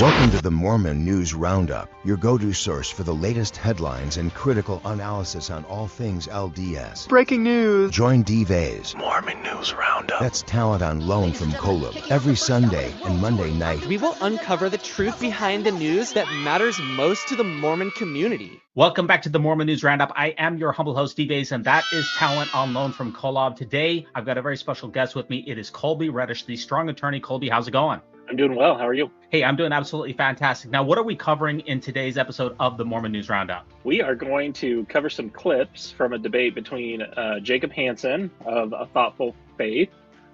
Welcome to the Mormon News Roundup, your go-to source for the latest headlines and critical analysis on all things LDS. Breaking news. Join Dives, Mormon News Roundup. that's talent on loan from Kolby, every Sunday and Monday night. We will uncover the truth behind the news that matters most to the Mormon community. Welcome back to the Mormon News Roundup. I am your humble host, Dives, and that is talent on loan from Kolby. Today, I've got a very special guest with me. It is Kolby Reddish, the strong attorney. Kolby, how's it going? I'm doing well. How are you? Hey, I'm doing absolutely fantastic. Now, what are we covering in today's episode of the Mormon News Roundup? We are going to cover some clips from a debate between Jacob Hansen of A Thoughtful Faith.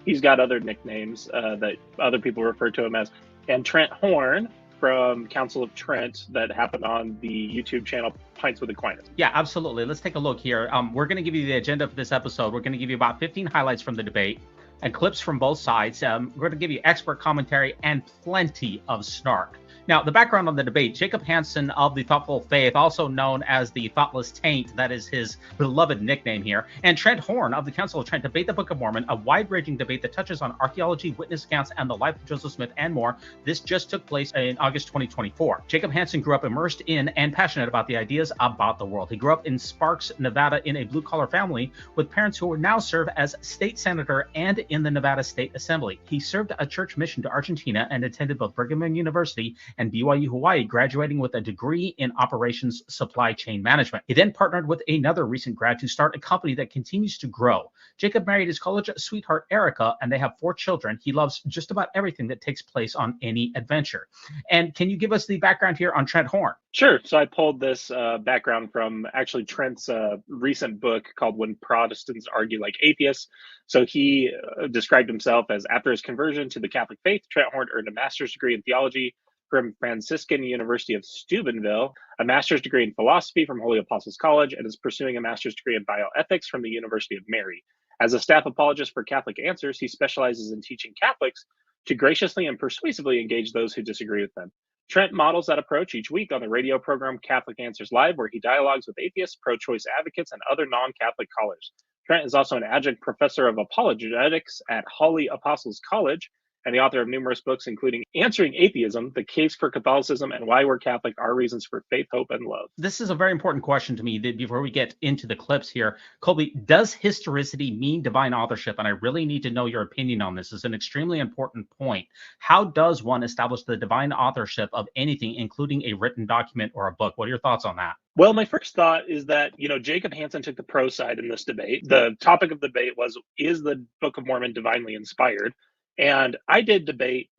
He's got other nicknames that other people refer to him as, and Trent Horn from Council of Trent that happened on the YouTube channel Pints with Aquinas. Yeah, absolutely. Let's take a look here. We're going to give you the agenda for this episode. We're going to give you about 15 highlights from the debate and clips from both sides. We're going to give you expert commentary and plenty of snark. Now, the background on the debate: Jacob Hansen of the Thoughtful Faith, also known as the Thoughtless Taint, that is his beloved nickname here, and Trent Horn of the Council of Trent debate the Book of Mormon, a wide-ranging debate that touches on archaeology, witness accounts, and the life of Joseph Smith and more. This just took place in August 2024. Jacob Hansen grew up immersed in and passionate about the ideas about the world. He grew up in Sparks, Nevada, in a blue-collar family with parents who now serve as state senator and in the Nevada State Assembly. He served a church mission to Argentina and attended both Brigham Young University and BYU Hawaii, graduating with a degree in operations supply chain management. He then partnered with another recent grad to start a company that continues to grow. Jacob married his college sweetheart Erica, and they have 4 children. He loves just about everything that takes place on any adventure. And can you give us the background here on Trent Horn? Sure. So I pulled this background from actually Trent's recent book called When Protestants Argue Like Atheists. So he described himself as, after his conversion to the Catholic faith, Trent Horn earned a master's degree in theology from Franciscan University of Steubenville, a master's degree in philosophy from Holy Apostles College, and is pursuing a master's degree in bioethics from the University of Mary. As a staff apologist for Catholic Answers, he specializes in teaching Catholics to graciously and persuasively engage those who disagree with them. Trent models that approach each week on the radio program Catholic Answers Live, where he dialogues with atheists, pro-choice advocates, and other non-Catholic callers. Trent is also an adjunct professor of apologetics at Holy Apostles College, and the author of numerous books, including Answering Atheism, The Case for Catholicism, and Why We're Catholic, Our Reasons for Faith, Hope, and Love. This is a very important question to me before we get into the clips here. Kolby, does historicity mean divine authorship? And I really need to know your opinion on this. It's an extremely important point. How does one establish the divine authorship of anything, including a written document or a book? What are your thoughts on that? Well, my first thought is that, Jacob Hansen took the pro side in this debate. The topic of the debate was, is the Book of Mormon divinely inspired? And I did debate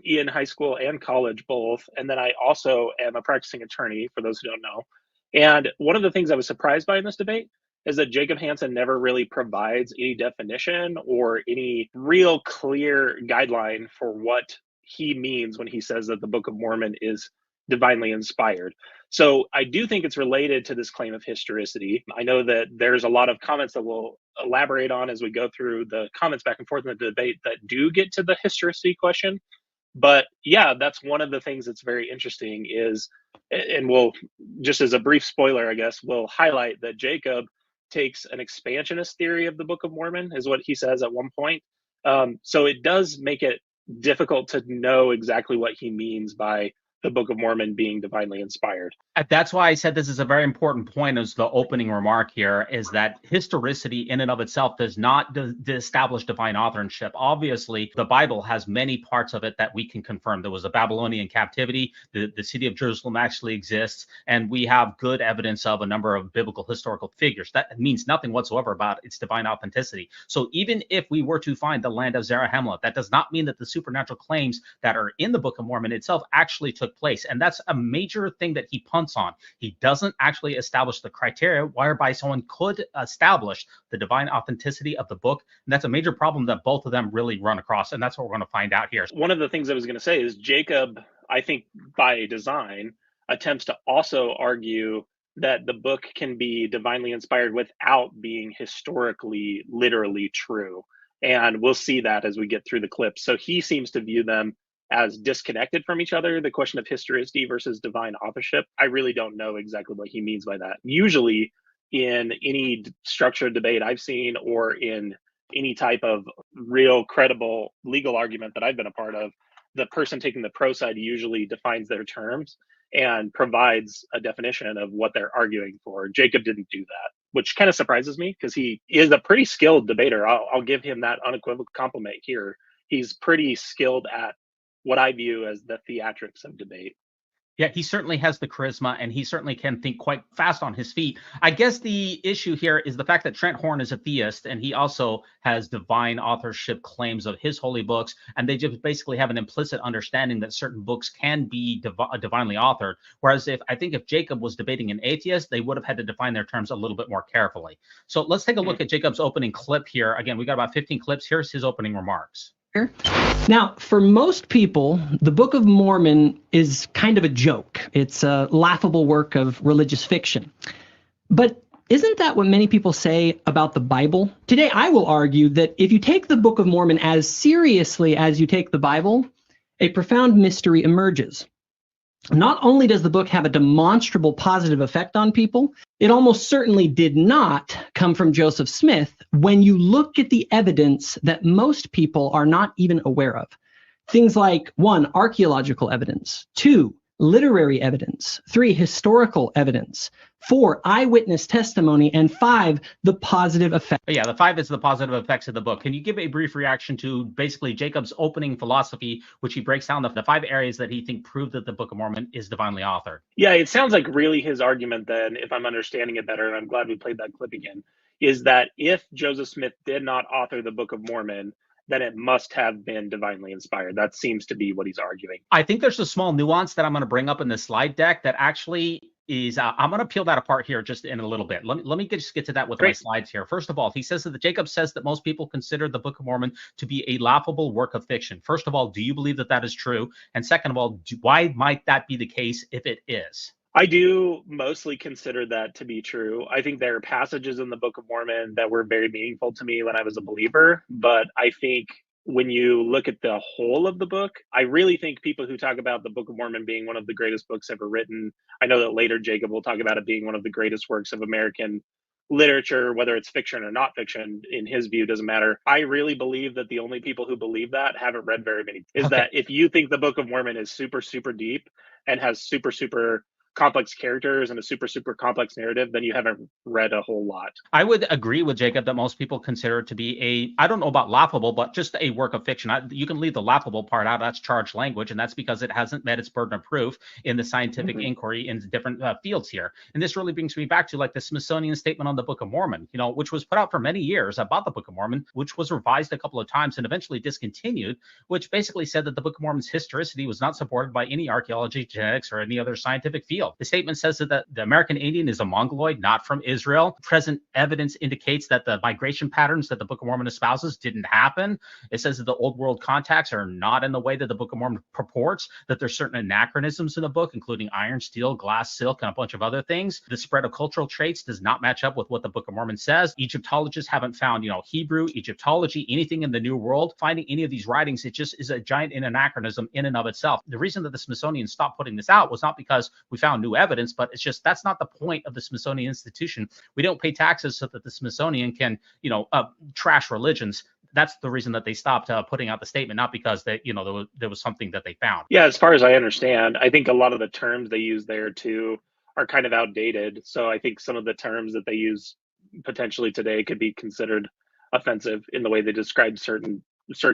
in high school and college both. And then I also am a practicing attorney, for those who don't know. And one of the things I was surprised by in this debate is that Jacob Hansen never really provides any definition or any real clear guideline for what he means when he says that the Book of Mormon is divinely inspired. So I do think it's related to this claim of historicity. I know that there's a lot of comments that we'll elaborate on as we go through the comments back and forth in the debate that do get to the historicity question. But yeah, that's one of the things that's very interesting is, and we'll, just as a brief spoiler, I guess, we'll highlight that Jacob takes an expansionist theory of the Book of Mormon, is what he says at one point. So it does make it difficult to know exactly what he means by the Book of Mormon being divinely inspired. That's why I said this is a very important point as the opening remark here, is that historicity in and of itself does not establish divine authorship. Obviously, the Bible has many parts of it that we can confirm. There was a Babylonian captivity. The city of Jerusalem actually exists, and we have good evidence of a number of biblical historical figures. That means nothing whatsoever about its divine authenticity. So even if we were to find the land of Zarahemla, that does not mean that the supernatural claims that are in the Book of Mormon itself actually took place. And that's a major thing that he punts on. He doesn't actually establish the criteria whereby someone could establish the divine authenticity of the book. And that's a major problem that both of them really run across. And that's what we're going to find out here. One of the things I was going to say is Jacob, I think by design, attempts to also argue that the book can be divinely inspired without being historically, literally true. And we'll see that as we get through the clips. So he seems to view them as disconnected from each other, the question of historicity versus divine authorship. I really don't know exactly what he means by that. Usually in any structured debate I've seen, or in any type of real credible legal argument that I've been a part of, the person taking the pro side usually defines their terms and provides a definition of what they're arguing for. Jacob didn't do that, which kind of surprises me because he is a pretty skilled debater. I'll give him that unequivocal compliment here. He's pretty skilled at what I view as the theatrics of debate. Yeah, he certainly has the charisma, and he certainly can think quite fast on his feet. I guess the issue here is the fact that Trent Horn is a theist, and he also has divine authorship claims of his holy books, and they just basically have an implicit understanding that certain books can be divinely authored. Whereas if Jacob was debating an atheist, they would have had to define their terms a little bit more carefully. So let's take a look at Jacob's opening clip here. Again, we got about 15 clips. Here's his opening remarks. Now, for most people, the Book of Mormon is kind of a joke. It's a laughable work of religious fiction. But isn't that what many people say about the Bible? Today, I will argue that if you take the Book of Mormon as seriously as you take the Bible, a profound mystery emerges. Not only does the book have a demonstrable positive effect on people, it almost certainly did not come from Joseph Smith when you look at the evidence that most people are not even aware of. Things like 1, archaeological evidence, 2, literary evidence, 3, historical evidence, 4, eyewitness testimony, and 5, the positive effect. Yeah, the 5 is the positive effects of the book. Can you give a brief reaction to basically Jacob's opening philosophy, which he breaks down the 5 areas that he thinks prove that the Book of Mormon is divinely authored? Yeah, it sounds like really his argument then, if I'm understanding it better, and I'm glad we played that clip again, is that if Joseph Smith did not author the Book of Mormon, then it must have been divinely inspired. That seems to be what he's arguing. I think there's a small nuance that I'm going to bring up in the slide deck that actually is, I'm going to peel that apart here just in a little bit. Let me just get to that with my slides here. First of all, he says that Jacob says that most people consider the Book of Mormon to be a laughable work of fiction. First of all, do you believe that that is true? And second of all, why might that be the case if it is? I do mostly consider that to be true. I think there are passages in the Book of Mormon that were very meaningful to me when I was a believer, but I think when you look at the whole of the book, I really think people who talk about the Book of Mormon being one of the greatest books ever written, I know that later Jacob will talk about it being one of the greatest works of American literature, whether it's fiction or not fiction, in his view, doesn't matter. I really believe that the only people who believe that haven't read very many. That if you think the Book of Mormon is super, super deep and has super, super complex characters and a super, super complex narrative, then you haven't read a whole lot. I would agree with Jacob that most people consider it to be I don't know about laughable, but just a work of fiction. You can leave the laughable part out. That's charged language, and that's because it hasn't met its burden of proof in the scientific inquiry in different fields here. And this really brings me back to like the Smithsonian statement on the Book of Mormon, which was put out for many years about the Book of Mormon, which was revised a couple of times and eventually discontinued, which basically said that the Book of Mormon's historicity was not supported by any archaeology, genetics, or any other scientific field. The statement says that the American Indian is a Mongoloid, not from Israel. Present evidence indicates that the migration patterns that the Book of Mormon espouses didn't happen. It says that the old world contacts are not in the way that the Book of Mormon purports, that there's certain anachronisms in the book, including iron, steel, glass, silk, and a bunch of other things. The spread of cultural traits does not match up with what the Book of Mormon says. Egyptologists haven't found, Hebrew, Egyptology, anything in the New World. Finding any of these writings, it just is a giant anachronism in and of itself. The reason that the Smithsonian stopped putting this out was not because we found new evidence, but it's just that's not the point of the Smithsonian Institution. We don't pay taxes so that the Smithsonian can, trash religions. That's the reason that they stopped putting out the statement, not because there was something that they found. Yeah, as far as I understand, I think a lot of the terms they use there too are kind of outdated. So I think some of the terms that they use potentially today could be considered offensive in the way they describe certain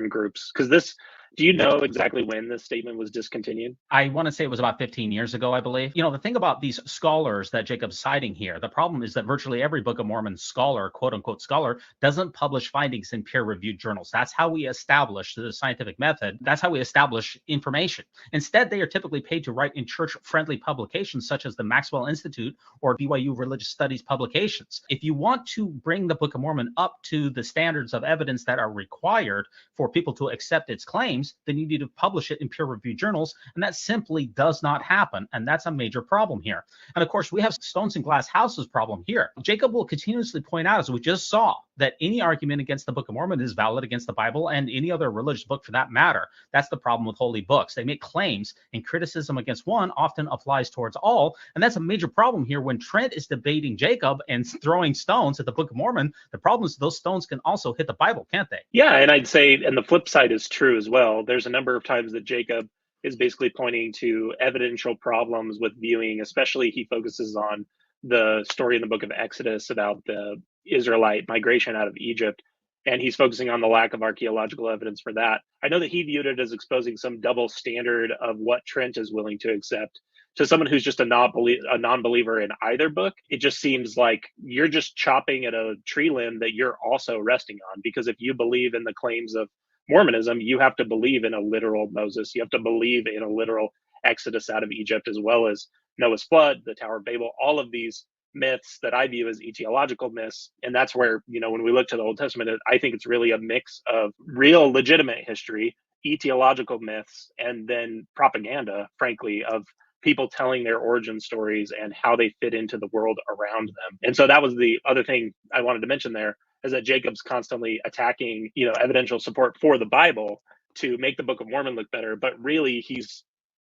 groups. Because do you know exactly when this statement was discontinued? I want to say it was about 15 years ago, I believe. The thing about these scholars that Jacob's citing here, the problem is that virtually every Book of Mormon scholar, quote unquote scholar, doesn't publish findings in peer-reviewed journals. That's how we establish the scientific method. That's how we establish information. Instead, they are typically paid to write in church-friendly publications such as the Maxwell Institute or BYU Religious Studies publications. If you want to bring the Book of Mormon up to the standards of evidence that are required for people to accept its claims, then you need to publish it in peer-reviewed journals, and that simply does not happen, and that's a major problem here. And of course, we have stones and glass houses problem here. Jacob will continuously point out, as we just saw, that any argument against the Book of Mormon is valid against the Bible and any other religious book for that matter. That's the problem with holy books. They make claims, and criticism against one often applies towards all, and that's a major problem here. When Trent is debating Jacob and throwing stones at the Book of Mormon, the problem is those stones can also hit the Bible, can't they? Yeah, and I'd say, and the flip side is true as well. well, there's a number of times that Jacob is basically pointing to evidential problems with viewing, especially he focuses on the story in the book of Exodus about the Israelite migration out of Egypt. And he's focusing on the lack of archaeological evidence for that. I know that he viewed it as exposing some double standard of what Trent is willing to accept. To someone who's just a non-believer in either book, it just seems like you're just chopping at a tree limb that you're also resting on. Because if you believe in the claims of Mormonism, you have to believe in a literal Moses. You have to believe in a literal Exodus out of Egypt, as well as Noah's flood, the Tower of Babel, all of these myths that I view as etiological myths. And that's where, when we look to the Old Testament, I think it's really a mix of real legitimate history, etiological myths, and then propaganda, frankly, of people telling their origin stories and how they fit into the world around them. And so that was the other thing I wanted to mention there, is that Jacob's constantly attacking, evidential support for the Bible to make the Book of Mormon look better. But really,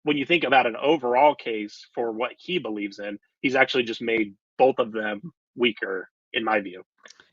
when you think about an overall case for what he believes in, he's actually just made both of them weaker, in my view.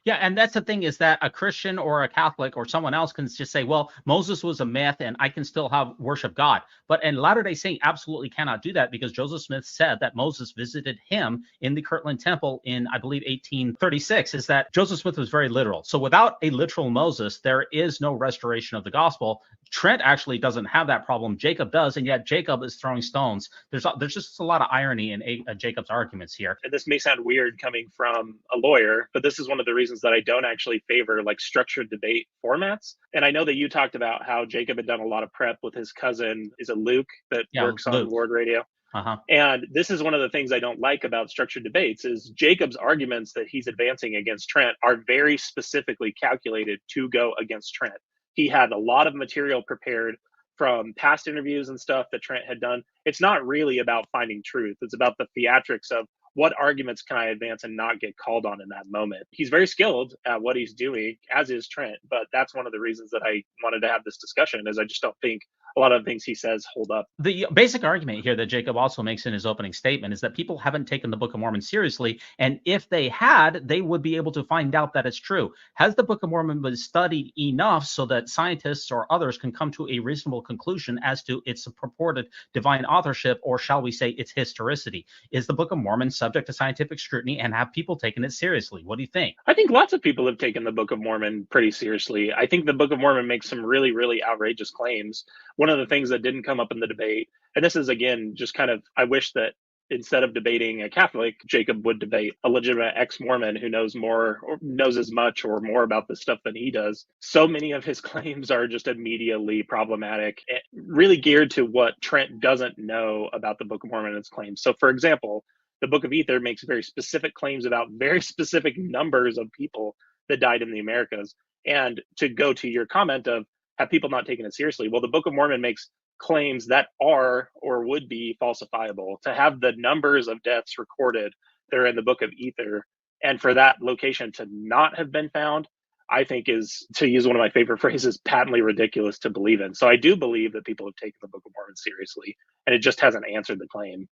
Yeah, and that's the thing, is that a Christian or a Catholic or someone else can just say, well, Moses was a myth and I can still worship God. But in Latter-day Saint absolutely cannot do that, because Joseph Smith said that Moses visited him in the Kirtland Temple in, I believe, 1836, is that Joseph Smith was very literal. So without a literal Moses, there is no restoration of the gospel. Trent actually doesn't have that problem. Jacob does, and yet Jacob is throwing stones. There's just a lot of irony in Jacob's arguments here. And this may sound weird coming from a lawyer, but this is one of the reasons that I don't actually favor structured debate formats. And I know that you talked about how Jacob had done a lot of prep with his cousin, is it Luke, that works on Word Radio? Uh-huh. And this is one of the things I don't like about structured debates, is Jacob's arguments that he's advancing against Trent are very specifically calculated to go against Trent. He had a lot of material prepared from past interviews and stuff that Trent had done. It's not really about finding truth. It's about the theatrics of what arguments can I advance and not get called on in that moment. He's very skilled at what he's doing, as is Trent. But that's one of the reasons that I wanted to have this discussion, is I just don't think a lot of the things he says hold up. The basic argument here that Jacob also makes in his opening statement is that people haven't taken the Book of Mormon seriously, and if they had, they would be able to find out that it's true. Has the Book of Mormon been studied enough so that scientists or others can come to a reasonable conclusion as to its purported divine authorship, or shall we say its historicity? Is the Book of Mormon subject to scientific scrutiny, and have people taken it seriously? What do you think? I think lots of people have taken the Book of Mormon pretty seriously. I think the Book of Mormon makes some really, really outrageous claims. One of the things that didn't come up in the debate, and this is, again, just kind of, I wish that instead of debating a Catholic, Jacob would debate a legitimate ex-Mormon who knows more, or knows as much or more about this stuff than he does. So many of his claims are just immediately problematic, really geared to what Trent doesn't know about the Book of Mormon and its claims. So, for example, the Book of Ether makes very specific claims about very specific numbers of people that died in the Americas. And to go to your comment of, have people not taken it seriously? Well, the Book of Mormon makes claims that are or would be falsifiable. To have the numbers of deaths recorded that are in the Book of Ether, and for that location to not have been found, I think is, to use one of my favorite phrases, patently ridiculous to believe in. So I do believe that people have taken the Book of Mormon seriously, and it just hasn't answered the claim.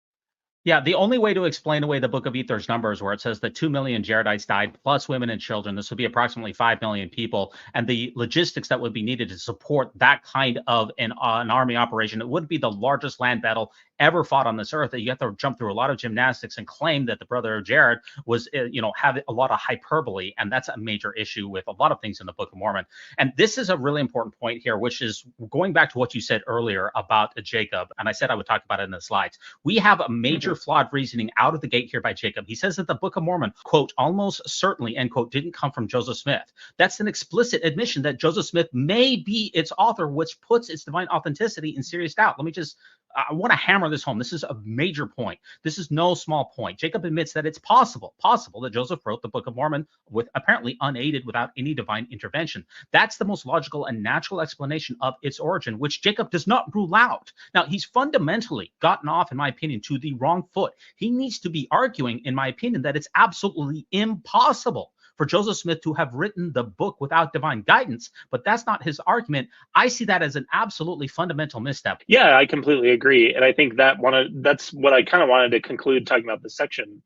Yeah, the only way to explain away the Book of Ether's numbers, where it says that 2 million Jaredites died, plus women and children, this would be approximately 5 million people, and the logistics that would be needed to support that kind of an army operation, it would be the largest land battle ever fought on this earth. That you have to jump through a lot of gymnastics and claim that the brother of Jared was, have a lot of hyperbole, and that's a major issue with a lot of things in the Book of Mormon. And this is a really important point here, which is going back to what you said earlier about Jacob, and I said I would talk about it in the slides. We have a major flawed reasoning out of the gate here by Jacob. He says that the Book of Mormon, quote, almost certainly, end quote, didn't come from Joseph Smith. That's an explicit admission that Joseph Smith may be its author, which puts its divine authenticity in serious doubt. I want to hammer this home. This is a major point. This is no small point. Jacob admits that it's possible that Joseph wrote the Book of Mormon with apparently unaided, without any divine intervention. That's the most logical and natural explanation of its origin, which Jacob does not rule out. Now, he's fundamentally gotten off, in my opinion, to the wrong foot. He needs to be arguing, in my opinion, that it's absolutely impossible for Joseph Smith to have written the book without divine guidance, but that's not his argument. I see that as an absolutely fundamental misstep. Yeah, I completely agree. And I think that's what I kind of wanted to conclude talking about this section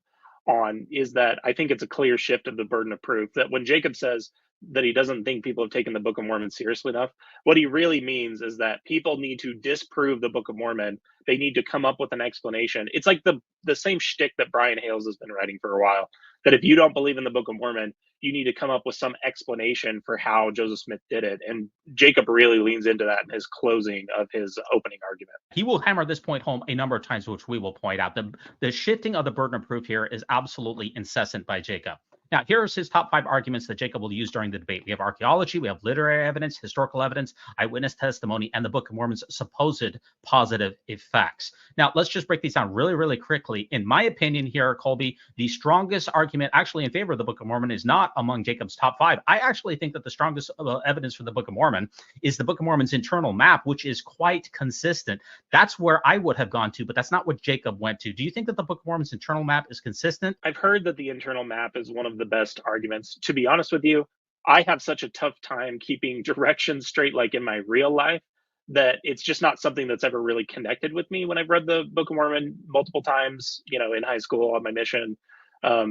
on, is that I think it's a clear shift of the burden of proof, that when Jacob says that he doesn't think people have taken the Book of Mormon seriously enough. What he really means is that people need to disprove the Book of Mormon. They need to come up with an explanation. It's like the same shtick that Brian Hales has been writing for a while, that if you don't believe in the Book of Mormon, you need to come up with some explanation for how Joseph Smith did it. And Jacob really leans into that in his closing of his opening argument. He will hammer this point home a number of times, which we will point out. The shifting of the burden of proof here is absolutely incessant by Jacob. Now, here's his top 5 arguments that Jacob will use during the debate. We have archaeology, we have literary evidence, historical evidence, eyewitness testimony, and the Book of Mormon's supposed positive effects. Now, let's just break these down really, really quickly. In my opinion here, Kolby, the strongest argument actually in favor of the Book of Mormon is not among Jacob's top 5. I actually think that the strongest evidence for the Book of Mormon is the Book of Mormon's internal map, which is quite consistent. That's where I would have gone to, but that's not what Jacob went to. Do you think that the Book of Mormon's internal map is consistent? I've heard that the internal map is one of the best arguments. To be honest with you, I have such a tough time keeping directions straight, like in my real life, that it's just not something that's ever really connected with me when I've read the Book of Mormon multiple times, in high school on my mission,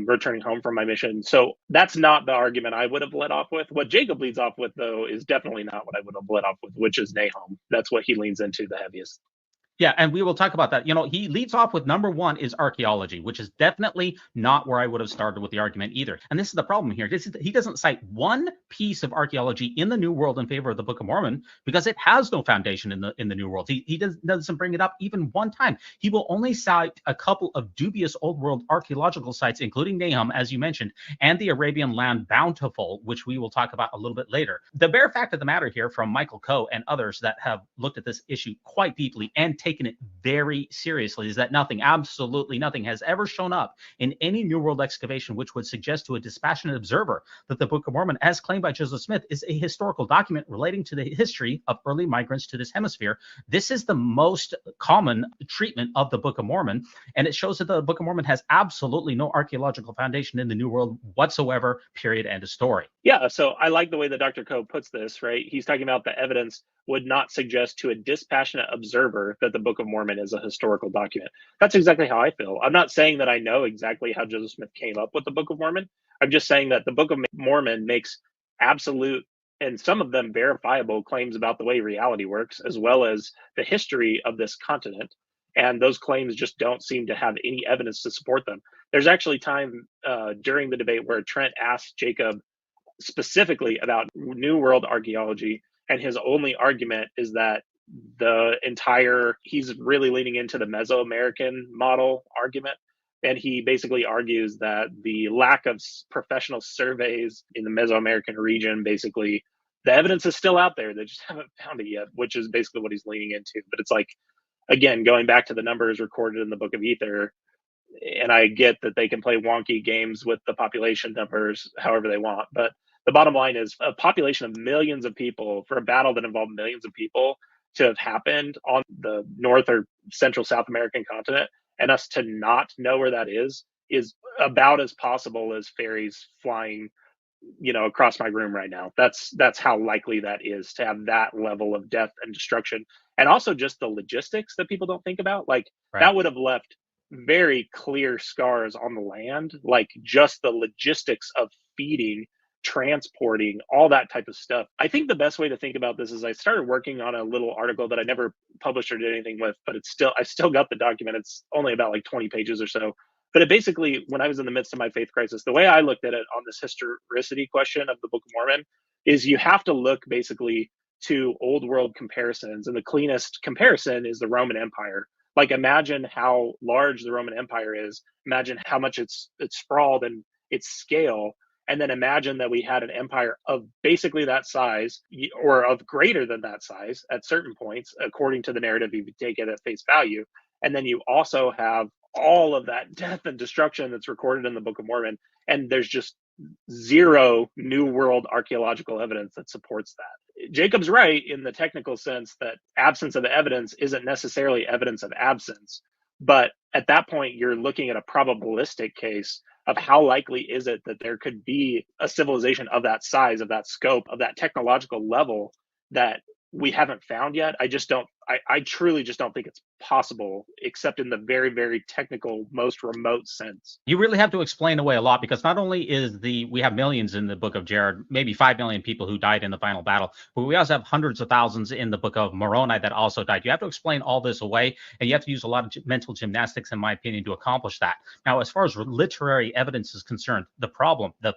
returning home from my mission. So that's not the argument I would have led off with. What Jacob leads off with, though, is definitely not what I would have led off with, which is Nahum. That's what he leans into the heaviest. Yeah, and we will talk about that. He leads off with number 1 is archaeology, which is definitely not where I would have started with the argument either. And this is the problem here. He doesn't cite one piece of archaeology in the New World in favor of the Book of Mormon because it has no foundation in the New World. He doesn't bring it up even one time. He will only cite a couple of dubious Old World archaeological sites, including Nahum, as you mentioned, and the Arabian land Bountiful, which we will talk about a little bit later. The bare fact of the matter here from Michael Coe and others that have looked at this issue quite deeply and taken it very seriously is that absolutely nothing has ever shown up in any New World excavation which would suggest to a dispassionate observer that the Book of Mormon, as claimed by Joseph Smith, is a historical document relating to the history of early migrants to this hemisphere. This is the most common treatment of the Book of Mormon, and it shows that the Book of Mormon has absolutely no archaeological foundation in the New World whatsoever, period, end of story. Yeah, so I like the way that Dr. Coe puts this, right? He's talking about the evidence would not suggest to a dispassionate observer that the Book of Mormon is a historical document. That's exactly how I feel. I'm not saying that I know exactly how Joseph Smith came up with the Book of Mormon. I'm just saying that the Book of Mormon makes absolute, and some of them verifiable, claims about the way reality works, as well as the history of this continent. And those claims just don't seem to have any evidence to support them. There's actually time during the debate where Trent asked Jacob specifically about New World archaeology, and his only argument is that he's really leaning into the Mesoamerican model argument. And he basically argues that the lack of professional surveys in the Mesoamerican region, basically, the evidence is still out there. They just haven't found it yet, which is basically what he's leaning into. But it's like, again, going back to the numbers recorded in the Book of Ether, and I get that they can play wonky games with the population numbers however they want, but the bottom line is a population of millions of people for a battle that involved millions of people to have happened on the North or Central South American continent, and us to not know where that is about as possible as fairies flying, across my room right now. That's how likely that is, to have that level of death and destruction. And also just the logistics that people don't think about. Like, right. That would have left very clear scars on the land, like just the logistics of feeding, transporting, all that type of stuff. I think the best way to think about this is I started working on a little article that I never published or did anything with, but I still got the document. It's only about like 20 pages or so. But it basically, when I was in the midst of my faith crisis, the way I looked at it on this historicity question of the Book of Mormon is you have to look basically to old world comparisons. And the cleanest comparison is the Roman Empire. Like, imagine how large the Roman Empire is. Imagine how much it's sprawled and its scale. And then imagine that we had an empire of basically that size, or of greater than that size at certain points, according to the narrative, if you take it at face value. And then you also have all of that death and destruction that's recorded in the Book of Mormon. And there's just zero New World archaeological evidence that supports that. Jacob's right in the technical sense that absence of evidence isn't necessarily evidence of absence. But at that point, you're looking at a probabilistic case of how likely is it that there could be a civilization of that size, of that scope, of that technological level that we haven't found yet. I truly just don't think it's possible, except in the very, very technical, most remote sense. You really have to explain away a lot, because not only we have millions in the book of Jared, maybe 5 million people who died in the final battle, but we also have hundreds of thousands in the book of Moroni that also died. You have to explain all this away, and you have to use a lot of mental gymnastics, in my opinion, to accomplish that. Now, as far as literary evidence is concerned, the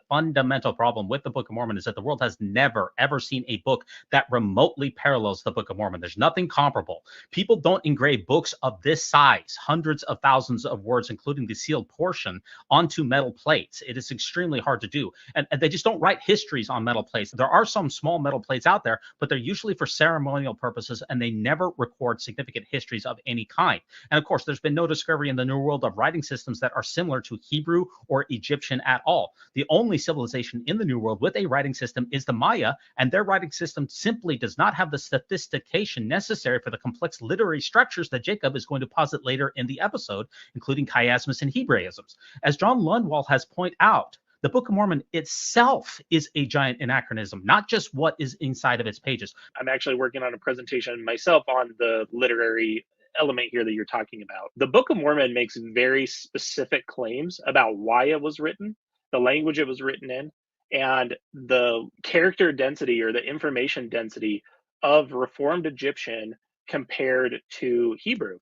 fundamental problem with the Book of Mormon is that the world has never, ever seen a book that remotely parallels the Book of Mormon. There's nothing comparable. People don't engrave books of this size, hundreds of thousands of words, including the sealed portion, onto metal plates. It is extremely hard to do. And they just don't write histories on metal plates. There are some small metal plates out there, but they're usually for ceremonial purposes, and they never record significant histories of any kind. And of course, there's been no discovery in the New World of writing systems that are similar to Hebrew or Egyptian at all. The only civilization in the New World with a writing system is the Maya, and their writing system simply does not have the sophistication necessary for the complex literary structures that Jacob is going to posit later in the episode, including chiasmus and Hebraisms. As John Lundwall has pointed out, the Book of Mormon itself is a giant anachronism, not just what is inside of its pages. I'm actually working on a presentation myself on the literary element here that you're talking about. The Book of Mormon makes very specific claims about why it was written, the language it was written in, and the character density or the information density of Reformed Egyptian compared to Hebrew.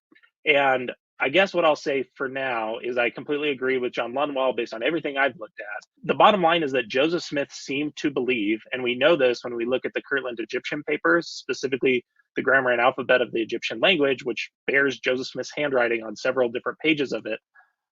And I guess what I'll say for now is I completely agree with John Lundwall based on everything I've looked at. The bottom line is that Joseph Smith seemed to believe, and we know this when we look at the Kirtland Egyptian papers, specifically the grammar and alphabet of the Egyptian language, which bears Joseph Smith's handwriting on several different pages of it.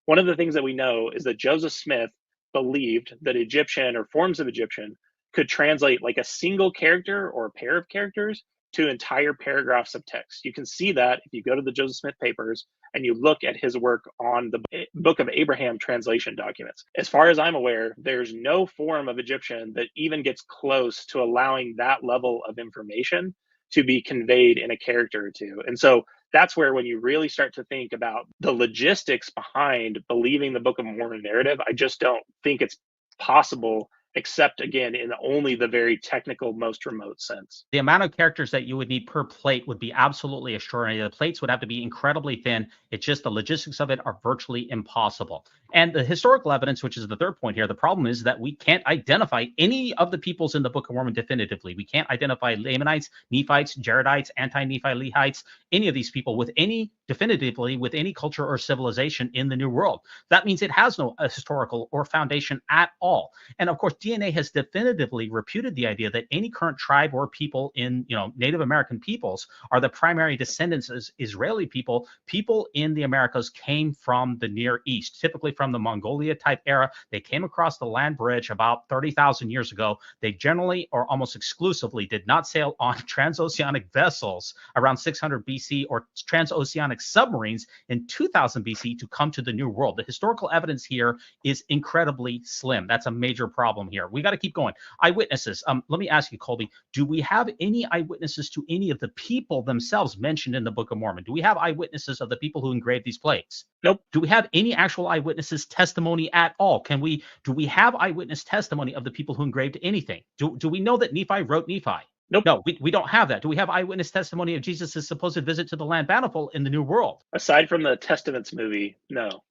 One of the things that we know is that Joseph Smith believed that Egyptian or forms of Egyptian could translate like a single character or a pair of characters to entire paragraphs of text. You can see that if you go to the Joseph Smith papers and you look at his work on the Book of Abraham translation documents. As far as I'm aware, there's no form of Egyptian that even gets close to allowing that level of information to be conveyed in a character or two. And so that's where, when you really start to think about the logistics behind believing the Book of Mormon narrative, I just don't think it's possible, except again in only the very technical, most remote sense. The amount of characters that you would need per plate would be absolutely extraordinary. The plates would have to be incredibly thin. It's just the logistics of it are virtually impossible. And the historical evidence, which is the third point here, the problem is that we can't identify any of the peoples in the Book of Mormon definitively. We can't identify Lamanites, Nephites, Jaredites, anti-Nephi Lehites, any of these people definitively with any culture or civilization in the New World. That means it has no historical or foundation at all. And of course, DNA has definitively refuted the idea that any current tribe or people in, Native American peoples are the primary descendants as Israeli people. People in the Americas came from the Near East, typically from the Mongolia type era. They came across the land bridge about 30,000 years ago. They generally or almost exclusively did not sail on transoceanic vessels around 600 BC or transoceanic submarines in 2000 BC to come to the New World. The historical evidence here is incredibly slim. That's a major problem here. We got to keep going. Eyewitnesses. Let me ask you, Kolby, do we have any eyewitnesses to any of the people themselves mentioned in the Book of Mormon? Do we have eyewitnesses of the people who engraved these plates? Nope. Do we have any actual eyewitnesses testimony at all? Do we have eyewitness testimony of the people who engraved anything? Do we know that Nephi wrote Nephi? Nope. No, we don't have that. Do we have eyewitness testimony of Jesus' supposed visit to the land bountiful in the New World? Aside from the Testaments movie, no.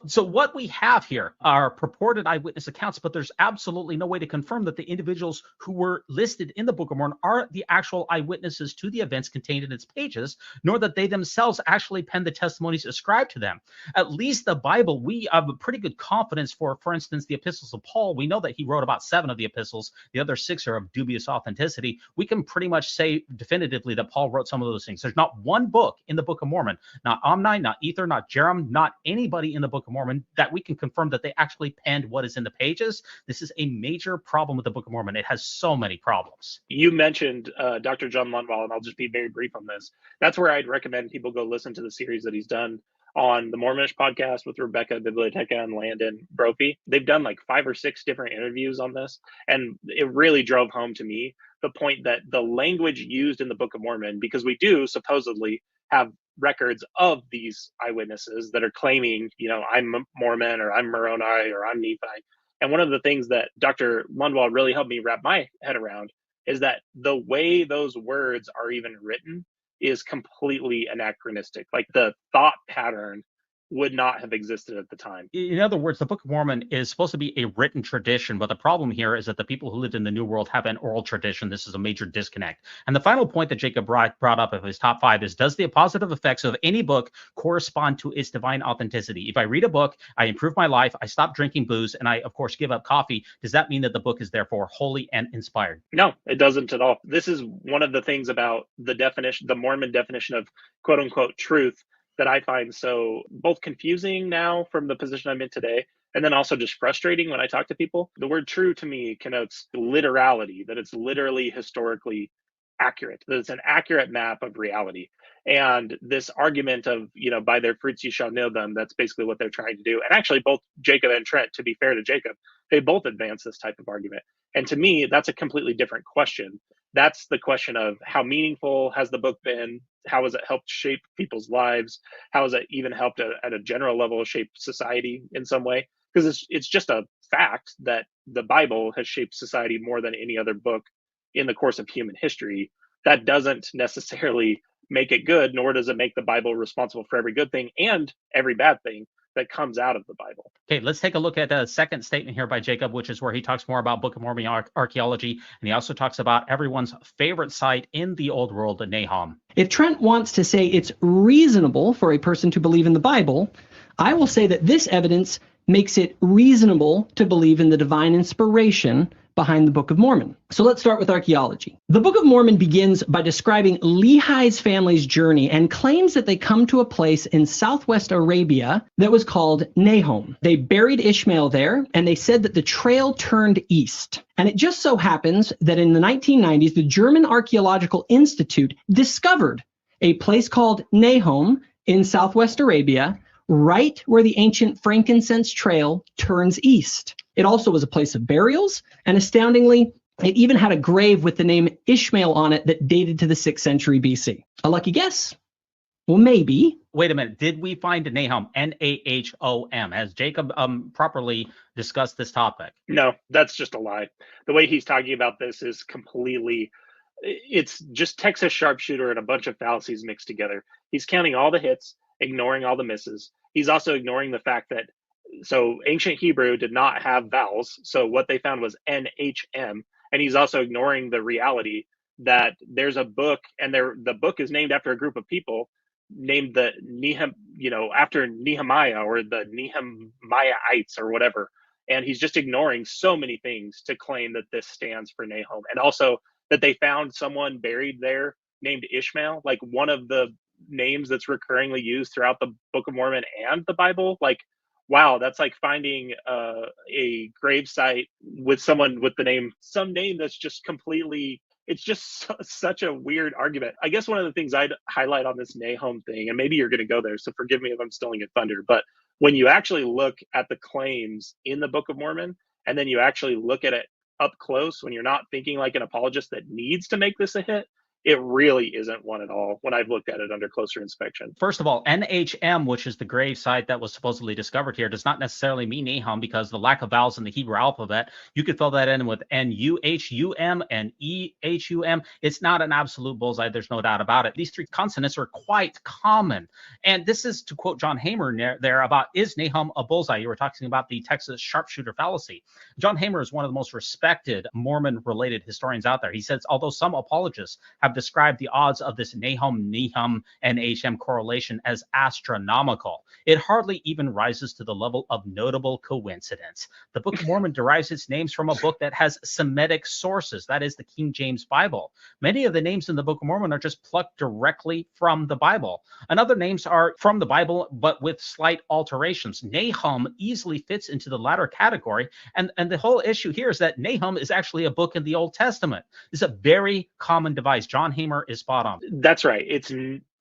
So what we have here are purported eyewitness accounts, but there's absolutely no way to confirm that the individuals who were listed in the Book of Mormon are the actual eyewitnesses to the events contained in its pages, nor that they themselves actually penned the testimonies ascribed to them. At least the Bible, we have a pretty good confidence for instance, the epistles of Paul. We know that he wrote about 7 of the epistles. The other 6 are of dubious authenticity. We can pretty much say definitively that Paul wrote some of those things. There's not one book in the Book of Mormon, not Omni, not Ether, not Jerem, not anybody in the Book of Mormon that we can confirm that they actually penned what is in the pages. This is a major problem with the Book of Mormon. It has so many problems. You mentioned Dr. John Lundwall, and I'll just be very brief on this. That's where I'd recommend people go listen to the series that he's done on the Mormonish podcast with Rebecca, Biblioteca, and Landon Brophy. They've done like 5 or 6 different interviews on this, and it really drove home to me the point that the language used in the Book of Mormon, because we do supposedly have records of these eyewitnesses that are claiming, I'm Mormon or I'm Moroni or I'm Nephi. And one of the things that Dr. Lundwall really helped me wrap my head around is that the way those words are even written is completely anachronistic. Like the thought pattern would not have existed at the time. In other words, the Book of Mormon is supposed to be a written tradition, but the problem here is that the people who lived in the New World have an oral tradition. This is a major disconnect. And the final point that Jacob brought up of his top 5 is, does the positive effects of any book correspond to its divine authenticity? If I read a book, I improve my life, I stop drinking booze, and I, of course, give up coffee, does that mean that the book is therefore holy and inspired? No, it doesn't at all. This is one of the things about the definition, the Mormon definition of quote unquote truth, that I find so both confusing now from the position I'm in today, and then also just frustrating when I talk to people. The word true to me connotes literality, that it's literally historically accurate, that it's an accurate map of reality. And this argument of, by their fruits you shall know them, that's basically what they're trying to do. And actually, both Jacob and Trent, to be fair to Jacob, they both advance this type of argument. And to me, that's a completely different question. That's the question of how meaningful has the book been? How has it helped shape people's lives? How has it even helped at a general level shape society in some way? Because it's just a fact that the Bible has shaped society more than any other book in the course of human history. That doesn't necessarily make it good, nor does it make the Bible responsible for every good thing and every bad thing that comes out of the Bible. Okay, let's take a look at a second statement here by Jacob, which is where he talks more about Book of Mormon archaeology, and he also talks about everyone's favorite site in the Old World, the Nahum. If Trent wants to say it's reasonable for a person to believe in the Bible, I will say that this evidence makes it reasonable to believe in the divine inspiration behind the Book of Mormon. So let's start with archaeology. The Book of Mormon begins by describing Lehi's family's journey and claims that they come to a place in southwest Arabia that was called Nahum. They buried Ishmael there, and they said that the trail turned east. And it just so happens that in the 1990s, the German Archaeological Institute discovered a place called Nahum in southwest Arabia, right where the ancient frankincense trail turns east. It also was a place of burials, and astoundingly, it even had a grave with the name Ishmael on it that dated to the 6th century BC. A lucky guess? Well, maybe. Wait a minute. Did we find Nahum, Nahom? Has Jacob properly discussed this topic? No, that's just a lie. The way he's talking about this is completely, it's just Texas sharpshooter and a bunch of fallacies mixed together. He's counting all the hits, ignoring all the misses. He's also ignoring the fact that ancient Hebrew did not have vowels. So what they found was NHM. And he's also ignoring the reality that there's a book, and the book is named after a group of people named after Nehemiah or the Nehemiahites or whatever. And he's just ignoring so many things to claim that this stands for Nahum. And also that they found someone buried there named Ishmael, like one of the names that's recurringly used throughout the Book of Mormon and the Bible. Like, wow, that's like finding a gravesite with someone with some name that's just completely, it's just such a weird argument. I guess one of the things I'd highlight on this Nahum thing, and maybe you're going to go there, so forgive me if I'm stealing your thunder, but when you actually look at the claims in the Book of Mormon, and then you actually look at it up close, when you're not thinking like an apologist that needs to make this a hit, it really isn't one at all when I've looked at it under closer inspection. First of all, NHM, which is the grave site that was supposedly discovered here, does not necessarily mean Nahum, because the lack of vowels in the Hebrew alphabet, you could fill that in with Nuhum and Ehum. It's not an absolute bullseye. There's no doubt about it. These three consonants are quite common. And this is to quote John Hamer there about, is Nahum a bullseye? You were talking about the Texas sharpshooter fallacy. John Hamer is one of the most respected Mormon-related historians out there. He says, although some apologists have described the odds of this Nahum, and HM correlation as astronomical, it hardly even rises to the level of notable coincidence. The Book of Mormon derives its names from a book that has Semitic sources, that is the King James Bible. Many of the names in the Book of Mormon are just plucked directly from the Bible, and other names are from the Bible but with slight alterations. Nahum easily fits into the latter category, and the whole issue here is that Nahum is actually a book in the Old Testament. It's a very common device. John Hamer is spot on. That's right. It's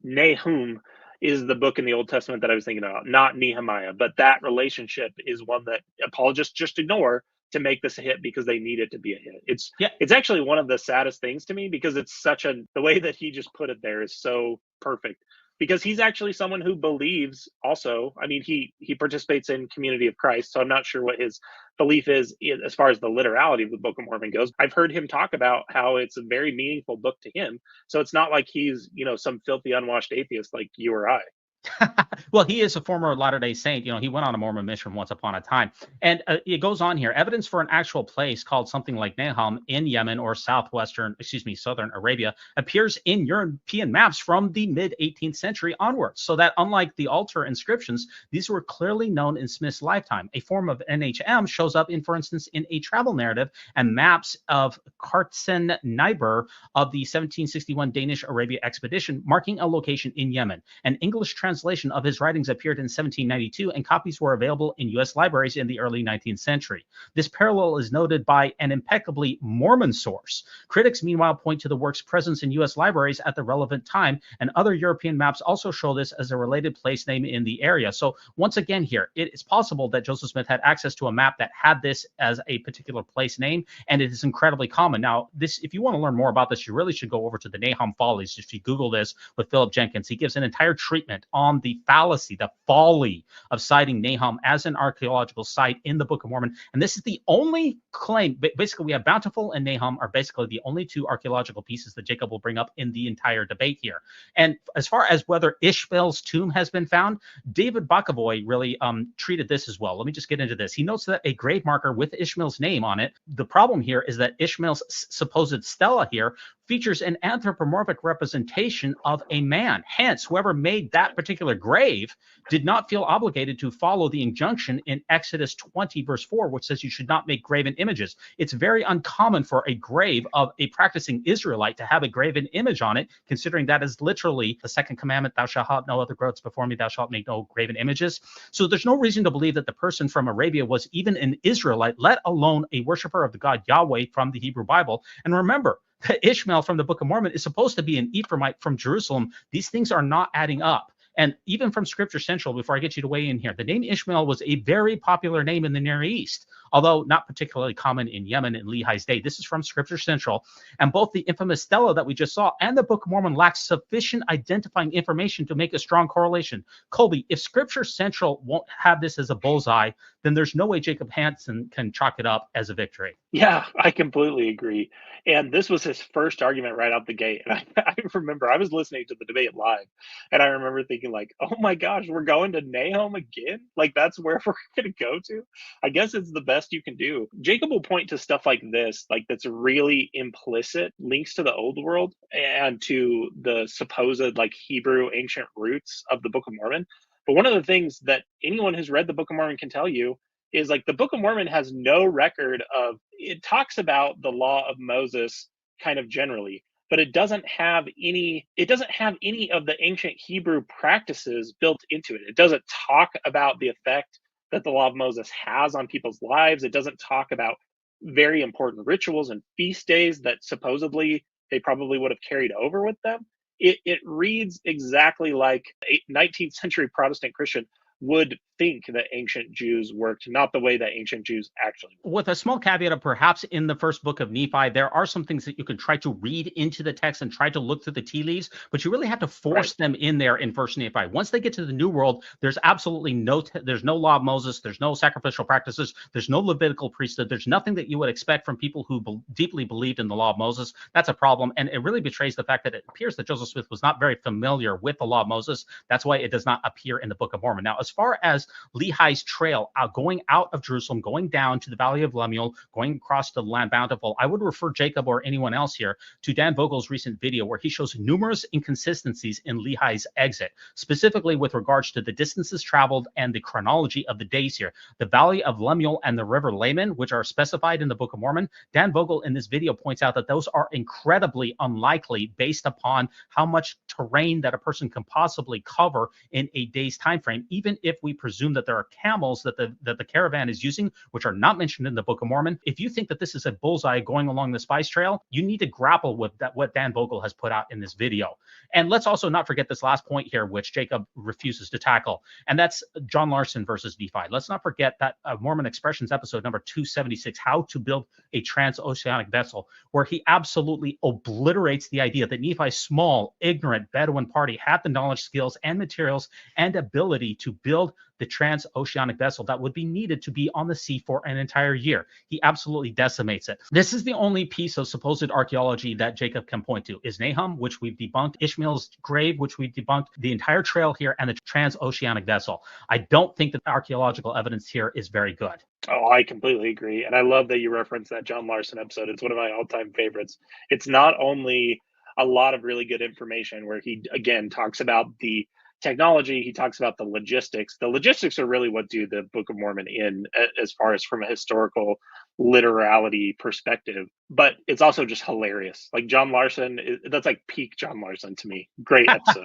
Nahum is the book in the Old Testament that I was thinking about, not Nehemiah. But that relationship is one that apologists just ignore to make this a hit because they need it to be a hit. It's actually one of the saddest things to me, because it's the way that he just put it there is so perfect. Because he's actually someone who believes also, I mean, he participates in Community of Christ, so I'm not sure what his belief is, as far as the literality of the Book of Mormon goes, I've heard him talk about how it's a very meaningful book to him. So it's not like he's, some filthy, unwashed atheist like you or I. Well, he is a former Latter-day Saint. He went on a Mormon mission once upon a time. And it goes on here. Evidence for an actual place called something like Nahum in Yemen or southern Arabia appears in European maps from the mid-18th century onwards. So that unlike the altar inscriptions, these were clearly known in Smith's lifetime. A form of NHM shows up for instance, in a travel narrative and maps of Kartsen Nyber of the 1761 Danish Arabia expedition, marking a location in Yemen. An English translation of his writings appeared in 1792, and copies were available in U.S. libraries in the early 19th century. This parallel is noted by an impeccably Mormon source. Critics, meanwhile, point to the work's presence in U.S. libraries at the relevant time, and other European maps also show this as a related place name in the area. So once again here, it is possible that Joseph Smith had access to a map that had this as a particular place name, and it is incredibly common. Now, if you want to learn more about this, you really should go over to the Nahum Follies. If you Google this with Philip Jenkins, he gives an entire treatment on the fallacy, the folly of citing Nahum as an archaeological site in the Book of Mormon. And this is the only claim. Basically, we have Bountiful and Nahum are basically the only two archaeological pieces that Jacob will bring up in the entire debate here. And as far as whether Ishmael's tomb has been found, David Bakavoy really treated this as well. Let me just get into this. He notes that a grave marker with Ishmael's name on it. The problem here is that Ishmael's supposed stela here features an anthropomorphic representation of a man. Hence, whoever made that particular grave did not feel obligated to follow the injunction in Exodus 20, verse 4, which says you should not make graven images. It's very uncommon for a grave of a practicing Israelite to have a graven image on it, considering that is literally the second commandment, thou shalt have no other gods before me, thou shalt make no graven images. So there's no reason to believe that the person from Arabia was even an Israelite, let alone a worshiper of the God Yahweh from the Hebrew Bible. And remember, Ishmael from the Book of Mormon is supposed to be an Ephraimite from Jerusalem. These things are not adding up. And even from Scripture Central, before I get you to weigh in here, the name Ishmael was a very popular name in the Near East, although not particularly common in Yemen in Lehi's day. This is from Scripture Central. And both the infamous stela that we just saw and the Book of Mormon lack sufficient identifying information to make a strong correlation. Kolby, if Scripture Central won't have this as a bullseye, then there's no way Jacob Hansen can chalk it up as a victory. Yeah, I completely agree. And this was his first argument right out the gate. And I remember I was listening to the debate live, and I remember thinking like, oh my gosh, we're going to Nahum again? Like that's where we're going to go to? I guess it's the best you can do. Jacob will point to stuff like this, like that's really implicit links to the old world and to the supposed like Hebrew ancient roots of the Book of Mormon. But one of the things that anyone who's read the Book of Mormon can tell you is like the Book of Mormon has no record of, it talks about the law of Moses kind of generally, but it doesn't have any of the ancient Hebrew practices built into it. It doesn't talk about the effect that the law of Moses has on people's lives. It doesn't talk about very important rituals and feast days that supposedly they probably would have carried over with them. It reads exactly like a 19th century Protestant Christian would think that ancient Jews worked, not the way that ancient Jews actually worked. With a small caveat of perhaps in the first book of Nephi, there are some things that you can try to read into the text and try to look through the tea leaves, but you really have to force them in there in first Nephi. Once they get to the New World, there's absolutely there's no law of Moses, there's no sacrificial practices, there's no Levitical priesthood, there's nothing that you would expect from people who deeply believed in the law of Moses. That's a problem, and it really betrays the fact that it appears that Joseph Smith was not very familiar with the law of Moses. That's why it does not appear in the Book of Mormon. Now, as far as Lehi's trail going out of Jerusalem, going down to the Valley of Lemuel, going across the land bountiful, I would refer Jacob or anyone else here to Dan Vogel's recent video where he shows numerous inconsistencies in Lehi's exit, specifically with regards to the distances traveled and the chronology of the days here. The Valley of Lemuel and the River Laman, which are specified in the Book of Mormon, Dan Vogel in this video points out that those are incredibly unlikely based upon how much terrain that a person can possibly cover in a day's time frame, even if we presume that there are camels that the caravan is using, which are not mentioned in the Book of Mormon. If you think that this is a bullseye going along the spice trail, you need to grapple with that, what Dan Vogel has put out in this video. And let's also not forget this last point here, which Jacob refuses to tackle, and that's John Larson versus Nephi. Let's not forget that Mormon Expressions episode number 276, How to Build a Transoceanic Vessel, where he absolutely obliterates the idea that Nephi's small, ignorant Bedouin party had the knowledge, skills, and materials and ability to build the transoceanic vessel that would be needed to be on the sea for an entire year. He absolutely decimates it. This is the only piece of supposed archaeology that Jacob can point to, is Nahum, which we've debunked, Ishmael's grave, which we've debunked, the entire trail here, and the transoceanic vessel. I don't think that the archaeological evidence here is very good. Oh, I completely agree. And I love that you referenced that John Larson episode. It's one of my all-time favorites. It's not only a lot of really good information where he, again, talks about the technology, he talks about the logistics. The logistics are really what do the Book of Mormon in as far as from a historical literality perspective. But it's also just hilarious. Like John Larson, that's like peak John Larson to me. Great episode.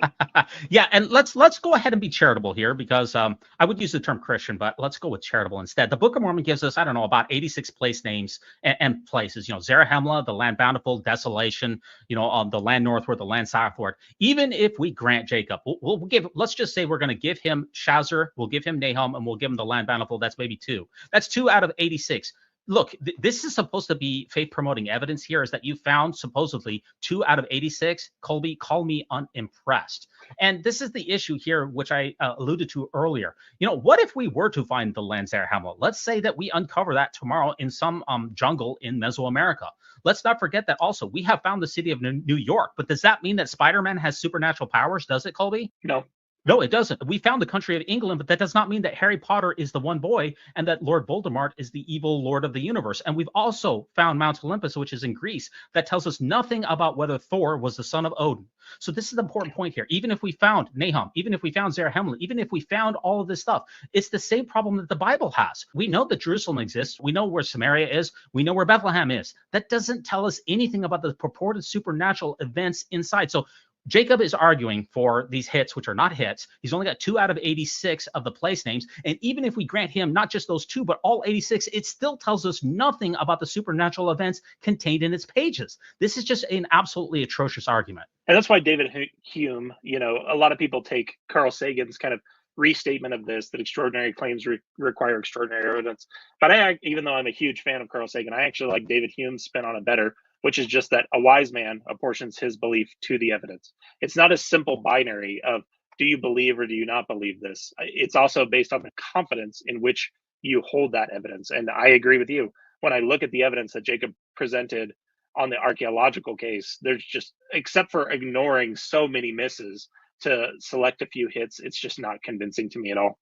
Yeah, and let's go ahead and be charitable here, because I would use the term Christian, but let's go with charitable instead. The Book of Mormon gives us, I don't know, about 86 place names and places. Zarahemla, the land bountiful, desolation, the land northward, the land southward. Even if we grant Jacob, we'll give, let's just say we're going to give him Shazar, we'll give him Nahum, and we'll give him the land bountiful. That's maybe 2. That's 2 out of 86. Look, this is supposed to be faith-promoting evidence here, is that you found supposedly 2 out of 86. Kolby, call me unimpressed. And this is the issue here, which I alluded to earlier. What if we were to find the land Zarahemla? Let's say that we uncover that tomorrow in some jungle in Mesoamerica. Let's not forget that also we have found the city of New York. But does that mean that Spider-Man has supernatural powers? Does it, Kolby? No. No, it doesn't. We found the country of England, but that does not mean that Harry Potter is the one boy and that Lord Voldemort is the evil lord of the universe. And we've also found Mount Olympus, which is in Greece, that tells us nothing about whether Thor was the son of Odin. So this is the important point here. Even if we found Nahum, even if we found Zarahemla, even if we found all of this stuff, it's the same problem that the Bible has. We know that Jerusalem exists. We know where Samaria is. We know where Bethlehem is. That doesn't tell us anything about the purported supernatural events inside. So Jacob is arguing for these hits, which are not hits. He's only got 2 out of 86 of the place names. And even if we grant him not just those 2, but all 86, it still tells us nothing about the supernatural events contained in its pages. This is just an absolutely atrocious argument. And that's why David Hume, a lot of people take Carl Sagan's kind of restatement of this, that extraordinary claims require extraordinary evidence. But even though I'm a huge fan of Carl Sagan, I actually like David Hume's spin on it better, which is just that a wise man apportions his belief to the evidence. It's not a simple binary of do you believe or do you not believe this? It's also based on the confidence in which you hold that evidence. And I agree with you. When I look at the evidence that Jacob presented on the archaeological case, there's just, except for ignoring so many misses to select a few hits, it's just not convincing to me at all.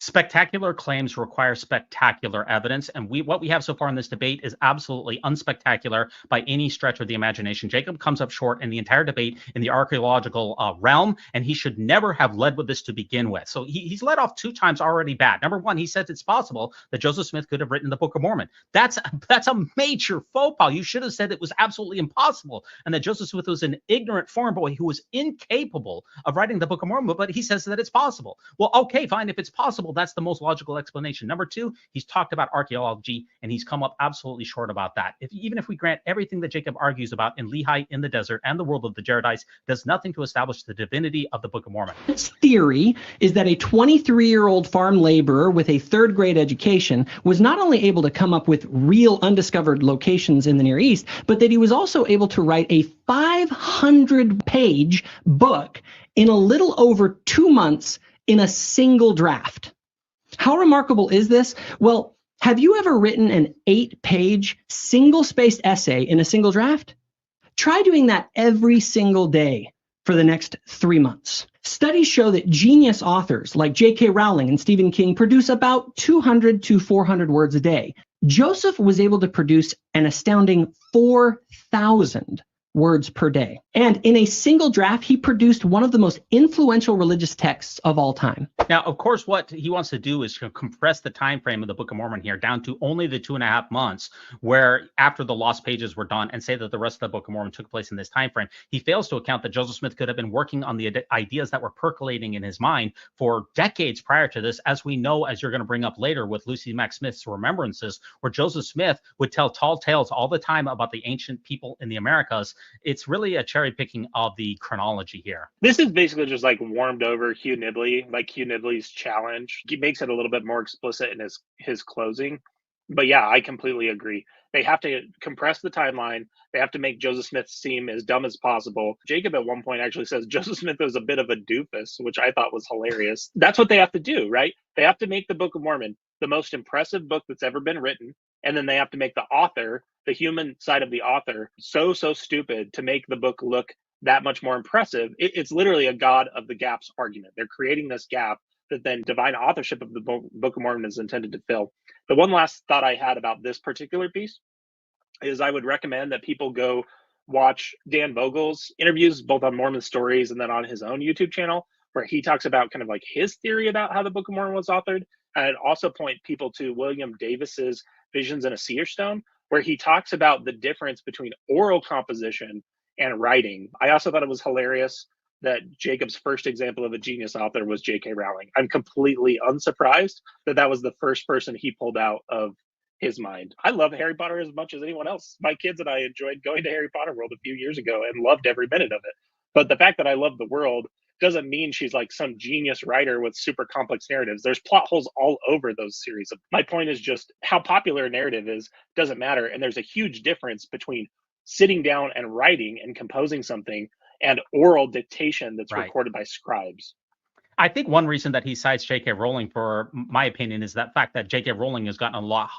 Spectacular claims require spectacular evidence, and what we have so far in this debate is absolutely unspectacular by any stretch of the imagination. Jacob comes up short in the entire debate in the archaeological realm, and he should never have led with this to begin with. So he's led off 2 times already bad. Number one, he says it's possible that Joseph Smith could have written the Book of Mormon. That's a major faux pas. You should have said it was absolutely impossible, and that Joseph Smith was an ignorant farm boy who was incapable of writing the Book of Mormon, but he says that it's possible. Well, okay, fine. If it's possible, that's the most logical explanation. Number 2, he's talked about archaeology, and he's come up absolutely short about that. Even if we grant everything that Jacob argues about in Lehi, in the desert, and the world of the Jaredites, does nothing to establish the divinity of the Book of Mormon. His theory is that a 23-year-old farm laborer with a 3rd grade education was not only able to come up with real undiscovered locations in the Near East, but that he was also able to write a 500-page book in a little over 2 months in a single draft. How remarkable is this? Well, have you ever written an 8-page single-spaced essay in a single draft? Try doing that every single day for the next 3 months. Studies show that genius authors like J.K. Rowling and Stephen King produce about 200 to 400 words a day. Joseph was able to produce an astounding 4,000 words per day. And in a single draft, he produced one of the most influential religious texts of all time. Now, of course, what he wants to do is to compress the time frame of the Book of Mormon here down to only the 2.5 months, where after the lost pages were done, and say that the rest of the Book of Mormon took place in this time frame. He fails to account that Joseph Smith could have been working on the ideas that were percolating in his mind for decades prior to this, as we know, as you're going to bring up later with Lucy Mack Smith's Remembrances, where Joseph Smith would tell tall tales all the time about the ancient people in the Americas. It's really a cherry picking of the chronology here. This is basically just like warmed over Hugh Nibley, like Hugh Nibley's challenge. He makes it a little bit more explicit in his closing. But yeah, I completely agree. They have to compress the timeline. They have to make Joseph Smith seem as dumb as possible. Jacob at one point actually says Joseph Smith was a bit of a doofus, which I thought was hilarious. That's what they have to do, right? They have to make the Book of Mormon the most impressive book that's ever been written. And then they have to make the author, the human side of the author, so stupid to make the book look that much more impressive. It's literally a God of the gaps argument. They're creating this gap that then divine authorship of the Book of Mormon is intended to fill. The one last thought I had about this particular piece is I would recommend that people go watch Dan Vogel's interviews, both on Mormon Stories and then on his own YouTube channel, where he talks about kind of like his theory about how the Book of Mormon was authored. And I'd also point people to William Davis's Visions in a Seer Stone, where he talks about the difference between oral composition and writing. I also thought it was hilarious that Jacob's first example of a genius author was J.K. Rowling. I'm completely unsurprised that that was the first person he pulled out of his mind. I love Harry Potter as much as anyone else. My kids and I enjoyed going to Harry Potter World a few years ago and loved every minute of it. But the fact that I love the world doesn't mean she's like some genius writer with super complex narratives. There's plot holes all over those series. My point is just how popular a narrative is doesn't matter. And there's a huge difference between sitting down and writing and composing something and oral dictation that's recorded by scribes. I think one reason that he cites J.K. Rowling, for my opinion, is that fact that J.K. Rowling has gotten a lot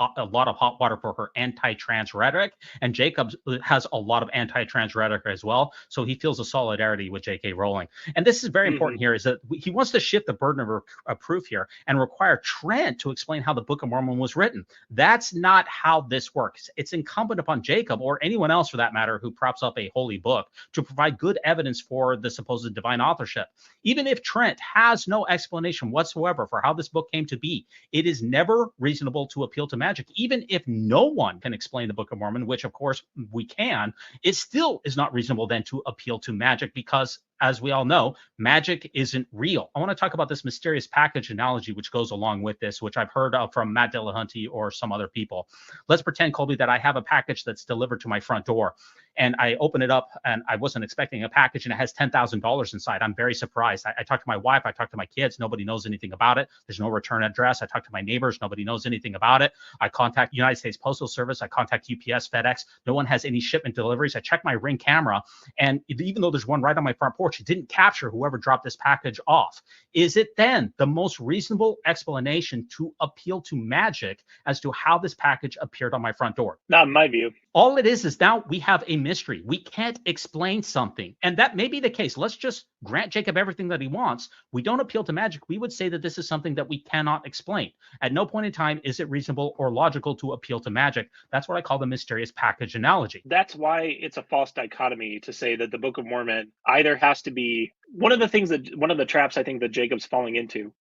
of hot water for her anti-trans rhetoric, and Jacob has a lot of anti-trans rhetoric as well. So he feels a solidarity with J.K. Rowling. And this is very important here, is that he wants to shift the burden of proof here and require Trent to explain how the Book of Mormon was written. That's not how this works. It's incumbent upon Jacob, or anyone else for that matter, who props up a holy book, to provide good evidence for the supposed divine authorship. Even if Trent has no explanation whatsoever for how this book came to be, it is never reasonable to appeal to magic. Even if no one can explain the Book of Mormon, which of course we can, it still is not reasonable then to appeal to magic, because as we all know, magic isn't real. I want to talk about this mysterious package analogy, which goes along with this, which I've heard of from Matt Dillahunty or some other people. Let's pretend, Kolby, that I have a package that's delivered to my front door, and I open it up and I wasn't expecting a package, and it has $10,000 inside. I'm very surprised. I talked to my wife, I talked to my kids, nobody knows anything about it. There's no return address. I talked to my neighbors, nobody knows anything about it. I contact United States Postal Service, I contact UPS, FedEx, no one has any shipment deliveries. I check my Ring camera, and even though there's one right on my front porch, it didn't capture whoever dropped this package off. Is it then the most reasonable explanation to appeal to magic as to how this package appeared on my front door? Not in my view. All it is now we have a mystery. We can't explain something. And that may be the case. Let's just grant Jacob everything that he wants. We don't appeal to magic. We would say that this is something that we cannot explain. At no point in time is it reasonable or logical to appeal to magic. That's what I call the mysterious package analogy. That's why it's a false dichotomy to say that the Book of Mormon either has to be one of the traps I think that Jacob's falling into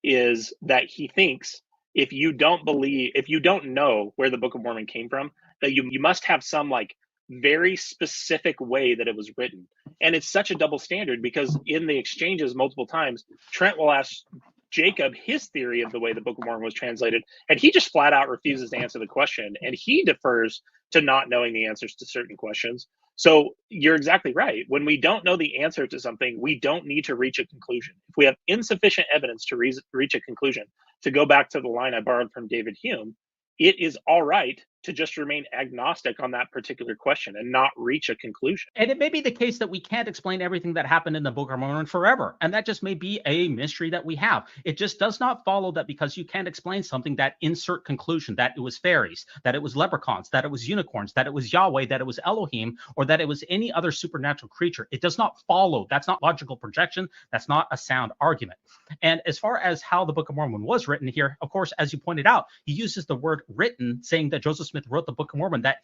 is that he thinks if you don't know where the Book of Mormon came from, that you must have some like very specific way that it was written. And it's such a double standard, because in the exchanges multiple times, Trent will ask Jacob his theory of the way the Book of Mormon was translated, and he just flat out refuses to answer the question, and he defers to not knowing the answers to certain questions. So you're exactly right. When we don't know the answer to something, we don't need to reach a conclusion. If we have insufficient evidence to reach a conclusion, to go back to the line I borrowed from David Hume, it is all right to just remain agnostic on that particular question and not reach a conclusion. And it may be the case that we can't explain everything that happened in the Book of Mormon forever. And that just may be a mystery that we have. It just does not follow that because you can't explain something, that insert conclusion, that it was fairies, that it was leprechauns, that it was unicorns, that it was Yahweh, that it was Elohim, or that it was any other supernatural creature. It does not follow. That's not logical projection. That's not a sound argument. And as far as how the Book of Mormon was written here, of course, as you pointed out, he uses the word written, saying that Joseph Smith wrote the Book of Mormon, that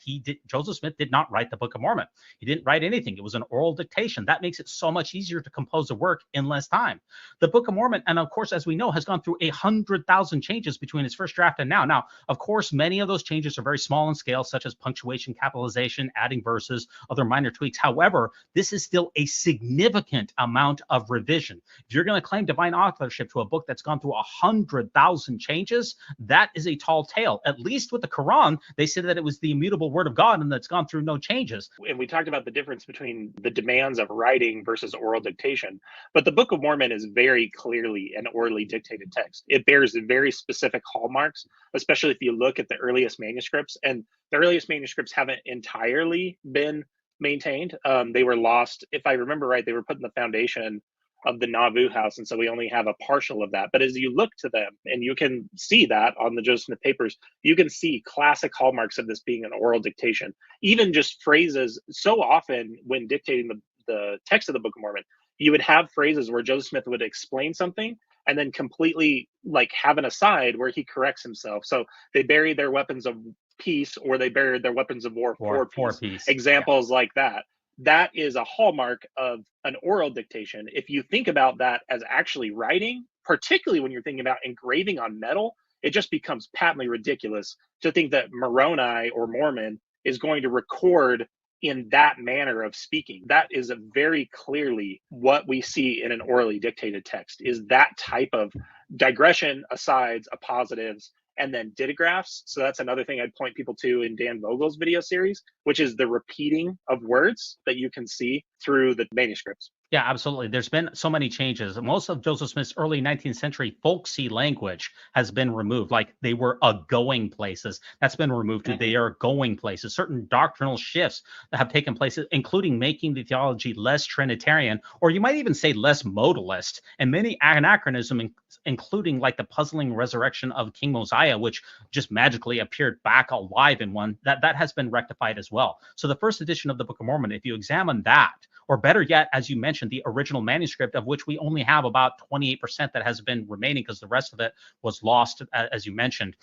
Joseph Smith did not write the Book of Mormon. He didn't write anything. It was an oral dictation. That makes it so much easier to compose a work in less time. The Book of Mormon, and of course, as we know, has gone through 100,000 changes between its first draft and now. Now, of course, many of those changes are very small in scale, such as punctuation, capitalization, adding verses, other minor tweaks. However, this is still a significant amount of revision. If you're going to claim divine authorship to a book that's gone through 100,000 changes, that is a tall tale. At least with the Quran, They said that it was the immutable word of God and that's gone through no changes. And we talked about the difference between the demands of writing versus oral dictation. But the Book of Mormon is very clearly an orally dictated text. It bears very specific hallmarks, especially if you look at the earliest manuscripts. And the earliest manuscripts haven't entirely been maintained. They were lost. If I remember right, they were put in the foundation of the Nauvoo house. And so we only have a partial of that. But as you look to them, and you can see that on the Joseph Smith papers, you can see classic hallmarks of this being an oral dictation. Even just phrases, so often when dictating the text of the Book of Mormon, you would have phrases where Joseph Smith would explain something and then completely like have an aside where he corrects himself. So they bury their weapons of peace, or they buried their weapons of war for peace. Examples like that. That is a hallmark of an oral dictation. If you think about that as actually writing, particularly when you're thinking about engraving on metal, it just becomes patently ridiculous to think that Moroni or Mormon is going to record in that manner of speaking. That is a very clearly what we see in an orally dictated text, is that type of digression, asides, appositives, and then didographs. So that's another thing I'd point people to in Dan Vogel's video series, which is the repeating of words that you can see through the manuscripts. Yeah, absolutely. There's been so many changes. Most of Joseph Smith's early 19th century folksy language has been removed. Like they were going places. That's been removed to they are going places. Certain doctrinal shifts that have taken place, including making the theology less Trinitarian, or you might even say less modalist, and many anachronisms, including like the puzzling resurrection of King Mosiah, which just magically appeared back alive in one, that has been rectified as well. So the first edition of the Book of Mormon, if you examine that, or better yet, as you mentioned, the original manuscript, of which we only have about 28% that has been remaining because the rest of it was lost, as you mentioned,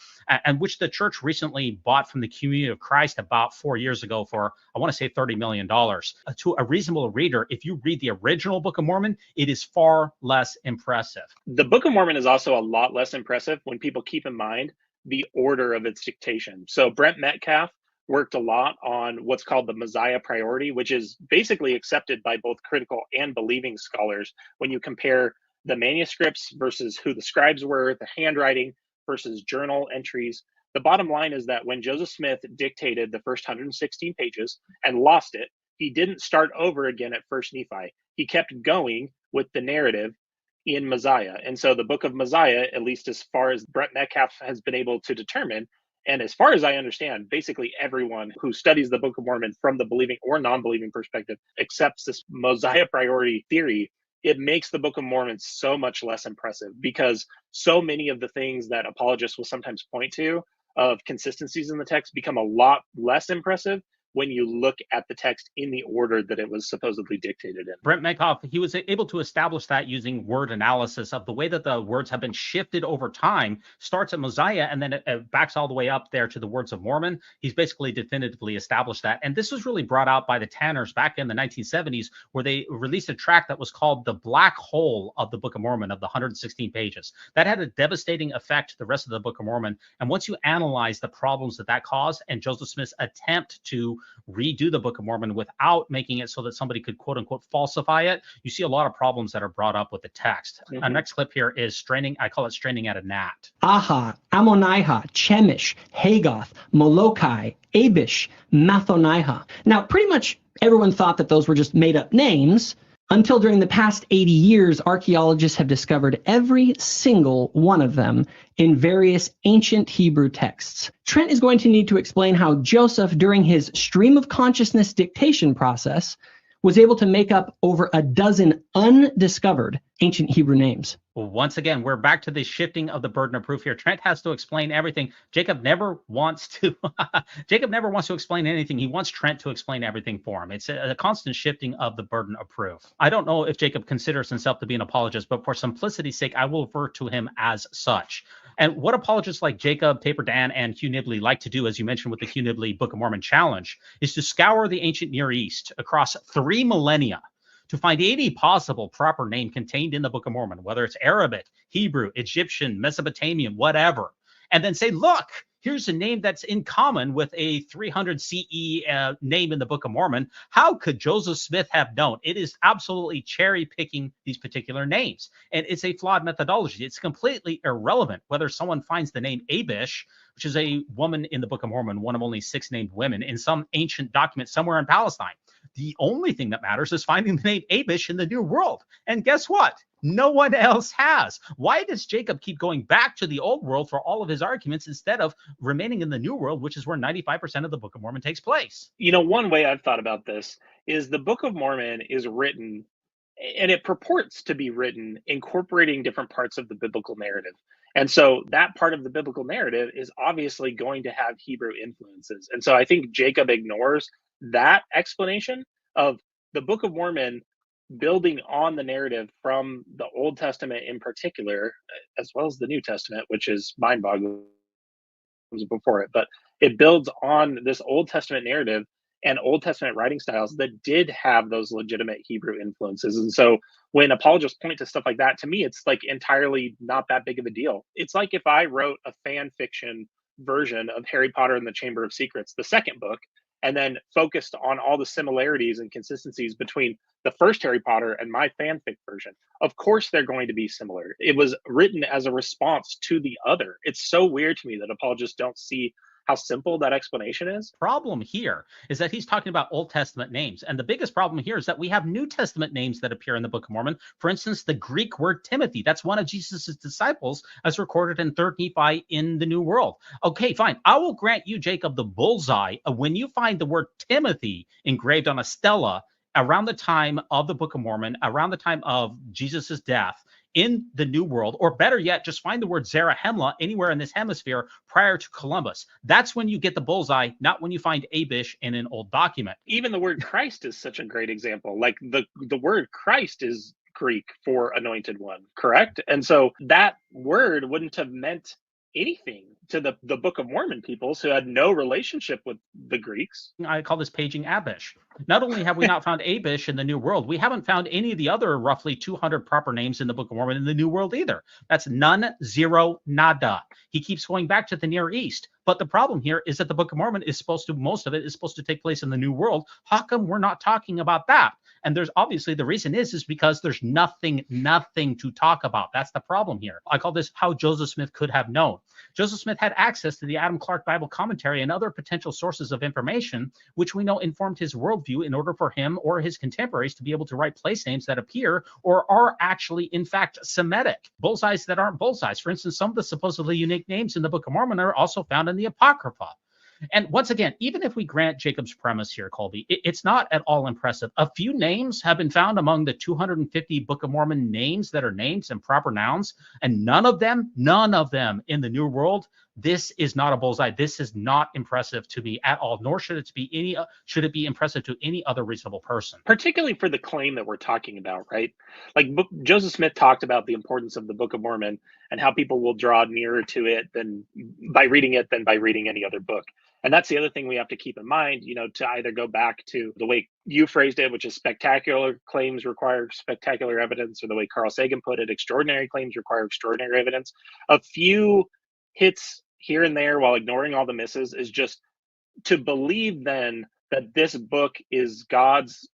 and which the church recently bought from the Community of Christ about 4 years ago for, I want to say, $30 million. To a reasonable reader, if you read the original Book of Mormon, it is far less impressive. The Book of Mormon is also a lot less impressive when people keep in mind the order of its dictation. So Brent Metcalf worked a lot on what's called the Mosiah priority, which is basically accepted by both critical and believing scholars when you compare the manuscripts versus who the scribes were, the handwriting versus journal entries. The bottom line is that when Joseph Smith dictated the first 116 pages and lost it, he didn't start over again at First Nephi. He kept going with the narrative in Mosiah. And so the book of Mosiah, at least as far as Brent Metcalf has been able to determine, and as far as I understand, basically everyone who studies the Book of Mormon from the believing or non-believing perspective accepts this Mosiah priority theory. It makes the Book of Mormon so much less impressive because so many of the things that apologists will sometimes point to of consistencies in the text become a lot less impressive when you look at the text in the order that it was supposedly dictated in. Brent Metcalf, he was able to establish that using word analysis of the way that the words have been shifted over time, starts at Mosiah, and then it backs all the way up there to the words of Mormon. He's basically definitively established that. And this was really brought out by the Tanners back in the 1970s, where they released a tract that was called The Black Hole of the Book of Mormon, of the 116 pages. That had a devastating effect to the rest of the Book of Mormon. And once you analyze the problems that caused and Joseph Smith's attempt to redo the Book of Mormon without making it so that somebody could quote unquote falsify it, you see a lot of problems that are brought up with the text. Our next clip here is straining, I call it straining at a gnat. Aha, Ammoniah, Chemish, Hagoth, Molokai, Abish, Mathoniah. Now, pretty much everyone thought that those were just made up names until during the past 80 years, archaeologists have discovered every single one of them in various ancient Hebrew texts. Trent is going to need to explain how Joseph, during his stream of consciousness dictation process, was able to make up over a dozen undiscovered ancient Hebrew names. Well, once again, we're back to the shifting of the burden of proof here. Trent has to explain everything. Jacob never wants to explain anything. He wants Trent to explain everything for him. It's a constant shifting of the burden of proof. I don't know if Jacob considers himself to be an apologist, but for simplicity's sake, I will refer to him as such. And what apologists like Jacob, Taper Dan, and Hugh Nibley like to do, as you mentioned with the Hugh Nibley Book of Mormon Challenge, is to scour the ancient Near East across 3 millennia to find any possible proper name contained in the Book of Mormon, whether it's Arabic, Hebrew, Egyptian, Mesopotamian, whatever, and then say, look, Here's a name that's in common with a 300 CE name in the Book of Mormon. How could Joseph Smith have known? It is absolutely cherry picking these particular names. And it's a flawed methodology. It's completely irrelevant whether someone finds the name Abish, which is a woman in the Book of Mormon, one of only 6 named women, in some ancient document somewhere in Palestine. The only thing that matters is finding the name Abish in the New World. And guess what? No one else has. Why does Jacob keep going back to the Old World for all of his arguments instead of remaining in the New World, which is where 95% of the Book of Mormon takes place? One way I've thought about this is the Book of Mormon is written, and it purports to be written, incorporating different parts of the biblical narrative. And so that part of the biblical narrative is obviously going to have Hebrew influences. And so I think Jacob ignores that explanation of the Book of Mormon building on the narrative from the Old Testament in particular, as well as the New Testament, which is mind-boggling before it. But it builds on this Old Testament narrative and Old Testament writing styles that did have those legitimate Hebrew influences. And so when apologists point to stuff like that, to me, it's like entirely not that big of a deal. It's like if I wrote a fan fiction version of Harry Potter and the Chamber of Secrets, the second book, and then focused on all the similarities and consistencies between the first Harry Potter and my fanfic version. Of course, they're going to be similar. It was written as a response to the other. It's so weird to me that apologists don't see how simple that explanation is. Problem here is that he's talking about Old Testament names. And the biggest problem here is that we have New Testament names that appear in the Book of Mormon. For instance, the Greek word Timothy, that's one of Jesus' disciples as recorded in 3rd Nephi in the New World. Okay, fine. I will grant you, Jacob, the bullseye of when you find the word Timothy engraved on a stela around the time of the Book of Mormon, around the time of Jesus' death in the New World, or better yet, just find the word Zarahemla anywhere in this hemisphere prior to Columbus. That's when you get the bullseye, not when you find Abish in an old document. Even the word Christ is such a great example. Like the word Christ is Greek for anointed one, correct? And so that word wouldn't have meant anything to the Book of Mormon peoples who had no relationship with the Greeks. I call this paging Abish. Not only have we not found Abish in the New World, we haven't found any of the other roughly 200 proper names in the Book of Mormon in the New World either. That's none, zero, nada. He keeps going back to the Near East. But the problem here is that the Book of Mormon is most of it is supposed to take place in the New World. How come we're not talking about that? And there's obviously the reason is because there's nothing to talk about. That's the problem here. I call this how Joseph Smith could have known. Joseph Smith had access to the Adam Clark Bible commentary and other potential sources of information, which we know informed his worldview in order for him or his contemporaries to be able to write place names that appear or are actually, in fact, Semitic. Bullseyes that aren't bullseyes. For instance, some of the supposedly unique names in the Book of Mormon are also found in the Apocrypha. And once again, even if we grant Jacob's premise here, Kolby, it's not at all impressive. A few names have been found among the 250 Book of Mormon names that are names and proper nouns, and none of them in the New World. This is not a bullseye. This is not impressive to me at all, nor should it be impressive to any other reasonable person. Particularly for the claim that we're talking about, right? Like Joseph Smith talked about the importance of the Book of Mormon and how people will draw nearer to it than by reading any other book. And that's the other thing we have to keep in mind, to either go back to the way you phrased it, which is spectacular claims require spectacular evidence, or the way Carl Sagan put it, extraordinary claims require extraordinary evidence. A few hits here and there while ignoring all the misses is just to believe then that this book is God's,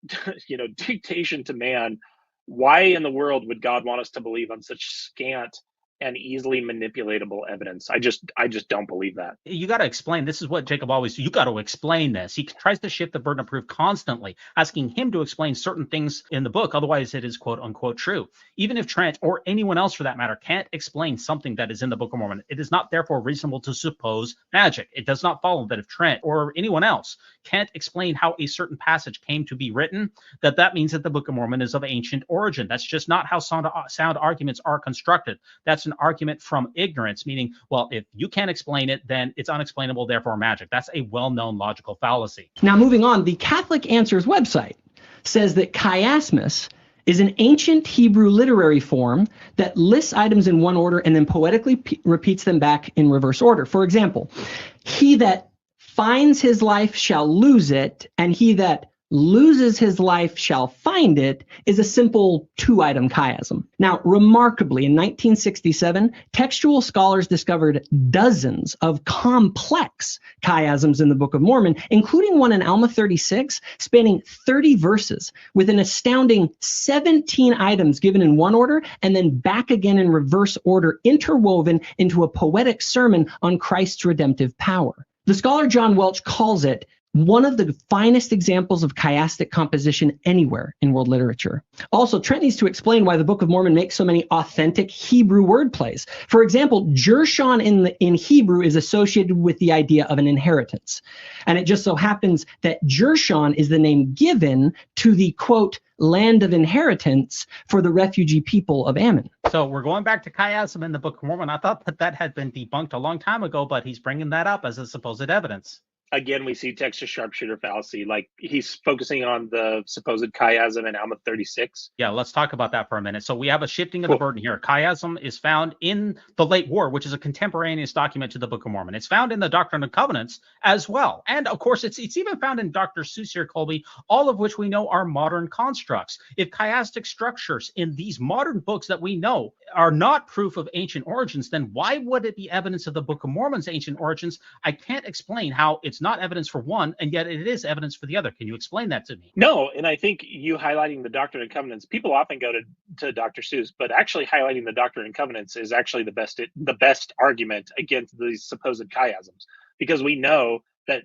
dictation to man. Why in the world would God want us to believe on such scant and easily manipulatable evidence? I just don't believe that. You got to explain. This is what Jacob always do. You got to explain this. He tries to shift the burden of proof constantly, asking him to explain certain things in the book. Otherwise, it is quote unquote true. Even if Trent or anyone else for that matter can't explain something that is in the Book of Mormon, it is not therefore reasonable to suppose magic. It does not follow that if Trent or anyone else can't explain how a certain passage came to be written, that means that the Book of Mormon is of ancient origin. That's just not how sound arguments are constructed. That's an argument from ignorance, meaning, well, if you can't explain it, then it's unexplainable, therefore magic. That's a well-known logical fallacy. Now, moving on, the Catholic Answers website says that chiasmus is an ancient Hebrew literary form that lists items in one order and then poetically repeats them back in reverse order. For example, he that finds his life shall lose it, and he that loses his life shall find it is a simple 2-item chiasm. Now, remarkably, in 1967, textual scholars discovered dozens of complex chiasms in the Book of Mormon, including one in Alma 36 spanning 30 verses with an astounding 17 items given in one order and then back again in reverse order, interwoven into a poetic sermon on Christ's redemptive power. The scholar John Welch calls it one of the finest examples of chiastic composition anywhere in world literature. Also, Trent needs to explain why the Book of Mormon makes so many authentic Hebrew wordplays. For example, Jershon in Hebrew is associated with the idea of an inheritance. And it just so happens that Jershon is the name given to the, quote, land of inheritance for the refugee people of Ammon. So we're going back to chiasm in the Book of Mormon. I thought that had been debunked a long time ago, but he's bringing that up as a supposed evidence. Again, we see Texas sharpshooter fallacy. Like, he's focusing on the supposed chiasm in Alma 36. Yeah, let's talk about that for a minute. So we have a shifting of the burden here. Chiasm is found in the Late War, which is a contemporaneous document to the Book of Mormon. It's found in the Doctrine and Covenants as well. And of course, it's even found in Dr. Seuss here, Kolby, all of which we know are modern constructs. If chiastic structures in these modern books that we know are not proof of ancient origins, then why would it be evidence of the Book of Mormon's ancient origins? I can't explain how it's not evidence for one, and yet it is evidence for the other. Can you explain that to me? No, and I think you highlighting the Doctrine and Covenants, people often go to Dr. Seuss, but actually highlighting the Doctrine and Covenants is actually the best argument against these supposed chiasms, because we know that,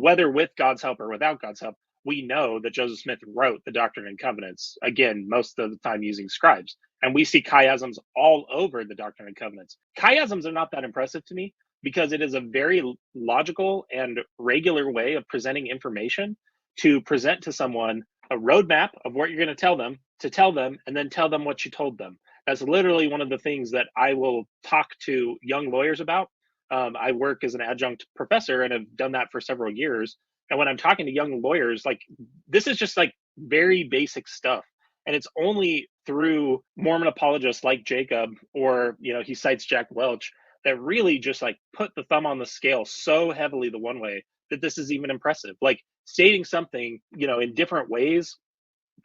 whether with God's help or without God's help, we know that Joseph Smith wrote the Doctrine and Covenants, again, most of the time using scribes. And we see chiasms all over the Doctrine and Covenants. Chiasms are not that impressive to me, because it is a very logical and regular way of presenting information to present to someone a roadmap of what you're going to tell them, and then tell them what you told them. That's literally one of the things that I will talk to young lawyers about. I work as an adjunct professor and have done that for several years. And when I'm talking to young lawyers, like, this is just like very basic stuff. And it's only through Mormon apologists like Jacob, or, he cites Jack Welch, that really just like put the thumb on the scale so heavily the one way that this is even impressive. Like, stating something, in different ways,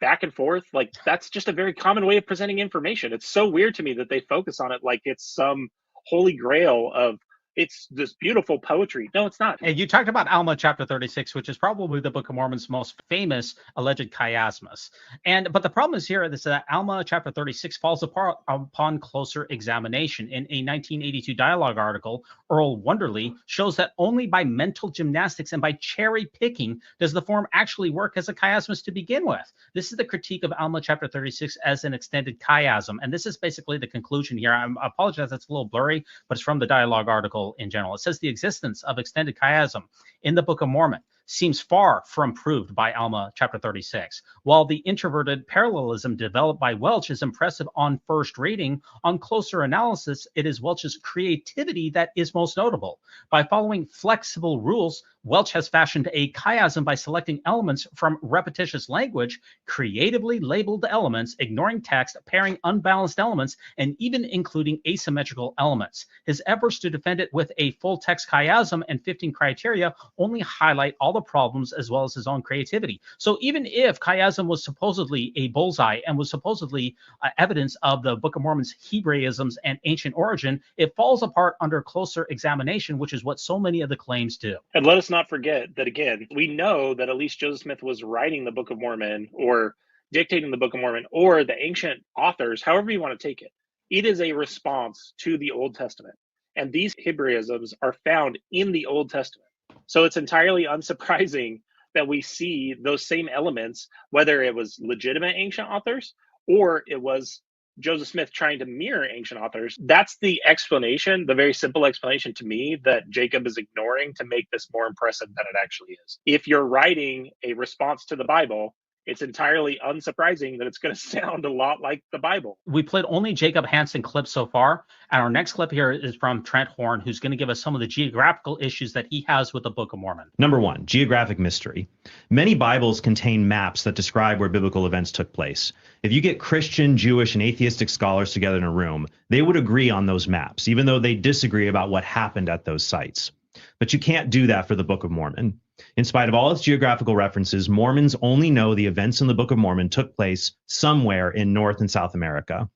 back and forth, like, that's just a very common way of presenting information. It's so weird to me that they focus on it like it's some holy grail of, it's this beautiful poetry. No, it's not. And you talked about Alma chapter 36, which is probably the Book of Mormon's most famous alleged chiasmus. But the problem is here is that Alma chapter 36 falls apart upon closer examination. In a 1982 dialogue article, Earl Wonderly shows that only by mental gymnastics and by cherry picking does the form actually work as a chiasmus to begin with. This is the critique of Alma chapter 36 as an extended chiasm. And this is basically the conclusion here. I apologize, that's a little blurry, but it's from the dialogue article in general. It says the existence of extended chiasm in the Book of Mormon seems far from proved by Alma chapter 36. While the introverted parallelism developed by Welch is impressive on first reading, on closer analysis, it is Welch's creativity that is most notable. By following flexible rules, Welch has fashioned a chiasm by selecting elements from repetitious language, creatively labeled elements, ignoring text, pairing unbalanced elements, and even including asymmetrical elements. His efforts to defend it with a full text chiasm and 15 criteria only highlight all the problems as well as his own creativity. So even if chiasm was supposedly a bullseye and was supposedly evidence of the Book of Mormon's Hebraisms and ancient origin, it falls apart under closer examination, which is what so many of the claims do. And let us not forget that, again, we know that at least Joseph Smith was writing the Book of Mormon, or dictating the Book of Mormon, or the ancient authors, however you want to take it. It is a response to the Old Testament. And these Hebraisms are found in the Old Testament. So it's entirely unsurprising that we see those same elements, whether it was legitimate ancient authors or it was Joseph Smith trying to mirror ancient authors. That's the explanation, the very simple explanation to me that Jacob is ignoring to make this more impressive than it actually is. If you're writing a response to the Bible, it's entirely unsurprising that it's going to sound a lot like the Bible. We played only Jacob Hansen clips so far, and our next clip here is from Trent Horn, who's going to give us some of the geographical issues that he has with the Book of Mormon. Number 1, geographic mystery. Many Bibles contain maps that describe where biblical events took place. If you get Christian, Jewish, and atheistic scholars together in a room, they would agree on those maps, even though they disagree about what happened at those sites. But you can't do that for the Book of Mormon. In spite of all its geographical references, Mormons only know the events in the Book of Mormon took place somewhere in North and South America.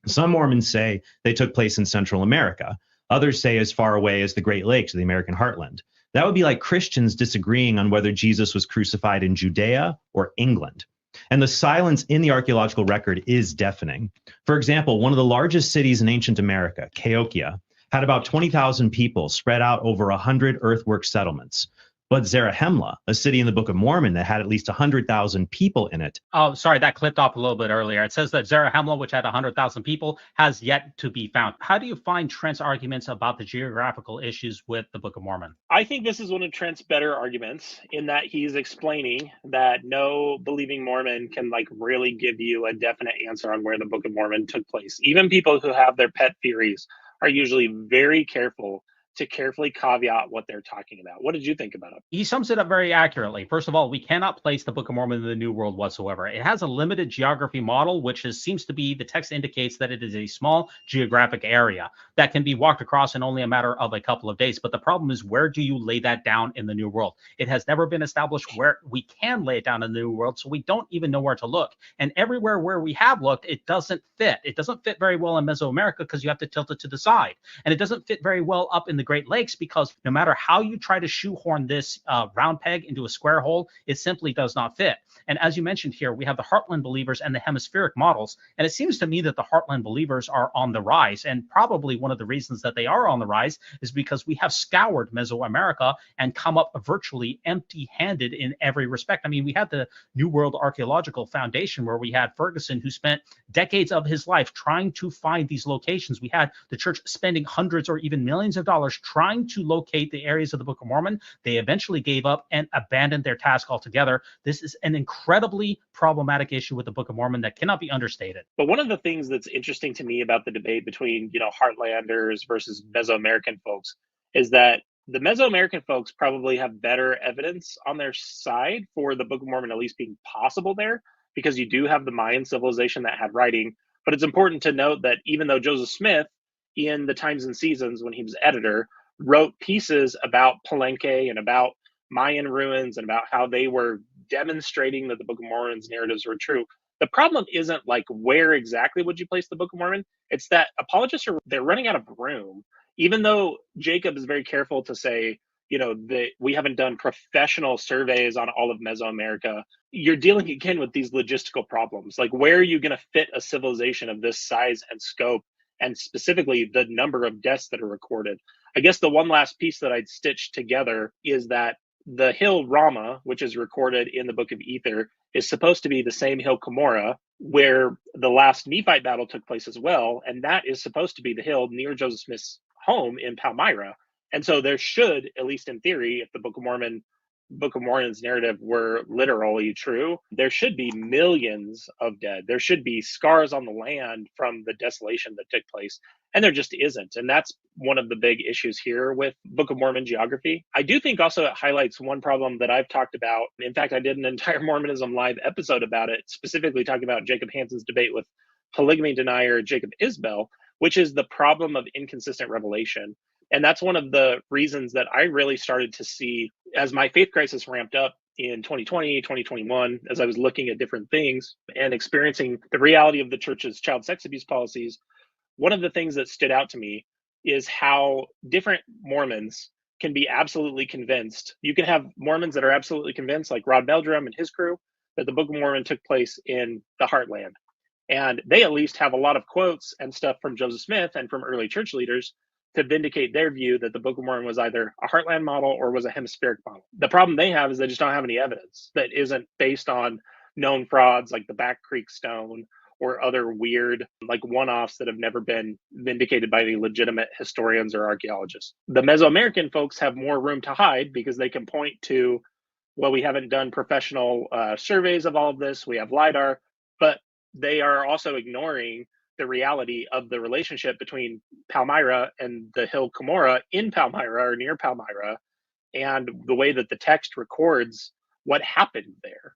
Some Mormons say they took place in Central America. Others say as far away as the Great Lakes or the American heartland. That would be like Christians disagreeing on whether Jesus was crucified in Judea or England. And the silence in the archaeological record is deafening. For example, one of the largest cities in ancient America, Cahokia, had about 20,000 people spread out over 100 earthwork settlements. But Zarahemla, a city in the Book of Mormon that had at least 100,000 people in it. Oh, sorry, that clipped off a little bit earlier. It says that Zarahemla, which had 100,000 people, has yet to be found. How do you find Trent's arguments about the geographical issues with the Book of Mormon? I think this is one of Trent's better arguments in that he's explaining that no believing Mormon can really give you a definite answer on where the Book of Mormon took place. Even people who have their pet theories are usually very careful to carefully caveat what they're talking about. What did you think about it? He sums it up very accurately. First of all, we cannot place the Book of Mormon in the New World whatsoever. It has a limited geography model, which seems to be, the text indicates that it is a small geographic area that can be walked across in only a matter of a couple of days. But the problem is, where do you lay that down in the New World? It has never been established where we can lay it down in the New World, so we don't even know where to look. And everywhere where we have looked, it doesn't fit. It doesn't fit very well in Mesoamerica because you have to tilt it to the side. And it doesn't fit very well up in the Great Lakes because no matter how you try to shoehorn this round peg into a square hole, it simply does not fit. And as you mentioned here, we have the Heartland believers and the hemispheric models. And it seems to me that the Heartland believers are on the rise. And probably one of the reasons that they are on the rise is because we have scoured Mesoamerica and come up virtually empty-handed in every respect. I mean, we had the New World Archaeological Foundation where we had Ferguson, who spent decades of his life trying to find these locations. We had the church spending hundreds or even millions of dollars trying to locate the areas of the Book of Mormon. They eventually gave up and abandoned their task altogether. This is an incredibly problematic issue with the Book of Mormon that cannot be understated. But one of the things that's interesting to me about the debate between, Heartlanders versus Mesoamerican folks is that the Mesoamerican folks probably have better evidence on their side for the Book of Mormon at least being possible there, because you do have the Mayan civilization that had writing. But it's important to note that even though Joseph Smith, in the Times and Seasons, when he was editor, wrote pieces about Palenque and about Mayan ruins and about how they were demonstrating that the Book of Mormon's narratives were true, the problem isn't where exactly would you place the Book of Mormon. It's that apologists they're running out of room. Even though Jacob is very careful to say, that we haven't done professional surveys on all of Mesoamerica, you're dealing again with these logistical problems. Where are you going to fit a civilization of this size and scope, and specifically the number of deaths that are recorded? I guess the one last piece that I'd stitch together is that the hill Ramah, which is recorded in the Book of Ether, is supposed to be the same hill Cumorah where the last Nephite battle took place as well. And that is supposed to be the hill near Joseph Smith's home in Palmyra. And so there should, at least in theory, if the Book of Mormon's narrative were literally true, there should be millions of dead. There should be scars on the land from the desolation that took place. And there just isn't. And that's one of the big issues here with Book of Mormon geography. I do think also it highlights one problem that I've talked about. In fact, I did an entire Mormonism Live episode about it, specifically talking about Jacob Hansen's debate with polygamy denier Jacob Isbell, which is the problem of inconsistent revelation. And that's one of the reasons that I really started to see as my faith crisis ramped up in 2020, 2021, as I was looking at different things and experiencing the reality of the church's child sex abuse policies. One of the things that stood out to me is how different Mormons can be absolutely convinced. You can have Mormons that are absolutely convinced, like Rod Meldrum and his crew, that the Book of Mormon took place in the Heartland. And they at least have a lot of quotes and stuff from Joseph Smith and from early church leaders to vindicate their view that the Book of Mormon was either a Heartland model or was a hemispheric model. The problem they have is they just don't have any evidence that isn't based on known frauds like the Back Creek Stone or other weird one-offs that have never been vindicated by any legitimate historians or archaeologists. The Mesoamerican folks have more room to hide because they can point to, well, we haven't done professional surveys of all of this. We have LIDAR, but they are also ignoring the reality of the relationship between Palmyra and the hill Cumorah in Palmyra or near Palmyra, and the way that the text records what happened there.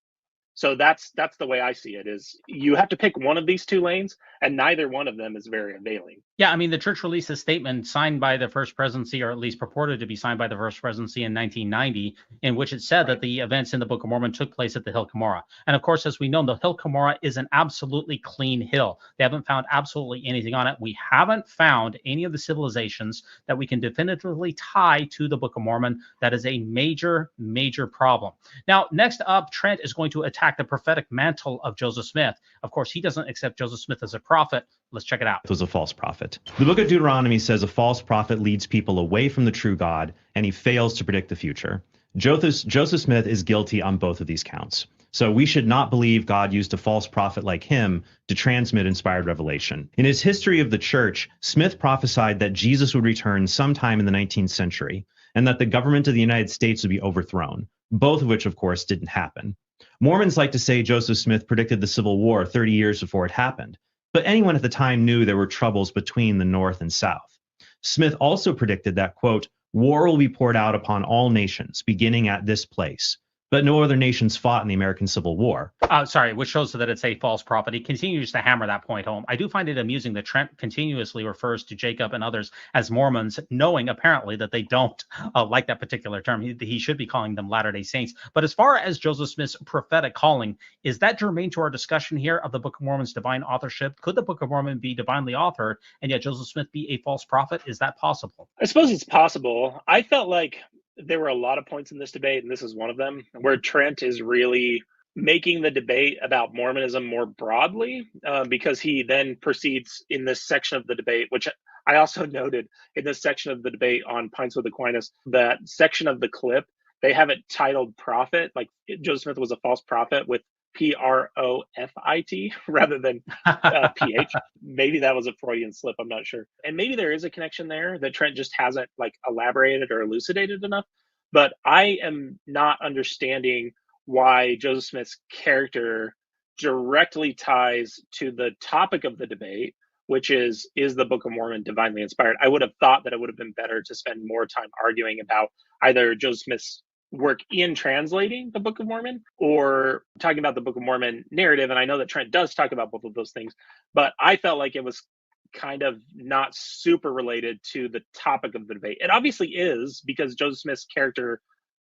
So that's the way I see it, is you have to pick one of these two lanes, and neither one of them is very availing. Yeah, I mean, the church released a statement signed by the First Presidency, or at least purported to be signed by the First Presidency in 1990, in which it said that the events in the Book of Mormon took place at the Hill Cumorah. And of course, as we know, the Hill Cumorah is an absolutely clean hill. They haven't found absolutely anything on it. We haven't found any of the civilizations that we can definitively tie to the Book of Mormon. That is a major, major problem. Now, next up, Trent is going to attack the prophetic mantle of Joseph Smith. Of course, he doesn't accept Joseph Smith as a prophet. Let's check it out. Was a false prophet. The book of Deuteronomy says a false prophet leads people away from the true God, and he fails to predict the future. Joseph Smith is guilty on both of these counts. So we should not believe God used a false prophet like him to transmit inspired revelation. In his History of the Church, Smith prophesied that Jesus would return sometime in the 19th century, and that the government of the United States would be overthrown, both of which, of course, didn't happen. Mormons like to say Joseph Smith predicted the Civil War 30 years before it happened. But anyone at the time knew there were troubles between the North and South. Smith also predicted that, quote, war will be poured out upon all nations, beginning at this place. But no other nations fought in the American Civil War. Which shows that it's a false prophet. He continues to hammer that point home. I do find it amusing that Trent continuously refers to Jacob and others as Mormons, knowing apparently that they don't like that particular term. He should be calling them Latter-day Saints. But as far as Joseph Smith's prophetic calling, is that germane to our discussion here of the Book of Mormon's divine authorship? Could the Book of Mormon be divinely authored and yet Joseph Smith be a false prophet? Is that possible? I suppose it's possible. I felt like there were a lot of points in this debate, and this is one of them, where Trent is really making the debate about Mormonism more broadly, because he then proceeds in this section of the debate, which I also noted in this section of the debate on Pints with Aquinas, that section of the clip, they have it titled prophet, like Joseph Smith was a false prophet with Profit rather than PH. Maybe that was a Freudian slip, I'm not sure. And maybe there is a connection there that Trent just hasn't like elaborated or elucidated enough. But I am not understanding why Joseph Smith's character directly ties to the topic of the debate, which is the Book of Mormon divinely inspired? I would have thought that it would have been better to spend more time arguing about either Joseph Smith's work in translating the Book of Mormon or talking about the Book of Mormon narrative. And I know that Trent does talk about both of those things, but I felt like it was kind of not super related to the topic of the debate. It obviously is, because Joseph Smith's character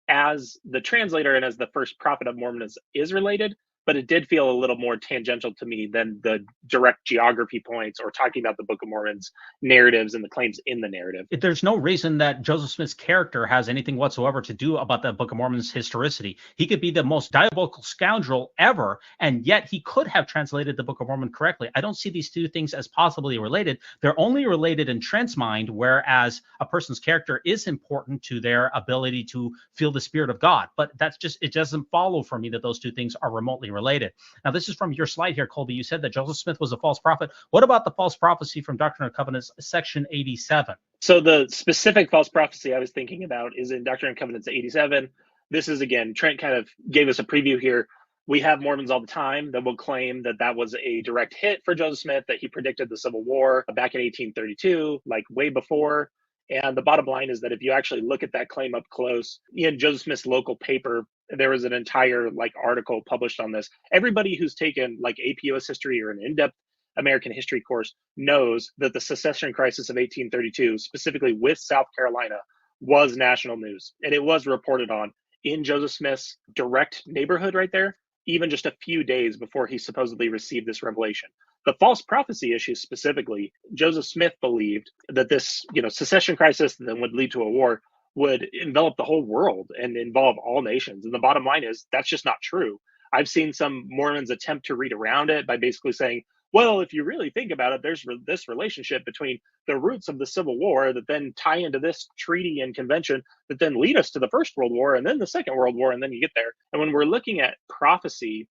as the translator and as the first prophet of Mormonism is related, but it did feel a little more tangential to me than the direct geography points or talking about the Book of Mormon's narratives and the claims in the narrative. There's no reason that Joseph Smith's character has anything whatsoever to do about the Book of Mormon's historicity. He could be the most diabolical scoundrel ever, and yet he could have translated the Book of Mormon correctly. I don't see these two things as possibly related. They're only related in Trent's mind, whereas a person's character is important to their ability to feel the Spirit of God. But that's just, it doesn't follow for me that those two things are remotely related. Now, this is from your slide here, Kolby. You said that Joseph Smith was a false prophet. What about the false prophecy from Doctrine and Covenants, section 87? So the specific false prophecy I was thinking about is in Doctrine and Covenants 87. This is, again, Trent kind of gave us a preview here. We have Mormons all the time that will claim that that was a direct hit for Joseph Smith, that he predicted the Civil War back in 1832, like way before. And the bottom line is that if you actually look at that claim up close, in Joseph Smith's local paper, there was an entire article published on this. Everybody who's taken AP US history or an in-depth American history course knows that the secession crisis of 1832, specifically with South Carolina, was national news. And it was reported on in Joseph Smith's direct neighborhood right there, even just a few days before he supposedly received this revelation. The false prophecy issue specifically, Joseph Smith believed that this, secession crisis that would lead to a war would envelop the whole world and involve all nations. And the bottom line is that's just not true. I've seen some Mormons attempt to read around it by basically saying, well, if you really think about it, there's this relationship between the roots of the Civil War that then tie into this treaty and convention that then lead us to the First World War and then the Second World War, and then you get there. And when we're looking at prophecy,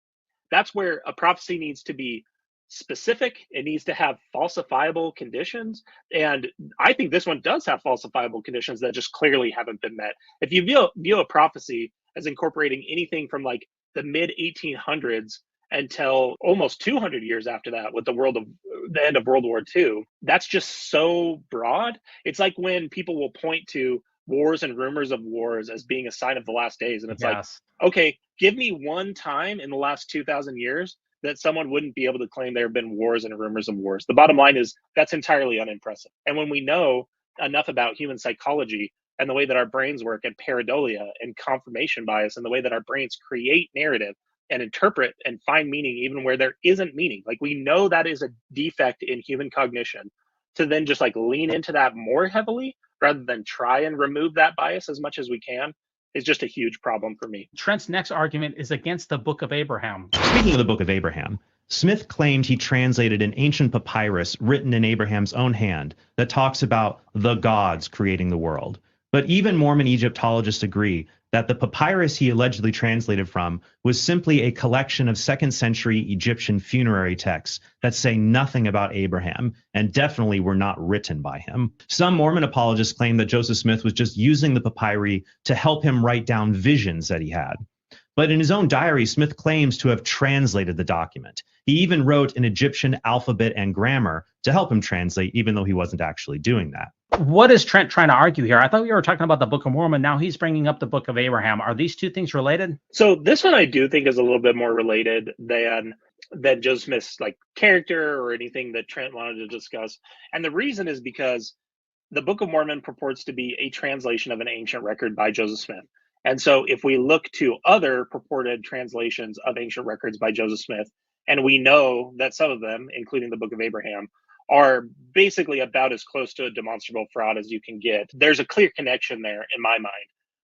that's where a prophecy needs to be specific. It needs to have falsifiable conditions. And I think this one does have falsifiable conditions that just clearly haven't been met. If you view a prophecy as incorporating anything from the mid 1800s until almost 200 years after that, with the end of World War II, that's just so broad. It's like when people will point to wars and rumors of wars as being a sign of the last days. And it's okay, give me one time in the last 2,000 years that someone wouldn't be able to claim there have been wars and rumors of wars. The bottom line is that's entirely unimpressive. And when we know enough about human psychology and the way that our brains work, and pareidolia and confirmation bias, and the way that our brains create narrative and interpret and find meaning even where there isn't meaning, like we know that is a defect in human cognition, to then just like lean into that more heavily rather than try and remove that bias as much as we can is just a huge problem for me. Trent's next argument is against the Book of Abraham. Speaking of the Book of Abraham, Smith claimed he translated an ancient papyrus written in Abraham's own hand that talks about the gods creating the world. But even Mormon Egyptologists agree that the papyrus he allegedly translated from was simply a collection of 2nd century Egyptian funerary texts that say nothing about Abraham and definitely were not written by him. Some Mormon apologists claim that Joseph Smith was just using the papyri to help him write down visions that he had. But in his own diary, Smith claims to have translated the document. He even wrote an Egyptian alphabet and grammar to help him translate, even though he wasn't actually doing that. What is Trent trying to argue here? I thought we were talking about the Book of Mormon. Now he's bringing up the Book of Abraham. Are these two things related? So this one I do think is a little bit more related than Joseph Smith's like character or anything that Trent wanted to discuss. And the reason is because the Book of Mormon purports to be a translation of an ancient record by Joseph Smith. And so if we look to other purported translations of ancient records by Joseph Smith, and we know that some of them, including the Book of Abraham, are basically about as close to a demonstrable fraud as you can get, there's a clear connection there in my mind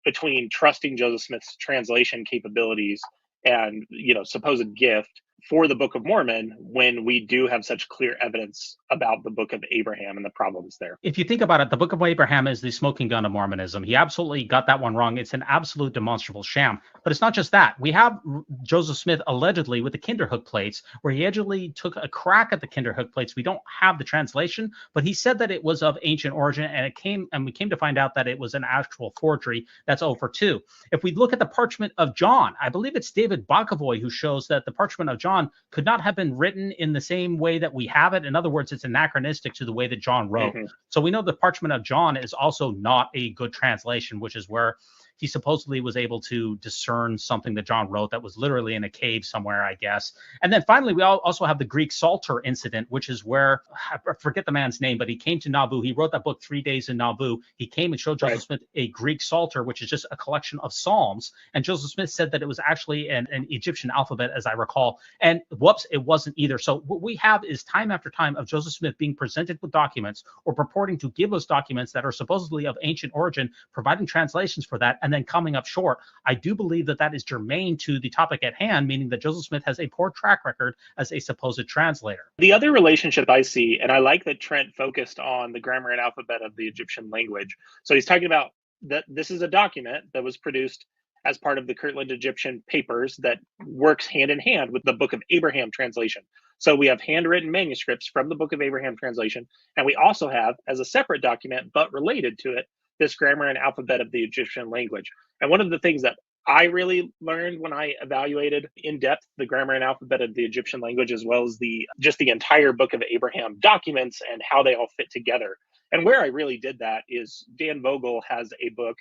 between trusting Joseph Smith's translation capabilities and, supposed gift for the Book of Mormon when we do have such clear evidence about the Book of Abraham and the problems there. If you think about it, the Book of Abraham is the smoking gun of Mormonism. He absolutely got that one wrong. It's an absolute demonstrable sham. But it's not just that. We have Joseph Smith allegedly with the Kinderhook plates, where he allegedly took a crack at the Kinderhook plates. We don't have the translation, but he said that it was of ancient origin, and we came to find out that it was an actual forgery. That's 0 for 2. If we look at the parchment of John, I believe it's David Bakavoy who shows that the parchment of John could not have been written in the same way that we have it. In other words, it's anachronistic to the way that John wrote. Mm-hmm. So we know the parchment of John is also not a good translation, which is where he supposedly was able to discern something that John wrote that was literally in a cave somewhere, I guess. And then finally, we also have the Greek Psalter incident, which is where, I forget the man's name, but he came to Nauvoo. He wrote that book, 3 Days in Nauvoo. He came and showed Joseph Smith a Greek Psalter, which is just a collection of psalms. And Joseph Smith said that it was actually an Egyptian alphabet, as I recall. And whoops, it wasn't either. So what we have is time after time of Joseph Smith being presented with documents or purporting to give us documents that are supposedly of ancient origin, providing translations for that, and then coming up short. I do believe that is germane to the topic at hand, meaning that Joseph Smith has a poor track record as a supposed translator. The other relationship I see, and I like that Trent focused on the grammar and alphabet of the Egyptian language. So he's talking about that this is a document that was produced as part of the Kirtland Egyptian papers that works hand in hand with the Book of Abraham translation. So we have handwritten manuscripts from the Book of Abraham translation, and we also have, as a separate document, but related to it, this grammar and alphabet of the Egyptian language. And one of the things that I really learned when I evaluated in depth the grammar and alphabet of the Egyptian language, as well as the entire Book of Abraham documents and how they all fit together. And where I really did that is Dan Vogel has a book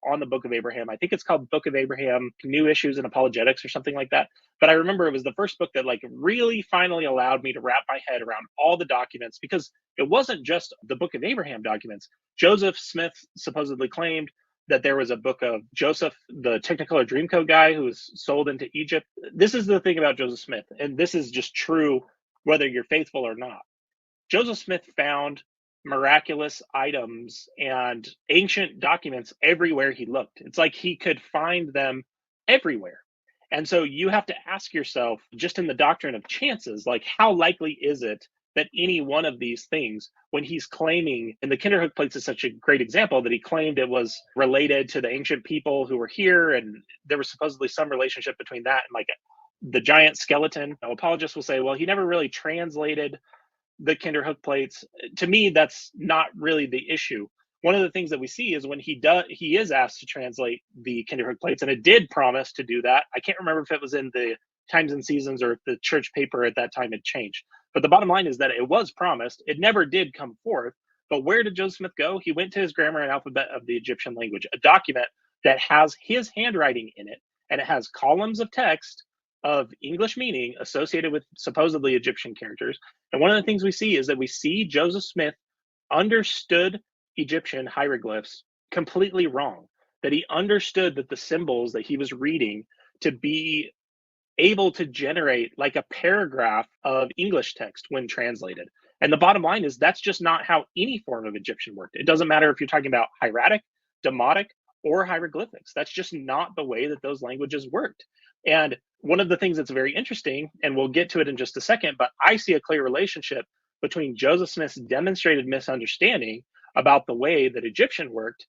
on the Book of Abraham. I think it's called Book of Abraham, New Issues in Apologetics or something like that. But I remember it was the first book that really finally allowed me to wrap my head around all the documents, because it wasn't just the Book of Abraham documents. Joseph Smith supposedly claimed that there was a book of Joseph, the Technicolor Dreamcoat guy who was sold into Egypt. This is the thing about Joseph Smith, and this is just true whether you're faithful or not. Joseph Smith found miraculous items and ancient documents everywhere he looked. It's like he could find them everywhere. And so you have to ask yourself, just in the doctrine of chances, how likely is it that any one of these things, when he's claiming, and the Kinderhook plates is such a great example, that he claimed it was related to the ancient people who were here, and there was supposedly some relationship between that and the giant skeleton. Apologists will say, well, he never really translated the Kinderhook plates. To me, that's not really the issue. One of the things that we see is when he is asked to translate the Kinderhook plates, and it did promise to do that. I can't remember if it was in the Times and Seasons or if the church paper at that time had changed. But the bottom line is that it was promised. It never did come forth. But where did Joseph Smith go? He went to his grammar and alphabet of the Egyptian language, a document that has his handwriting in it, and it has columns of text of English meaning associated with supposedly Egyptian characters. And one of the things we see is that we see Joseph Smith understood Egyptian hieroglyphs completely wrong, that he understood that the symbols that he was reading to be able to generate like a paragraph of English text when translated. And the bottom line is that's just not how any form of Egyptian worked. It doesn't matter if you're talking about hieratic, demotic, or hieroglyphics. That's just not the way that those languages worked. And one of the things that's very interesting, and we'll get to it in just a second, but I see a clear relationship between Joseph Smith's demonstrated misunderstanding about the way that Egyptian worked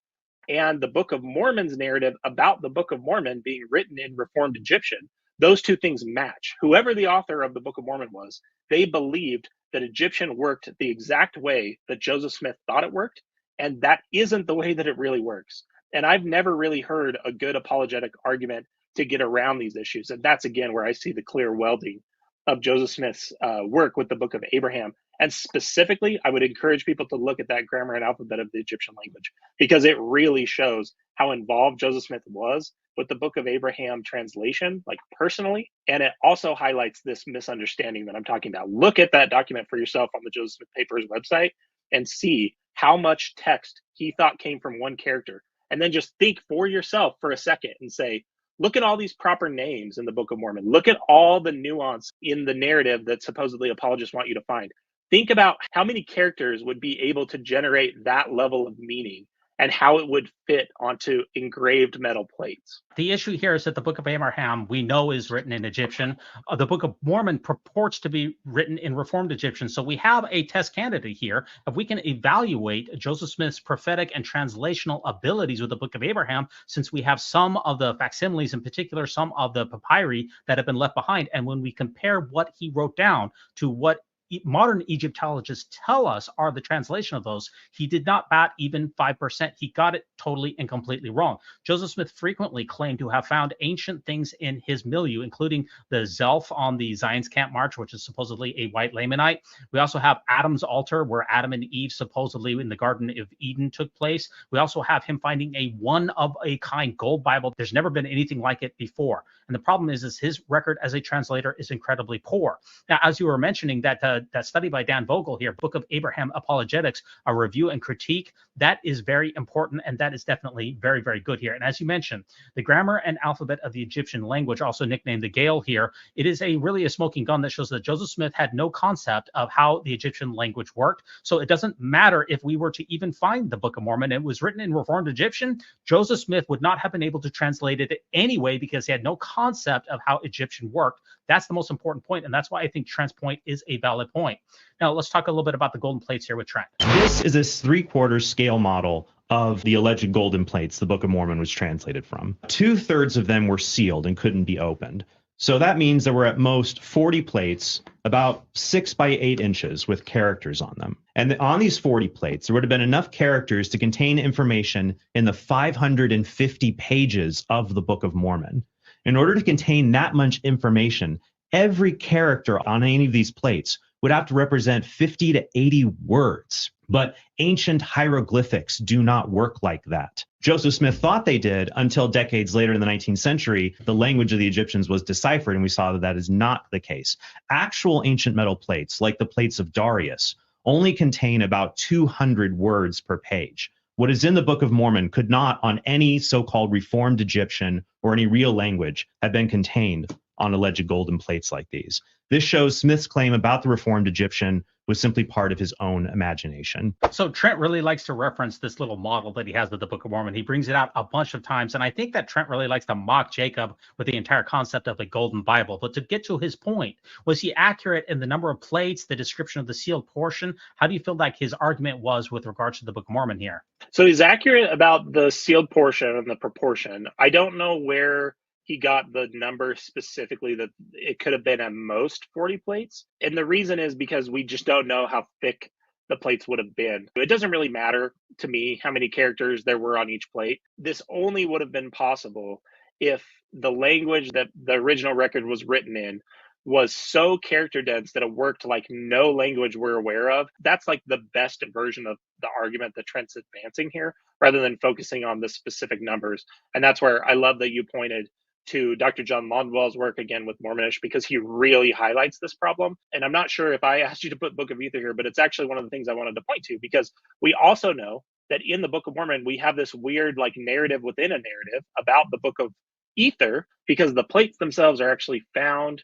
and the Book of Mormon's narrative about the Book of Mormon being written in Reformed Egyptian. Those two things match. Whoever the author of the Book of Mormon was, they believed that Egyptian worked the exact way that Joseph Smith thought it worked, and that isn't the way that it really works. And I've never really heard a good apologetic argument to get around these issues. And that's, again, where I see the clear welding of Joseph Smith's work with the Book of Abraham. And specifically, I would encourage people to look at that grammar and alphabet of the Egyptian language, because it really shows how involved Joseph Smith was with the Book of Abraham translation, like personally. And it also highlights this misunderstanding that I'm talking about. Look at that document for yourself on the Joseph Smith Papers website and see how much text he thought came from one character. And then just think for yourself for a second and say, look at all these proper names in the Book of Mormon. Look at all the nuance in the narrative that supposedly apologists want you to find. Think about how many characters would be able to generate that level of meaning and how it would fit onto engraved metal plates. The issue here is that the Book of Abraham, we know, is written in Egyptian. The Book of Mormon purports to be written in Reformed Egyptian. So we have a test candidate here. If we can evaluate Joseph Smith's prophetic and translational abilities with the Book of Abraham, since we have some of the facsimiles, in particular, some of the papyri that have been left behind. And when we compare what he wrote down to what modern Egyptologists tell us are the translation of those, he did not bat even 5%. He got it totally and completely wrong. Joseph Smith frequently claimed to have found ancient things in his milieu, including the Zelph on the Zion's Camp March, which is supposedly a white Lamanite. We also have Adam's altar, where Adam and Eve supposedly in the Garden of Eden took place. We also have him finding a one-of-a-kind gold Bible. There's never been anything like it before. And the problem is his record as a translator is incredibly poor. Now, as you were mentioning, that study by Dan Vogel here, Book of Abraham Apologetics, a review and critique, that is very important, and that is definitely very, very good here. And as you mentioned, the grammar and alphabet of the Egyptian language, also nicknamed the Gale here, it is really a smoking gun that shows that Joseph Smith had no concept of how the Egyptian language worked. So it doesn't matter if we were to even find the Book of Mormon. It was written in Reformed Egyptian. Joseph Smith would not have been able to translate it anyway because he had no concept of how Egyptian worked. That's the most important point, and that's why I think Trent's point is a valid point. Now, let's talk a little bit about the golden plates here with Trent. This is a 3/4 scale model of the alleged golden plates the Book of Mormon was translated from. 2/3 of them were sealed and couldn't be opened. So that means there were at most 40 plates, about 6 by 8 inches, with characters on them. And on these 40 plates, there would have been enough characters to contain information in the 550 pages of the Book of Mormon. In order to contain that much information, every character on any of these plates would have to represent 50 to 80 words. But ancient hieroglyphics do not work like that. Joseph Smith thought they did until decades later in the 19th century, the language of the Egyptians was deciphered, and we saw that that is not the case. Actual ancient metal plates, like the plates of Darius, only contain about 200 words per page. What is in the Book of Mormon could not, on any so-called Reformed Egyptian or any real language, have been contained on alleged golden plates like these. This shows Smith's claim about the Reformed Egyptian was simply part of his own imagination. So Trent really likes to reference this little model that he has with the Book of Mormon. He brings it out a bunch of times, and I think that Trent really likes to mock Jacob with the entire concept of a golden Bible. But to get to his point, was he accurate in the number of plates, the description of the sealed portion? How do you feel like his argument was with regards to the Book of Mormon here? So he's accurate about the sealed portion and the proportion. I don't know where he got the number specifically that it could have been at most 40 plates. And the reason is because we just don't know how thick the plates would have been. It doesn't really matter to me how many characters there were on each plate. This only would have been possible if the language that the original record was written in was so character dense that it worked like no language we're aware of. That's like the best version of the argument that Trent's advancing here, rather than focusing on the specific numbers. And that's where I love that you pointed to Dr. John Londwell's work again with Mormonish, because he really highlights this problem. And I'm not sure if I asked you to put Book of Ether here, but it's actually one of the things I wanted to point to, because we also know that in the Book of Mormon, we have this weird like narrative within a narrative about the Book of Ether, because the plates themselves are actually found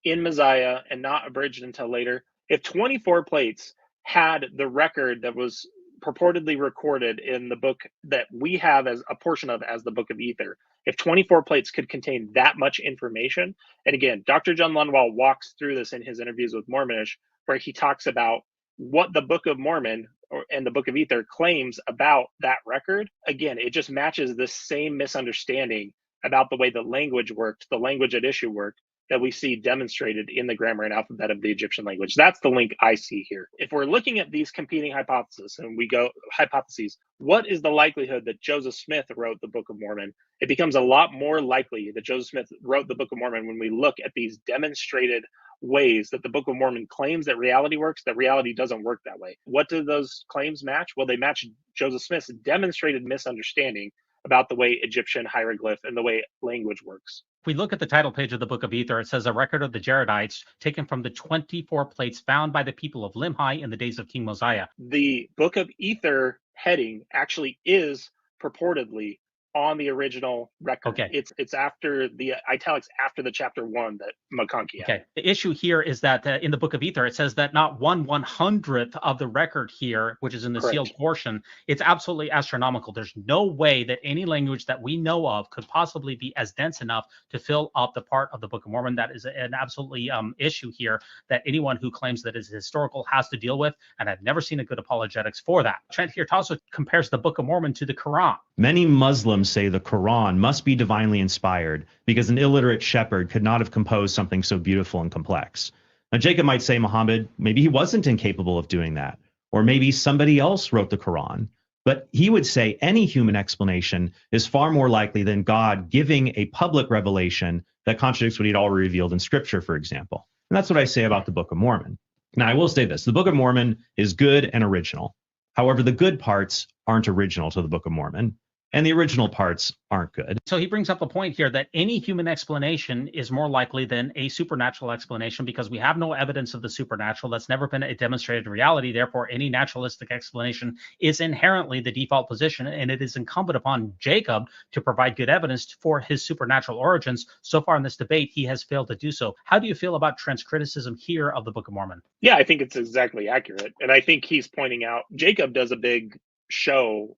in Messiah and not abridged until later. If 24 plates had the record that was purportedly recorded in the book that we have as a portion of as the Book of Ether, if 24 plates could contain that much information, and again, Dr. John Lundwall walks through this in his interviews with Mormonish, where he talks about what the Book of Mormon and the Book of Ether claims about that record. Again, it just matches this same misunderstanding about the way the language worked, the language at issue worked, that we see demonstrated in the grammar and alphabet of the Egyptian language. That's the link I see here. If we're looking at these competing hypotheses and we go hypotheses, what is the likelihood that Joseph Smith wrote the Book of Mormon? It becomes a lot more likely that Joseph Smith wrote the Book of Mormon when we look at these demonstrated ways that the Book of Mormon claims that reality works, that reality doesn't work that way. What do those claims match? Well, they match Joseph Smith's demonstrated misunderstanding about the way Egyptian hieroglyph and the way language works. If we look at the title page of the Book of Ether, it says a record of the Jaredites taken from the 24 plates found by the people of Limhi in the days of King Mosiah. The Book of Ether heading actually is purportedly on the original record. Okay. It's after the italics after the chapter 1 that McConkie had. Okay. The issue here is that in the Book of Ether, it says that not 1/100th of the record here, which is in the Correct. sealed portion, it's absolutely astronomical. There's no way that any language that we know of could possibly be as dense enough to fill up the part of the Book of Mormon. That is an absolutely issue here that anyone who claims that is historical has to deal with. And I've never seen a good apologetics for that. Trent here also compares the Book of Mormon to the Quran. Many Muslims say the Quran must be divinely inspired because an illiterate shepherd could not have composed something so beautiful and complex. Now, Jacob might say, Muhammad, maybe he wasn't incapable of doing that, or maybe somebody else wrote the Quran. But he would say any human explanation is far more likely than God giving a public revelation that contradicts what he'd already revealed in Scripture, for example. And that's what I say about the Book of Mormon. Now, I will say this. The Book of Mormon is good and original. However, the good parts aren't original to the Book of Mormon, and the original parts aren't good. So he brings up a point here that any human explanation is more likely than a supernatural explanation because we have no evidence of the supernatural. That's never been a demonstrated reality. Therefore, any naturalistic explanation is inherently the default position, and it is incumbent upon Jacob to provide good evidence for his supernatural origins. So far in this debate, he has failed to do so. How do you feel about Trent's criticism here of the Book of Mormon? Yeah, I think it's exactly accurate. And I think he's pointing out, Jacob does a big show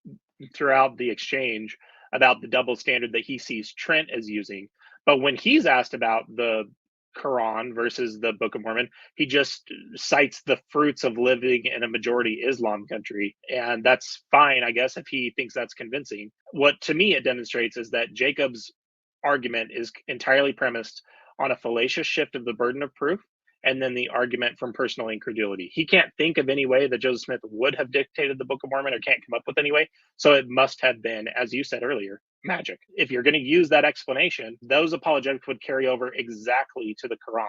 throughout the exchange about the double standard that he sees Trent as using. But when he's asked about the Quran versus the Book of Mormon, he just cites the fruits of living in a majority Islam country. And that's fine, I guess, if he thinks that's convincing. What to me it demonstrates is that Jacob's argument is entirely premised on a fallacious shift of the burden of proof, and then the argument from personal incredulity. He can't think of any way that Joseph Smith would have dictated the Book of Mormon, or can't come up with any way. So it must have been, as you said earlier, magic. If you're going to use that explanation, those apologetics would carry over exactly to the Quran.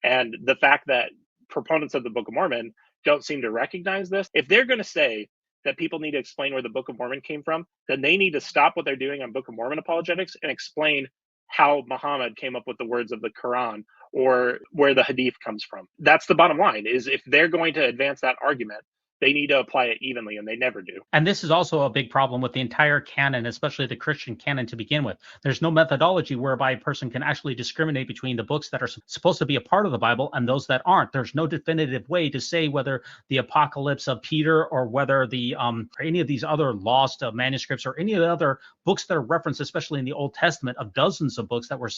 And the fact that proponents of the Book of Mormon don't seem to recognize this, if they're going to say that people need to explain where the Book of Mormon came from, then they need to stop what they're doing on Book of Mormon apologetics and explain how Muhammad came up with the words of the Quran or where the Hadith comes from. That's the bottom line, is if they're going to advance that argument, they need to apply it evenly, and they never do. And this is also a big problem with the entire canon, especially the Christian canon to begin with. There's no methodology whereby a person can actually discriminate between the books that are supposed to be a part of the Bible and those that aren't. There's no definitive way to say whether the Apocalypse of Peter or whether the or any of these other lost manuscripts or any of the other books that are referenced, especially in the Old Testament, of dozens of books that were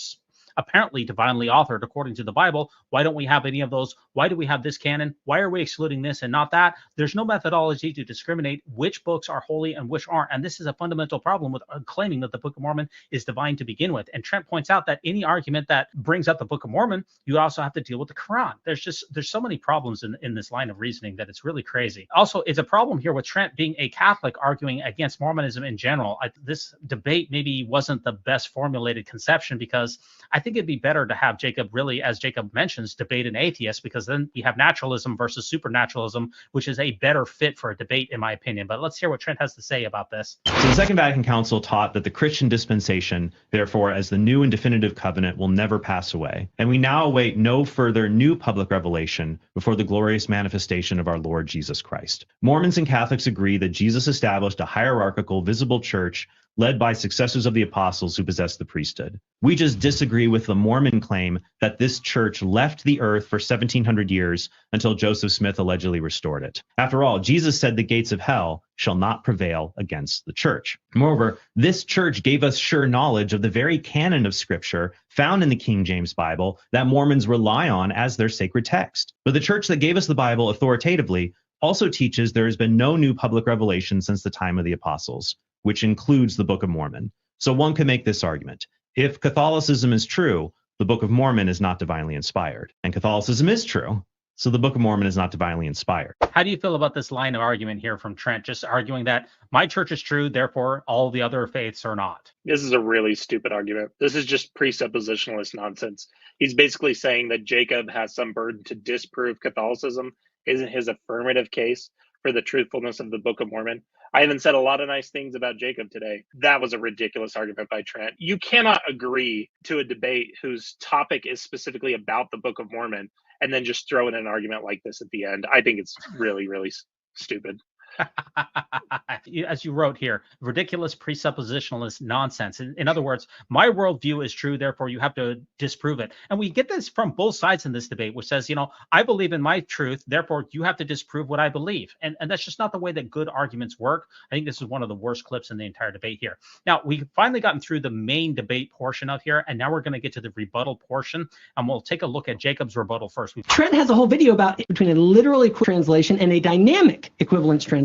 apparently divinely authored according to the Bible. Why don't we have any of those? Why do we have this canon? Why are we excluding this and not that? There's no methodology to discriminate which books are holy and which aren't. And this is a fundamental problem with claiming that the Book of Mormon is divine to begin with. And Trent points out that any argument that brings up the Book of Mormon, you also have to deal with the Quran. There's so many problems in this line of reasoning that it's really crazy. Also, it's a problem here with Trent being a Catholic arguing against Mormonism in general. This debate maybe wasn't the best formulated conception, because I think it'd be better to have Jacob really, as Jacob mentions, debate an atheist, because then you have naturalism versus supernaturalism, which is a better fit for a debate, in my opinion. But let's hear what Trent has to say about this. So the Second Vatican Council taught that the Christian dispensation, therefore, as the new and definitive covenant, will never pass away. And we now await no further new public revelation before the glorious manifestation of our Lord Jesus Christ. Mormons and Catholics agree that Jesus established a hierarchical, visible church led by successors of the apostles who possessed the priesthood. We just disagree with the Mormon claim that this church left the earth for 1700 years until Joseph Smith allegedly restored it. After all, Jesus said the gates of hell shall not prevail against the church. Moreover, this church gave us sure knowledge of the very canon of scripture found in the King James Bible that Mormons rely on as their sacred text. But the church that gave us the Bible authoritatively also teaches there has been no new public revelation since the time of the apostles, which includes the Book of Mormon. So one could make this argument. If Catholicism is true, the Book of Mormon is not divinely inspired. And Catholicism is true, so the Book of Mormon is not divinely inspired. How do you feel about this line of argument here from Trent, just arguing that my church is true, therefore all the other faiths are not? This is a really stupid argument. This is just presuppositionalist nonsense. He's basically saying that Jacob has some burden to disprove Catholicism isn't his affirmative case for the truthfulness of the Book of Mormon. I haven't said a lot of nice things about Jacob today. That was a ridiculous argument by Trent. You cannot agree to a debate whose topic is specifically about the Book of Mormon and then just throw in an argument like this at the end. I think it's really, really stupid. As you wrote here, ridiculous presuppositionalist nonsense. In other words, my worldview is true, therefore you have to disprove it. And we get this from both sides in this debate, which says, I believe in my truth, therefore you have to disprove what I believe. And that's just not the way that good arguments work. I think this is one of the worst clips in the entire debate here. Now, we've finally gotten through the main debate portion of here, and now we're going to get to the rebuttal portion, and we'll take a look at Jacob's rebuttal first. Trent has a whole video about between a literal translation and a dynamic equivalence translation.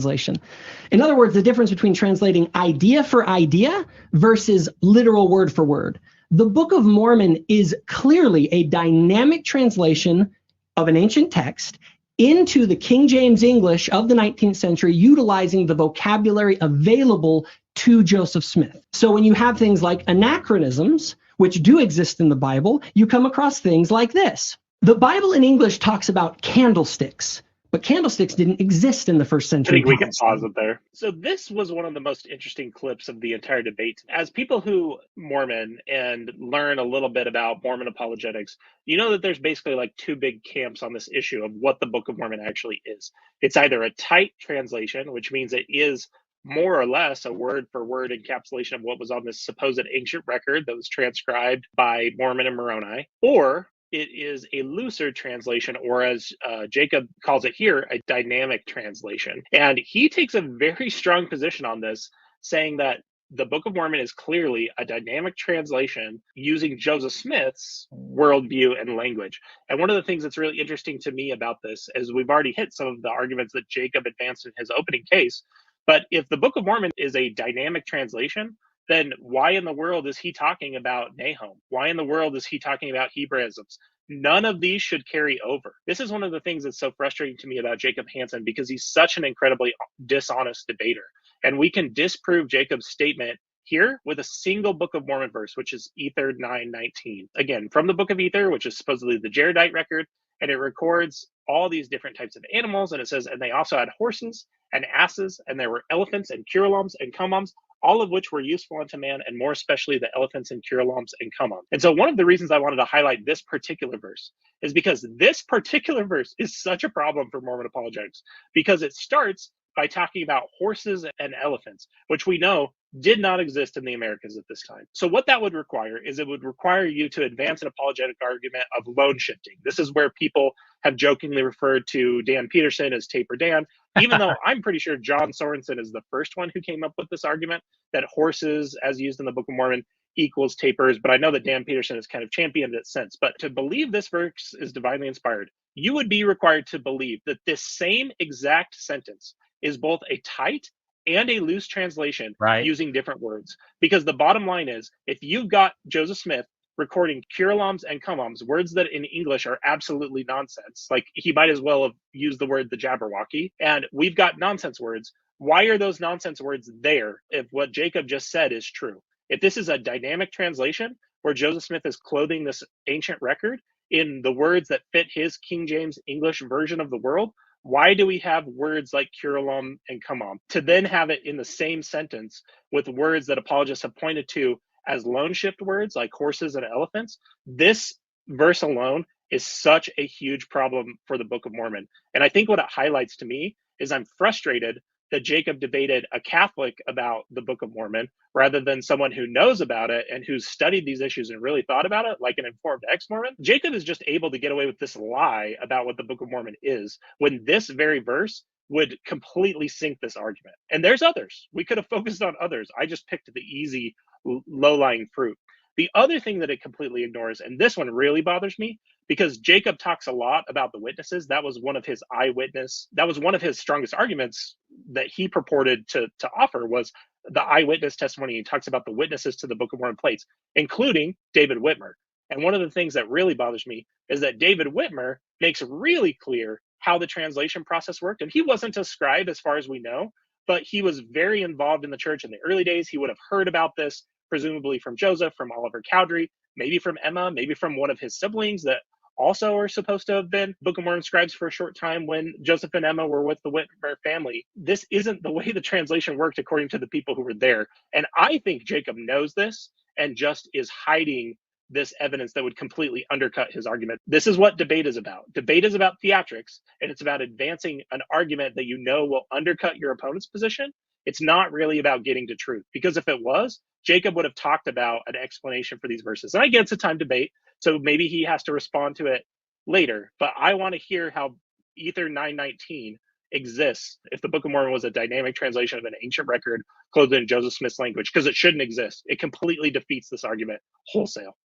In other words, the difference between translating idea for idea versus literal word for word. The Book of Mormon is clearly a dynamic translation of an ancient text into the King James English of the 19th century, utilizing the vocabulary available to Joseph Smith. So when you have things like anachronisms, which do exist in the Bible, you come across things like this. The Bible in English talks about candlesticks, but candlesticks didn't exist in the first century. I think we can pause it there. So this was one of the most interesting clips of the entire debate. As people who Mormon and learn a little bit about Mormon apologetics, you know that there's basically like two big camps on this issue of what the Book of Mormon actually is. It's either a tight translation, which means it is more or less a word for word encapsulation of what was on this supposed ancient record that was transcribed by Mormon and Moroni, or it is a looser translation, or as Jacob calls it here, a dynamic translation. And he takes a very strong position on this, saying that the Book of Mormon is clearly a dynamic translation using Joseph Smith's worldview and language. And one of the things that's really interesting to me about this is we've already hit some of the arguments that Jacob advanced in his opening case. But if the Book of Mormon is a dynamic translation, then why in the world is he talking about Nahum? Why in the world is he talking about Hebraisms? None of these should carry over. This is one of the things that's so frustrating to me about Jacob Hansen, because he's such an incredibly dishonest debater. And we can disprove Jacob's statement here with a single Book of Mormon verse, which is Ether 9:19. Again, from the Book of Ether, which is supposedly the Jaredite record, and it records all these different types of animals. And it says, and they also had horses and asses, and there were elephants and curulums and cumums, all of which were useful unto man, and more especially the elephants and curulums and cumums. And so one of the reasons I wanted to highlight this particular verse is because this particular verse is such a problem for Mormon apologetics, because it starts by talking about horses and elephants, which we know did not exist in the Americas at this time. So what that would require is it would require you to advance an apologetic argument of loan shifting. This is where people have jokingly referred to Dan Peterson as Taper Dan, even though I'm pretty sure John Sorensen is the first one who came up with this argument that horses, as used in the Book of Mormon, equals tapers. But I know that Dan Peterson has kind of championed it since. But to believe this verse is divinely inspired, you would be required to believe that this same exact sentence is both a tight and a loose translation, right, using different words. Because the bottom line is, if you've got Joseph Smith recording curulums and cumums, words that in English are absolutely nonsense, like he might as well have used the word the Jabberwocky, and we've got nonsense words, why are those nonsense words there if what Jacob just said is true? If this is a dynamic translation where Joseph Smith is clothing this ancient record in the words that fit his King James English version of the world, why do we have words like Curulum and Cumam to then have it in the same sentence with words that apologists have pointed to as loan shift words like horses and elephants? This verse alone is such a huge problem for the Book of Mormon. And I think what it highlights to me is I'm frustrated that Jacob debated a Catholic about the Book of Mormon rather than someone who knows about it and who's studied these issues and really thought about it, like an informed ex-Mormon. Jacob is just able to get away with this lie about what the Book of Mormon is, when this very verse would completely sink this argument. And there's others. We could have focused on others. I just picked the easy, low-lying fruit. The other thing that it completely ignores, and this one really bothers me, because Jacob talks a lot about the witnesses. That was one of his strongest arguments that he purported to offer, was the eyewitness testimony. He talks about the witnesses to the Book of Mormon plates, including David Whitmer. And one of the things that really bothers me is that David Whitmer makes really clear how the translation process worked. And he wasn't a scribe as far as we know, but he was very involved in the church in the early days. He would have heard about this, presumably from Joseph, from Oliver Cowdery, maybe from Emma, maybe from one of his siblings that also are supposed to have been Book of Mormon scribes for a short time when Joseph and Emma were with the Whitmer family. This isn't the way the translation worked according to the people who were there. And I think Jacob knows this and just is hiding this evidence that would completely undercut his argument. This is what debate is about. Debate is about theatrics, and it's about advancing an argument that you know will undercut your opponent's position. It's not really about getting to truth, because if it was, Jacob would have talked about an explanation for these verses. And I get it's a time debate, so maybe he has to respond to it later. But I want to hear how Ether 919 exists if the Book of Mormon was a dynamic translation of an ancient record clothed in Joseph Smith's language, because it shouldn't exist. It completely defeats this argument wholesale.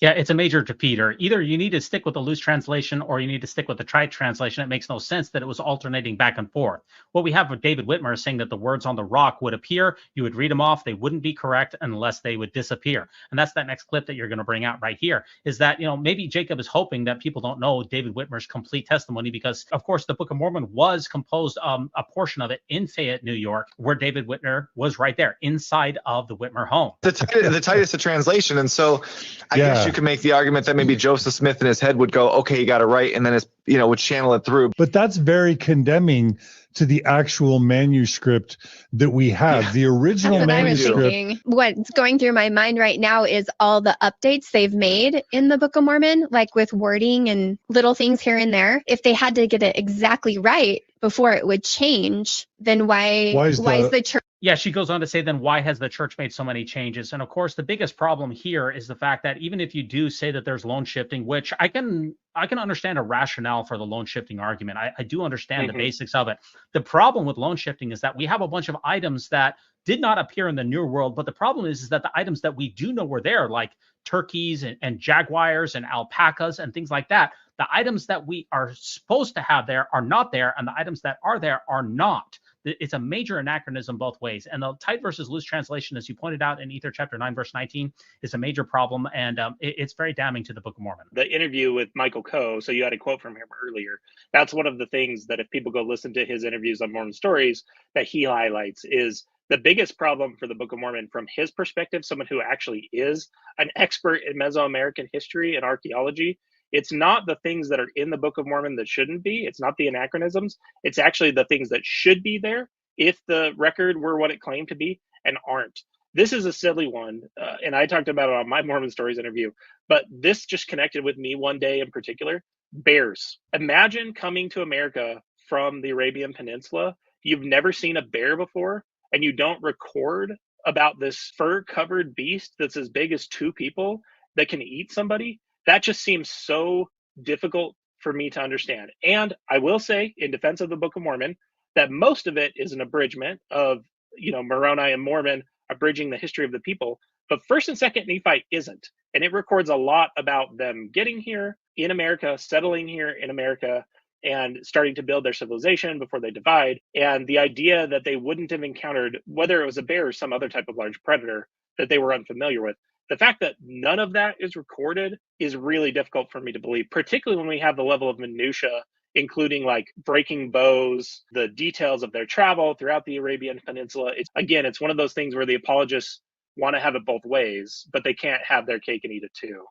Yeah, it's a major defeater. Either you need to stick with the loose translation or you need to stick with the trite translation. It makes no sense that it was alternating back and forth. What we have with David Whitmer is saying that the words on the rock would appear, you would read them off, they wouldn't be correct unless they would disappear. And that's that next clip that you're going to bring out right here, is that, maybe Jacob is hoping that people don't know David Whitmer's complete testimony, because, of course, the Book of Mormon was composed, a portion of it in Fayette, New York, where David Whitmer was right there inside of the Whitmer home. The tightest of translation. And so I guess you can make the argument that maybe Joseph Smith in his head would go, okay, you got it right, and then it's would channel it through. But that's very condemning to the actual manuscript that we have. Yeah. The original manuscript. I was thinking. What's going through my mind right now is all the updates they've made in the Book of Mormon, like with wording and little things here and there. If they had to get it exactly right before it would change, then why is the church? Yeah, she goes on to say, then why has the church made so many changes? And of course, the biggest problem here is the fact that even if you do say that there's loan shifting, which I can understand a rationale for the loan shifting argument. I do understand the basics of it. The problem with loan shifting is that we have a bunch of items that did not appear in the New World, but the problem is that the items that we do know were there, like turkeys and jaguars and alpacas and things like that, the items that we are supposed to have there are not there, and the items that are there are not. It's a major anachronism both ways. And the tight versus loose translation, as you pointed out in Ether chapter 9, verse 19, is a major problem. And it's very damning to the Book of Mormon. The interview with Michael Coe, so you had a quote from him earlier. That's one of the things that if people go listen to his interviews on Mormon Stories that he highlights is the biggest problem for the Book of Mormon from his perspective, someone who actually is an expert in Mesoamerican history and archaeology. It's not the things that are in the Book of Mormon that shouldn't be. It's not the anachronisms. It's actually the things that should be there if the record were what it claimed to be and aren't. This is a silly one, and I talked about it on my Mormon Stories interview, but this just connected with me one day in particular. Bears. Imagine coming to America from the Arabian Peninsula. You've never seen a bear before, and you don't record about this fur-covered beast that's as big as two people that can eat somebody. That just seems so difficult for me to understand. And I will say, in defense of the Book of Mormon, that most of it is an abridgment of, Moroni and Mormon abridging the history of the people. But 1st and 2nd Nephi isn't. And it records a lot about them getting here in America, settling here in America, and starting to build their civilization before they divide. And the idea that they wouldn't have encountered, whether it was a bear or some other type of large predator that they were unfamiliar with, the fact that none of that is recorded is really difficult for me to believe, particularly when we have the level of minutia, including like breaking bows, the details of their travel throughout the Arabian Peninsula. It's one of those things where the apologists want to have it both ways, but they can't have their cake and eat it too.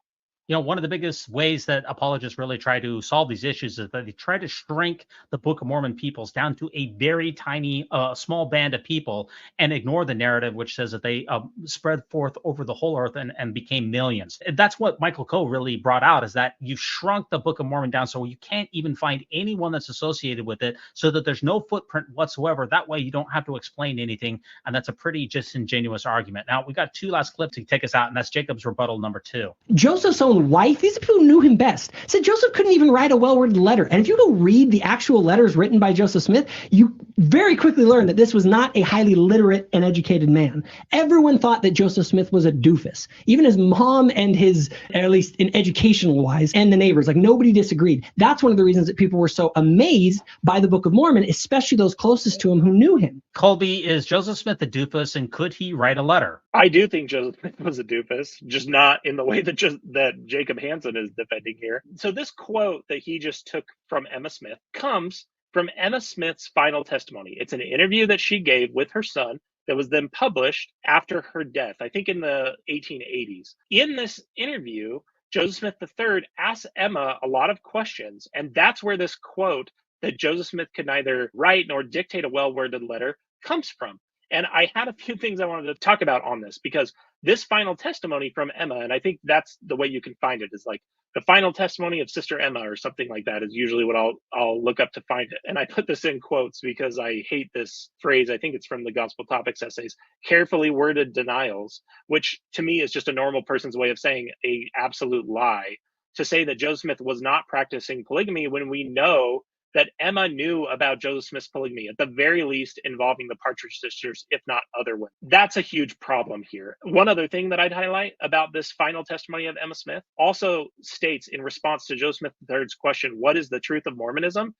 You know, one of the biggest ways that apologists really try to solve these issues is that they try to shrink the Book of Mormon peoples down to a very tiny, small band of people and ignore the narrative, which says that they spread forth over the whole earth and became millions. And that's what Michael Coe really brought out, is that you shrunk the Book of Mormon down so you can't even find anyone that's associated with it, so that there's no footprint whatsoever. That way you don't have to explain anything. And that's a pretty disingenuous argument. Now, we got two last clips to take us out, and that's Jacob's rebuttal number 2. Joseph's own wife, these are people who knew him best, said Joseph couldn't even write a well-worded letter. And if you go read the actual letters written by Joseph Smith, you very quickly learn that this was not a highly literate and educated man. Everyone thought that Joseph Smith was a doofus. Even his mom and his, at least in educational wise, and the neighbors, like nobody disagreed. That's one of the reasons that people were so amazed by the Book of Mormon, especially those closest to him who knew him. Kolby, is Joseph Smith a doofus, and could he write a letter? I do think Joseph Smith was a doofus, just not in the way that Jacob Hansen is defending here. So this quote that he just took from Emma Smith comes from Emma Smith's final testimony. It's an interview that she gave with her son that was then published after her death, I think in the 1880s. In this interview, Joseph Smith III asks Emma a lot of questions, and that's where this quote that Joseph Smith could neither write nor dictate a well-worded letter comes from. And I had a few things I wanted to talk about on this, because this final testimony from Emma, and I think that's the way you can find it, is like the final testimony of Sister Emma or something like that is usually what I'll look up to find it. And I put this in quotes because I hate this phrase. I think it's from the Gospel Topics essays, carefully worded denials, which to me is just a normal person's way of saying a absolute lie, to say that Joseph Smith was not practicing polygamy when we know that Emma knew about Joseph Smith's polygamy, at the very least involving the Partridge sisters, if not other women. That's a huge problem here. One other thing that I'd highlight about this final testimony of Emma Smith also states, in response to Joseph Smith III's question, what is the truth of Mormonism?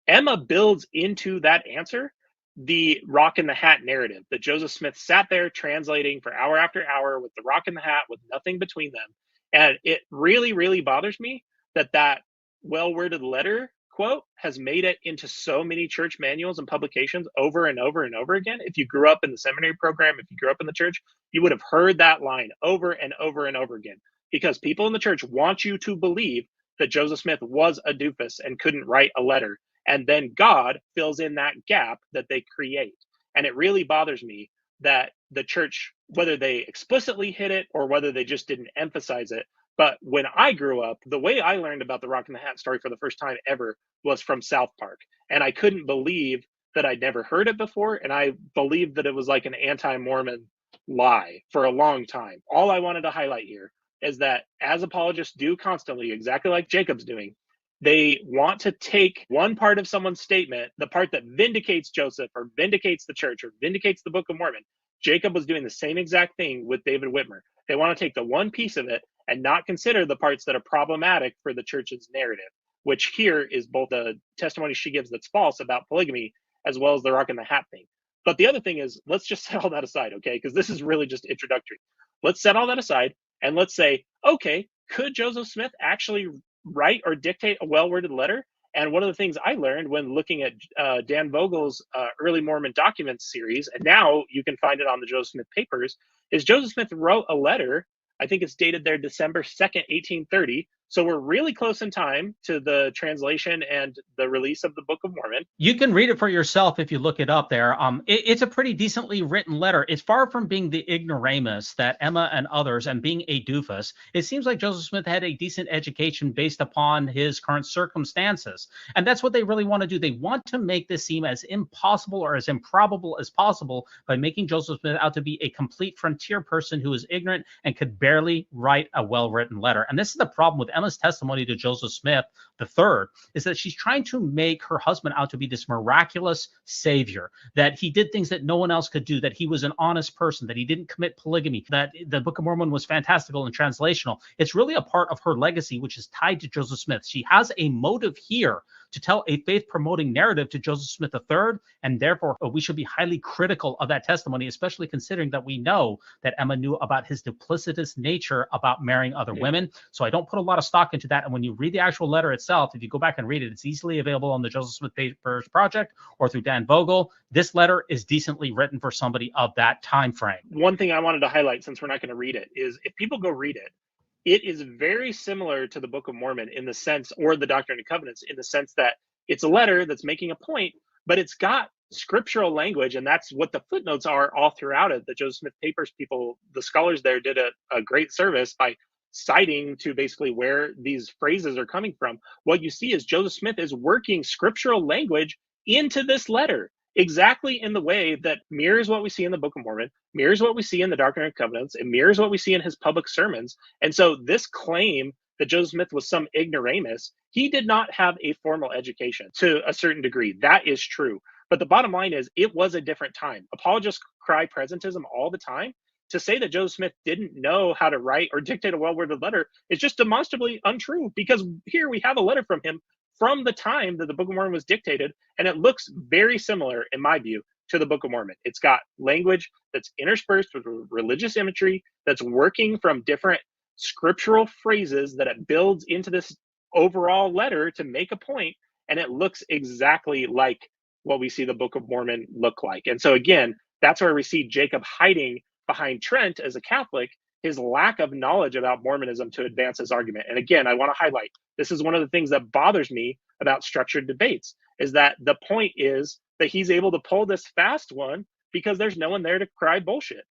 Emma builds into that answer the rock in the hat narrative that Joseph Smith sat there translating for hour after hour with the rock in the hat with nothing between them. And it really, really bothers me that well-worded letter quote has made it into so many church manuals and publications over and over and over again. If you grew up in the seminary program, if you grew up in the church, you would have heard that line over and over and over again, because people in the church want you to believe that Joseph Smith was a doofus and couldn't write a letter. And then God fills in that gap that they create. And it really bothers me that the church, whether they explicitly hid it or whether they just didn't emphasize it, but when I grew up, the way I learned about the Rock in the Hat story for the first time ever was from South Park. And I couldn't believe that I'd never heard it before. And I believed that it was like an anti-Mormon lie for a long time. All I wanted to highlight here is that, as apologists do constantly, exactly like Jacob's doing, they want to take one part of someone's statement, the part that vindicates Joseph or vindicates the church or vindicates the Book of Mormon. Jacob was doing the same exact thing with David Whitmer. They want to take the one piece of it and not consider the parts that are problematic for the church's narrative, which here is both the testimony she gives that's false about polygamy, as well as the rock in the hat thing. But the other thing is, let's just set all that aside, okay? Because this is really just introductory. Let's set all that aside and let's say, okay, could Joseph Smith actually write or dictate a well-worded letter? And one of the things I learned when looking at Dan Vogel's Early Mormon Documents series, and now you can find it on the Joseph Smith Papers, is Joseph Smith wrote a letter. I think it's dated there December 2nd, 1830. So we're really close in time to the translation and the release of the Book of Mormon. You can read it for yourself if you look it up there. It's a pretty decently written letter. It's far from being the ignoramus that Emma and others and being a doofus. It seems like Joseph Smith had a decent education based upon his current circumstances. And that's what they really want to do. They want to make this seem as impossible or as improbable as possible by making Joseph Smith out to be a complete frontier person who is ignorant and could barely write a well-written letter. And this is the problem with Emma's testimony to Joseph Smith III, is that she's trying to make her husband out to be this miraculous savior, that he did things that no one else could do, that he was an honest person, that he didn't commit polygamy, that the Book of Mormon was fantastical and translational. It's really a part of her legacy, which is tied to Joseph Smith. She has a motive here to tell a faith-promoting narrative to Joseph Smith III, and therefore we should be highly critical of that testimony, especially considering that we know that Emma knew about his duplicitous nature about marrying other women. So I don't put a lot of stock into that. And when you read the actual letter itself, if you go back and read it, it's easily available on the Joseph Smith Papers Project or through Dan Vogel. This letter is decently written for somebody of that time frame. One thing I wanted to highlight, since we're not going to read it, is if people go read it, it is very similar to the Book of Mormon in the sense, or the Doctrine and Covenants, in the sense that it's a letter that's making a point, but it's got scriptural language, and that's what the footnotes are all throughout it. The Joseph Smith Papers people, the scholars there, did a great service by citing to basically where these phrases are coming from. What you see is Joseph Smith is working scriptural language into this letter, exactly in the way that mirrors what we see in the Book of Mormon, mirrors what we see in the Doctrine and Covenants, and mirrors what we see in his public sermons. And so this claim that Joseph Smith was some ignoramus, he did not have a formal education to a certain degree. That is true. But the bottom line is, it was a different time. Apologists cry presentism all the time. To say that Joseph Smith didn't know how to write or dictate a well-worded letter is just demonstrably untrue, because here we have a letter from him from the time that the Book of Mormon was dictated, and it looks very similar, in my view, to the Book of Mormon. It's got language that's interspersed with religious imagery, that's working from different scriptural phrases that it builds into this overall letter to make a point, and it looks exactly like what we see the Book of Mormon look like. And so again, that's where we see Jacob hiding behind Trent as a Catholic, his lack of knowledge about Mormonism to advance his argument. And again, I want to highlight, this is one of the things that bothers me about structured debates, is that the point is that he's able to pull this fast one because there's no one there to cry bullshit.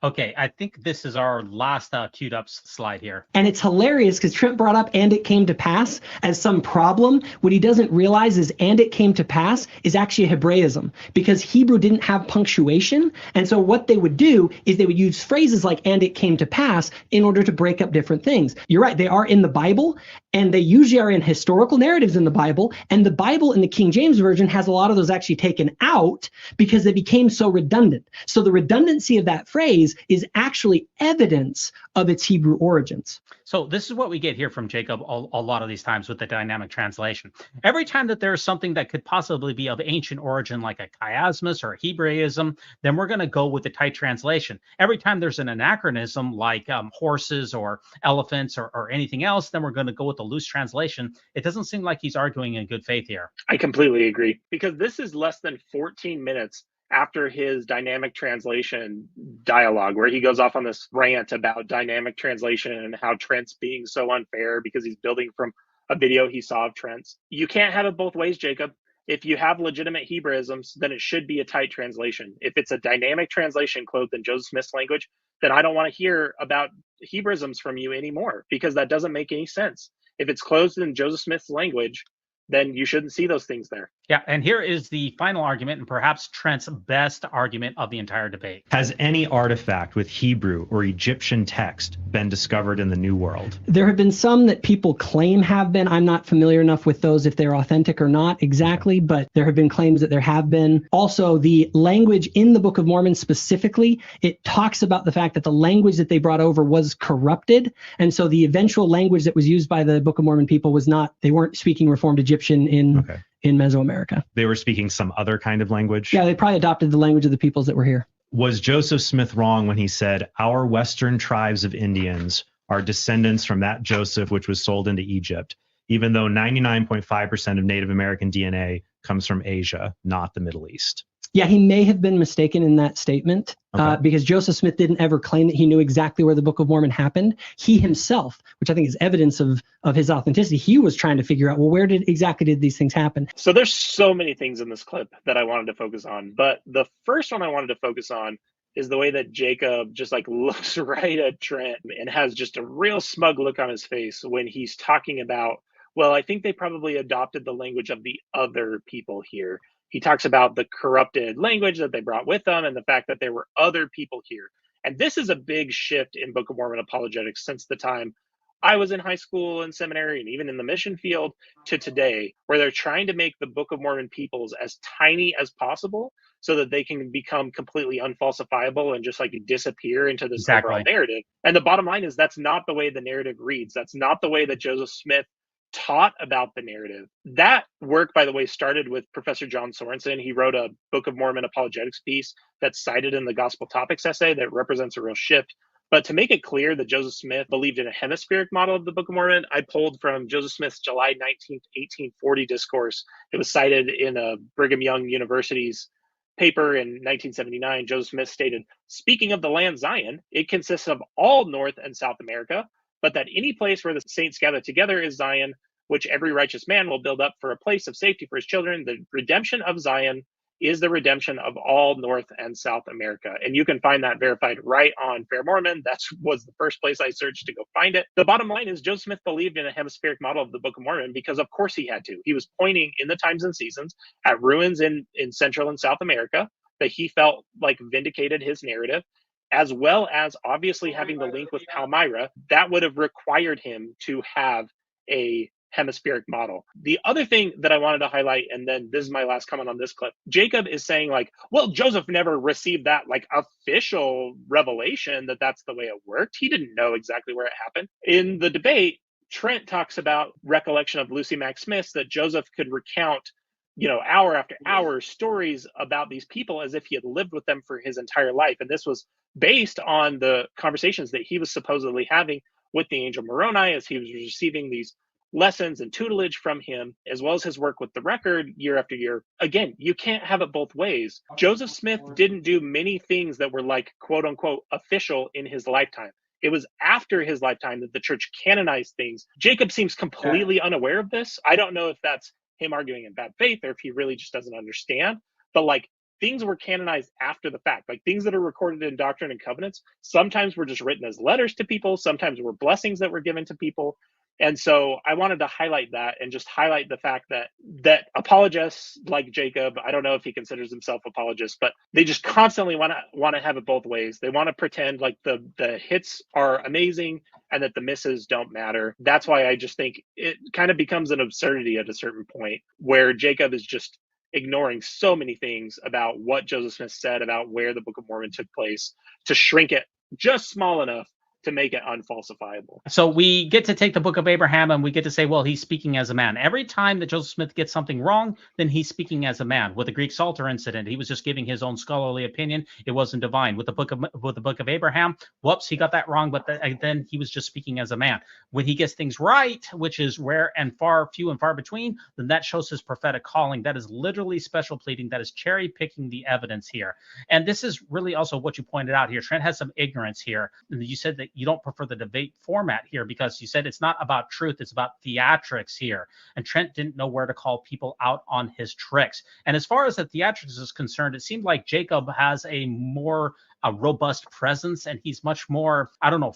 Okay, I think this is our last queued up slide here. And it's hilarious because Trent brought up "and it came to pass" as some problem. What he doesn't realize is "and it came to pass" is actually a Hebraism, because Hebrew didn't have punctuation. And so what they would do is they would use phrases like "and it came to pass" in order to break up different things. You're right, they are in the Bible, and they usually are in historical narratives in the Bible. And the Bible in the King James Version has a lot of those actually taken out because they became so redundant. So the redundancy of that phrase is actually evidence of its Hebrew origins. So this is what we get here from Jacob a lot of these times with the dynamic translation. Every time that there's something that could possibly be of ancient origin, like a chiasmus or a Hebraism, then we're going to go with the tight translation. Every time there's an anachronism, like horses or elephants or anything else, then we're going to go with the loose translation. It doesn't seem like he's arguing in good faith here. I completely agree, because this is less than 14 minutes after his dynamic translation dialogue, where he goes off on this rant about dynamic translation and how Trent's being so unfair because he's building from a video he saw of Trent's. You can't have it both ways, Jacob. If you have legitimate Hebraisms, then it should be a tight translation. If it's a dynamic translation clothed in Joseph Smith's language, then I don't want to hear about Hebraisms from you anymore, because that doesn't make any sense. If it's clothed in Joseph Smith's language, then you shouldn't see those things there. Yeah, and here is the final argument, and perhaps Trent's best argument of the entire debate. Has any artifact with Hebrew or Egyptian text been discovered in the New World? There have been some that people claim have been. I'm not familiar enough with those, if they're authentic or not exactly, but there have been claims that there have been. Also, the language in the Book of Mormon specifically, it talks about the fact that the language that they brought over was corrupted. And so the eventual language that was used by the Book of Mormon people was not, they weren't speaking Reformed Egyptian in Mesoamerica. They were speaking some other kind of language? Yeah, they probably adopted the language of the peoples that were here. Was Joseph Smith wrong when he said, our Western tribes of Indians are descendants from that Joseph which was sold into Egypt, even though 99.5% of Native American DNA comes from Asia, not the Middle East? Yeah, he may have been mistaken in that statement, because Joseph Smith didn't ever claim that he knew exactly where the Book of Mormon happened. He himself, which I think is evidence of his authenticity, he was trying to figure out, well, where did these things happen? So there's so many things in this clip that I wanted to focus on, but the first one I wanted to focus on is the way that Jacob just like looks right at Trent and has just a real smug look on his face when he's talking about, well, I think they probably adopted the language of the other people here. He talks about the corrupted language that they brought with them and the fact that there were other people here. And this is a big shift in Book of Mormon apologetics since the time I was in high school and seminary and even in the mission field to today, where they're trying to make the Book of Mormon peoples as tiny as possible so that they can become completely unfalsifiable and just like disappear into this overall narrative. And the bottom line is that's not the way the narrative reads. That's not the way that Joseph Smith taught about the narrative. That work, by the way, started with Professor John Sorensen. He wrote a Book of Mormon apologetics piece that's cited in the Gospel Topics essay that represents a real shift. But to make it clear that Joseph Smith believed in a hemispheric model of the Book of Mormon, I pulled from Joseph Smith's July 19th, 1840 discourse. It was cited in a Brigham Young University's paper in 1979. Joseph Smith stated, "Speaking of the land Zion, it consists of all North and South America, but that any place where the saints gather together is Zion, which every righteous man will build up for a place of safety for his children. The redemption of Zion is the redemption of all North and South America." And you can find that verified right on Fair Mormon. That was the first place I searched to go find it. The bottom line is Joseph Smith believed in a hemispheric model of the Book of Mormon because of course he had to. He was pointing in the times and seasons at ruins in Central and South America that he felt like vindicated his narrative, as well as obviously having the link with Palmyra. That would have required him to have a hemispheric model. The other thing that I wanted to highlight, and then this is my last comment on this clip, Jacob is saying like, well, Joseph never received that like official revelation that that's the way it worked. He didn't know exactly where it happened. In the debate, Trent talks about recollection of Lucy Mack Smith's that Joseph could recount, hour after hour stories about these people as if he had lived with them for his entire life. And this was based on the conversations that he was supposedly having with the angel Moroni as he was receiving these lessons and tutelage from him, as well as his work with the record year after year. Again, you can't have it both ways. Joseph Smith didn't do many things that were like, quote unquote, official in his lifetime. It was after his lifetime that the church canonized things. Jacob seems completely unaware of this. I don't know if that's him arguing in bad faith or if he really just doesn't understand, but like things were canonized after the fact, like things that are recorded in Doctrine and Covenants, sometimes were just written as letters to people, sometimes were blessings that were given to people. And so I wanted to highlight that and just highlight the fact that apologists like Jacob, I don't know if he considers himself apologist, but they just constantly want to have it both ways. They want to pretend like the hits are amazing and that the misses don't matter. That's why I just think it kind of becomes an absurdity at a certain point where Jacob is just ignoring so many things about what Joseph Smith said about where the Book of Mormon took place to shrink it just small enough to make it unfalsifiable. So we get to take the Book of Abraham and we get to say, well, he's speaking as a man. Every time that Joseph Smith gets something wrong, then he's speaking as a man. With the Greek Psalter incident, he was just giving his own scholarly opinion. It wasn't divine. With the Book of Abraham, whoops, he got that wrong, but then he was just speaking as a man. When he gets things right, which is rare and few and far between, then that shows his prophetic calling. That is literally special pleading. That is cherry picking the evidence here. And this is really also what you pointed out here. Trent has some ignorance here. You said that you don't prefer the debate format here because you said it's not about truth, it's about theatrics here. And Trent didn't know where to call people out on his tricks. And as far as the theatrics is concerned, it seemed like Jacob has a more robust presence and he's much more,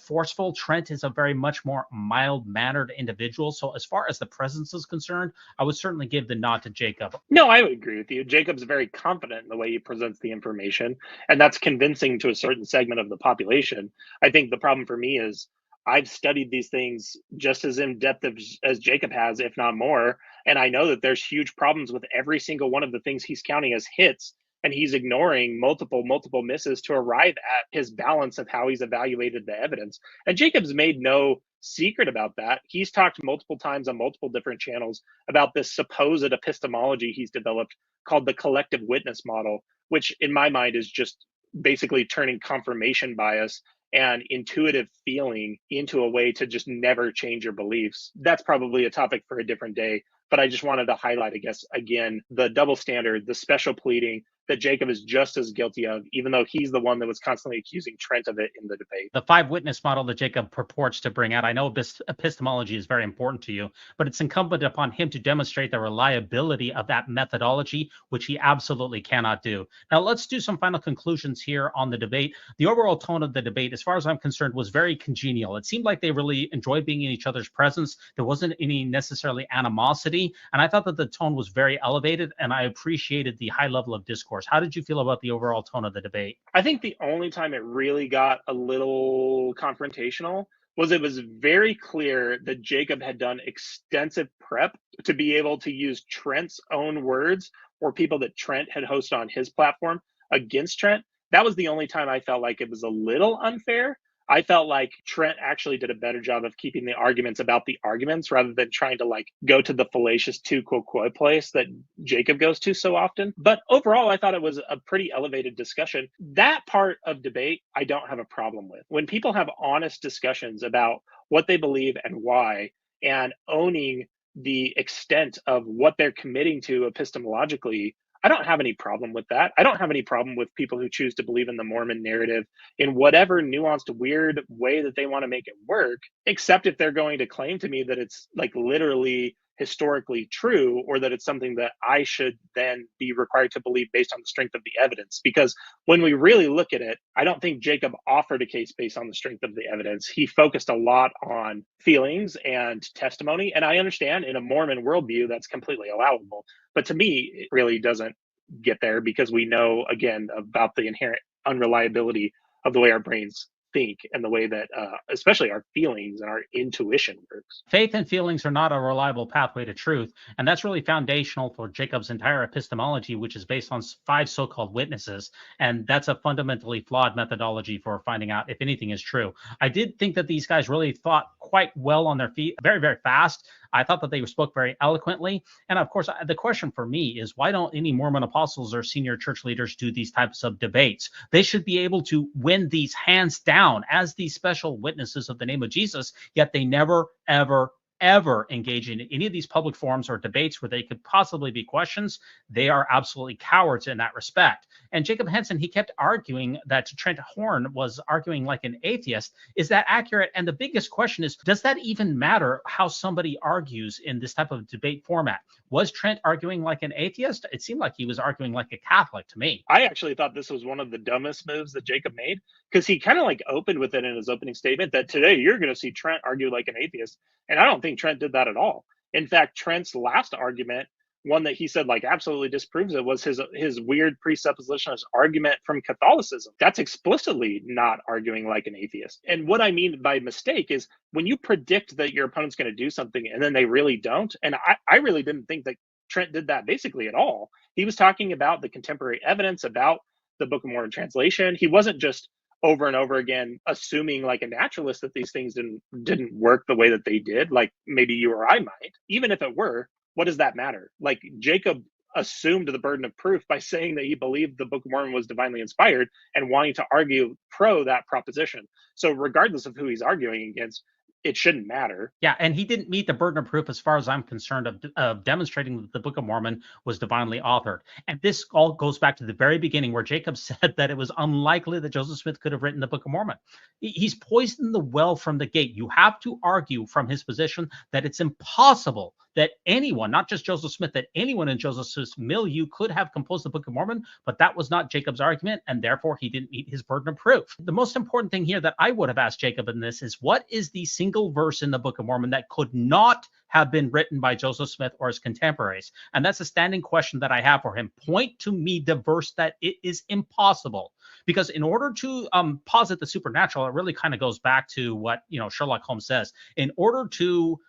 forceful. Trent is a very much more mild-mannered individual. So as far as the presence is concerned, I would certainly give the nod to Jacob. No, I would agree with you. Jacob's very confident in the way he presents the information, and that's convincing to a certain segment of the population. I think the problem for me is I've studied these things just as in depth as Jacob has, if not more. And I know that there's huge problems with every single one of the things he's counting as hits. And he's ignoring multiple misses to arrive at his balance of how he's evaluated the evidence. And Jacob's made no secret about that. He's talked multiple times on multiple different channels about this supposed epistemology he's developed called the collective witness model, which in my mind is just basically turning confirmation bias and intuitive feeling into a way to just never change your beliefs. That's probably a topic for a different day. But I just wanted to highlight, I guess, again, the double standard, the special pleading that Jacob is just as guilty of, even though he's the one that was constantly accusing Trent of it in the debate. The 5-witness model that Jacob purports to bring out, I know epistemology is very important to you, but it's incumbent upon him to demonstrate the reliability of that methodology, which he absolutely cannot do. Now, let's do some final conclusions here on the debate. The overall tone of the debate, as far as I'm concerned, was very congenial. It seemed like they really enjoyed being in each other's presence. There wasn't any necessarily animosity, and I thought that the tone was very elevated, and I appreciated the high level of discourse. How did you feel about the overall tone of the debate? I think the only time it really got a little confrontational was it was very clear that Jacob had done extensive prep to be able to use Trent's own words or people that Trent had hosted on his platform against Trent. That was the only time I felt like it was a little unfair. I felt like Trent actually did a better job of keeping the arguments about the arguments rather than trying to like go to the fallacious tu quoque place that Jacob goes to so often. But overall, I thought it was a pretty elevated discussion. That part of debate, I don't have a problem with. When people have honest discussions about what they believe and why, and owning the extent of what they're committing to epistemologically, I don't have any problem with that. I don't have any problem with people who choose to believe in the Mormon narrative in whatever nuanced, weird way that they want to make it work, except if they're going to claim to me that it's like literally historically true, or that it's something that I should then be required to believe based on the strength of the evidence. Because when we really look at it, I don't think Jacob offered a case based on the strength of the evidence. He focused a lot on feelings and testimony. And I understand in a Mormon worldview, that's completely allowable. But to me, it really doesn't get there, because we know, again, about the inherent unreliability of the way our brains think and the way that especially our feelings and our intuition works. Faith and feelings are not a reliable pathway to truth, and that's really foundational for Jacob's entire epistemology, which is based on 5 so-called witnesses, and that's a fundamentally flawed methodology for finding out if anything is true. I did think that these guys really thought quite well on their feet, very, very fast. I thought that they spoke very eloquently. And of course, the question for me is, why don't any Mormon apostles or senior church leaders do these types of debates? They should be able to win these hands down as these special witnesses of the name of Jesus, yet they never, ever engage in any of these public forums or debates where they could possibly be questions. They are absolutely cowards in that respect. And Jacob Hansen, he kept arguing that Trent Horn was arguing like an atheist. Is that accurate? And the biggest question is, does that even matter how somebody argues in this type of debate format? Was Trent arguing like an atheist? It seemed like he was arguing like a Catholic to me. I actually thought this was one of the dumbest moves that Jacob made, because he kind of like opened with it in his opening statement that today you're going to see Trent argue like an atheist. And I don't think Trent did that at all. In fact, Trent's last argument, one that he said like absolutely disproves it, was his weird presuppositionalist argument from Catholicism. That's explicitly not arguing like an atheist. And what I mean by mistake is when you predict that your opponent's going to do something and then they really don't. And I really didn't think that Trent did that basically at all. He was talking about the contemporary evidence about the Book of Mormon translation. He wasn't just over and over again assuming like a naturalist that these things didn't work the way that they did, like maybe you or I might. Even if it were, what does that matter? Like Jacob assumed the burden of proof by saying that he believed the Book of Mormon was divinely inspired and wanting to argue pro that proposition. So regardless of who he's arguing against, it shouldn't matter. Yeah, and he didn't meet the burden of proof, as far as I'm concerned, of demonstrating that the Book of Mormon was divinely authored. And this all goes back to the very beginning, where Jacob said that it was unlikely that Joseph Smith could have written the Book of Mormon. He's poisoned the well from the gate. You have to argue from his position that it's impossible that anyone, not just Joseph Smith, that anyone in Joseph Smith's milieu could have composed the Book of Mormon, but that was not Jacob's argument, and therefore he didn't meet his burden of proof. The most important thing here that I would have asked Jacob in this is, what is the single verse in the Book of Mormon that could not have been written by Joseph Smith or his contemporaries? And that's a standing question that I have for him. Point to me the verse that it is impossible. Because in order to posit the supernatural, it really kind of goes back to what Sherlock Holmes says. In order to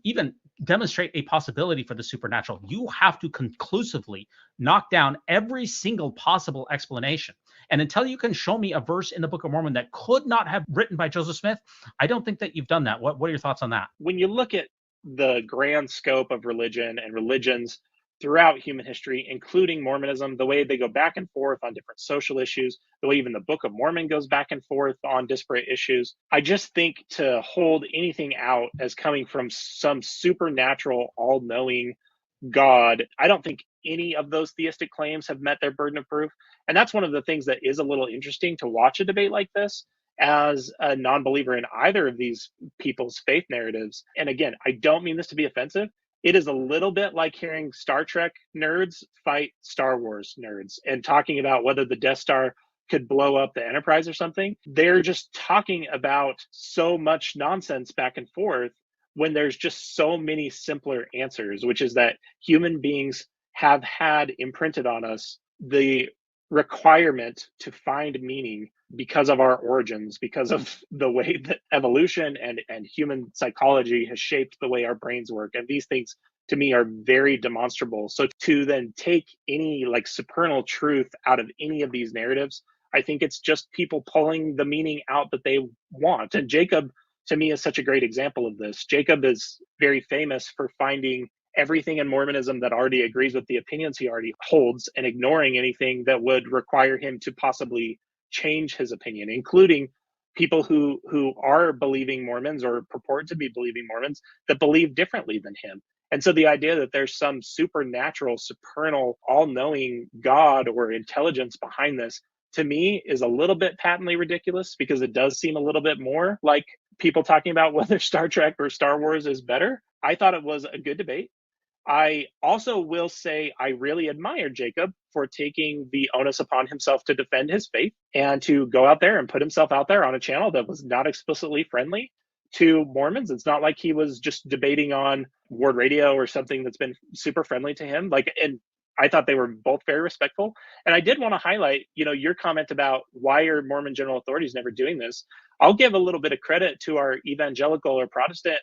even demonstrate a possibility for the supernatural, you have to conclusively knock down every single possible explanation. And until you can show me a verse in the Book of Mormon that could not have written by Joseph Smith, I don't think that you've done that. What are your thoughts on that? When you look at the grand scope of religion and religions throughout human history, including Mormonism, the way they go back and forth on different social issues, the way even the Book of Mormon goes back and forth on disparate issues, I just think to hold anything out as coming from some supernatural, all-knowing God, I don't think any of those theistic claims have met their burden of proof. And that's one of the things that is a little interesting to watch a debate like this as a non-believer in either of these people's faith narratives. And again, I don't mean this to be offensive. It is a little bit like hearing Star Trek nerds fight Star Wars nerds and talking about whether the Death Star could blow up the Enterprise or something. They're just talking about so much nonsense back and forth when there's just so many simpler answers, which is that human beings have had imprinted on us the requirement to find meaning because of our origins, because of the way that evolution and human psychology has shaped the way our brains work. And these things, to me, are very demonstrable. So to then take any like supernal truth out of any of these narratives, I think it's just people pulling the meaning out that they want. And Jacob, to me, is such a great example of this. Jacob is very famous for finding everything in Mormonism that already agrees with the opinions he already holds and ignoring anything that would require him to possibly change his opinion, including people who are believing Mormons or purport to be believing Mormons that believe differently than him. And so the idea that there's some supernatural, supernal, all-knowing God or intelligence behind this, to me, is a little bit patently ridiculous, because it does seem a little bit more like people talking about whether Star Trek or Star Wars is better. I thought it was a good debate. I also will say I really admire Jacob for taking the onus upon himself to defend his faith and to go out there and put himself out there on a channel that was not explicitly friendly to Mormons. It's not like he was just debating on Ward Radio or something that's been super friendly to him. And I thought they were both very respectful. And I did want to highlight, your comment about why are Mormon general authorities never doing this. I'll give a little bit of credit to our evangelical or Protestant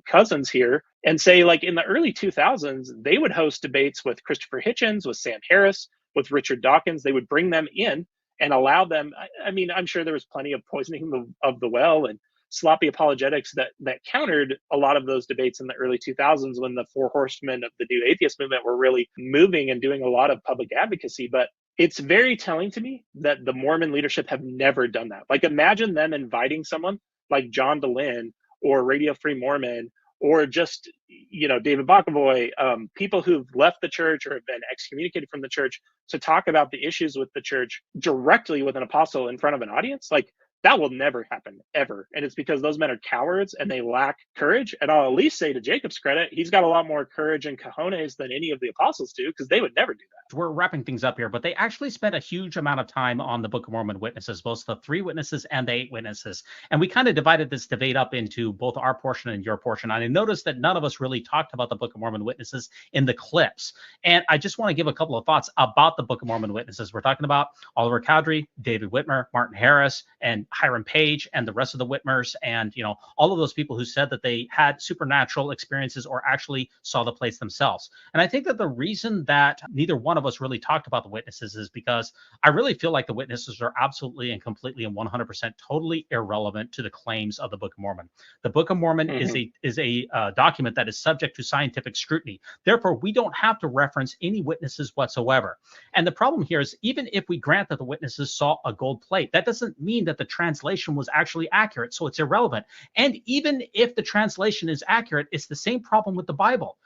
cousins here and say, like, in the early 2000s, they would host debates with Christopher Hitchens, with Sam Harris, with Richard Dawkins. They would bring them in and allow them. I mean, I'm sure there was plenty of poisoning of the well and sloppy apologetics that countered a lot of those debates in the early 2000s, when the four horsemen of the new atheist movement were really moving and doing a lot of public advocacy. But it's very telling to me that the Mormon leadership have never done that. Like, imagine them inviting someone like John DeLynn or Radio Free Mormon or just, David Bockavoy, people who've left the church or have been excommunicated from the church, to talk about the issues with the church directly with an apostle in front of an audience. Like, that will never happen, ever. And it's because those men are cowards and they lack courage. And I'll at least say, to Jacob's credit, he's got a lot more courage and cojones than any of the apostles do, because they would never do that. We're wrapping things up here, but they actually spent a huge amount of time on the Book of Mormon witnesses, both the 3 witnesses and the 8 witnesses. And we kind of divided this debate up into both our portion and your portion. And I noticed that none of us really talked about the Book of Mormon witnesses in the clips. And I just want to give a couple of thoughts about the Book of Mormon witnesses. We're talking about Oliver Cowdery, David Whitmer, Martin Harris, and Hiram Page, and the rest of the Whitmers, and all of those people who said that they had supernatural experiences or actually saw the place themselves. And I think that the reason that neither one of us really talked about the witnesses is because I really feel like the witnesses are absolutely and completely and 100% totally irrelevant to the claims of the Book of Mormon. The Book of Mormon is a document that is subject to scientific scrutiny. Therefore, we don't have to reference any witnesses whatsoever. And the problem here is, even if we grant that the witnesses saw a gold plate, that doesn't mean that the translation was actually accurate, so it's irrelevant. And even if the translation is accurate, it's the same problem with the Bible.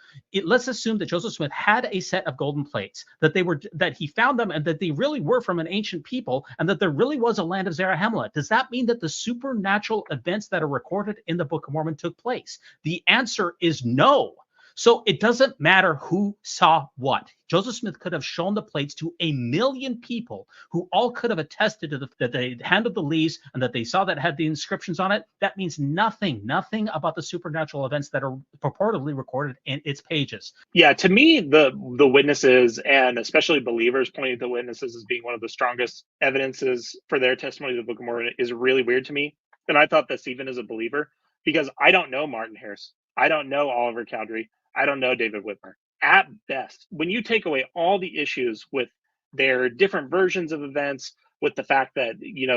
Let's assume that Joseph Smith had a set of golden plates, that he found them, and that they really were from an ancient people, and that there really was a land of Zarahemla. Does that mean that the supernatural events that are recorded in the Book of Mormon took place? The answer is no. So it doesn't matter who saw what. Joseph Smith could have shown the plates to 1 million people who all could have attested to that they handled the leaves and that they saw that had the inscriptions on it. That means nothing about the supernatural events that are purportedly recorded in its pages. Yeah, to me, the witnesses, and especially believers pointing to witnesses as being one of the strongest evidences for their testimony to the Book of Mormon, is really weird to me. And I thought this even as a believer, because I don't know Martin Harris. I don't know Oliver Cowdery. I don't know David Whitmer. At best, when you take away all the issues with their different versions of events, with the fact that,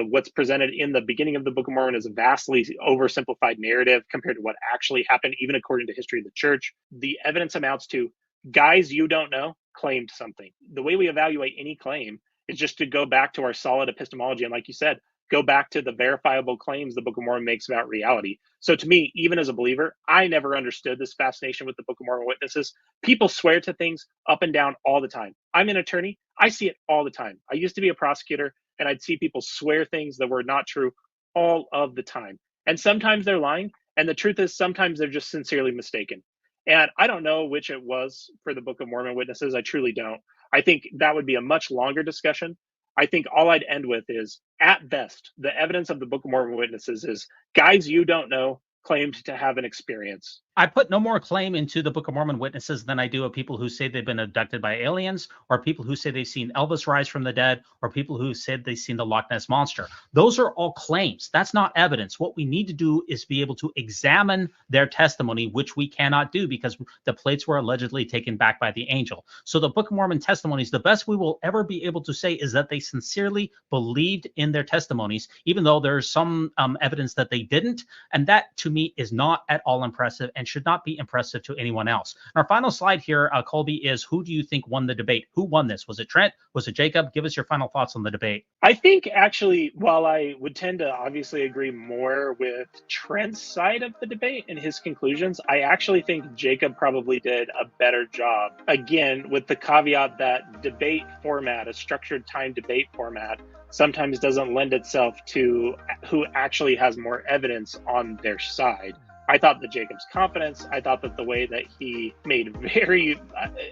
what's presented in the beginning of the Book of Mormon is a vastly oversimplified narrative compared to what actually happened, even according to history of the church, the evidence amounts to guys you don't know claimed something. The way we evaluate any claim is just to go back to our solid epistemology. And like you said, go back to the verifiable claims the Book of Mormon makes about reality. So to me, even as a believer, I never understood this fascination with the Book of Mormon witnesses. People swear to things up and down all the time. I'm an attorney. I see it all the time. I used to be a prosecutor, and I'd see people swear things that were not true all of the time. And sometimes they're lying. And the truth is, sometimes they're just sincerely mistaken. And I don't know which it was for the Book of Mormon witnesses. I truly don't. I think that would be a much longer discussion. I think all I'd end with is, at best, the evidence of the Book of Mormon witnesses is guys you don't know claimed to have an experience. I put no more claim into the Book of Mormon witnesses than I do of people who say they've been abducted by aliens, or people who say they've seen Elvis rise from the dead, or people who said they've seen the Loch Ness Monster. Those are all claims. That's not evidence. What we need to do is be able to examine their testimony, which we cannot do because the plates were allegedly taken back by the angel. So the Book of Mormon testimonies, the best we will ever be able to say is that they sincerely believed in their testimonies, even though there's some evidence that they didn't. And that, to me, is not at all impressive and should not be impressive to anyone else. Our final slide here, Kolby, is who do you think won the debate? Who won this? Was it Trent? Was it Jacob? Give us your final thoughts on the debate. I think actually, while I would tend to obviously agree more with Trent's side of the debate and his conclusions, I actually think Jacob probably did a better job. Again, with the caveat that debate format, a structured time debate format, sometimes doesn't lend itself to who actually has more evidence on their side. I thought that Jacob's confidence, I thought that the way that he made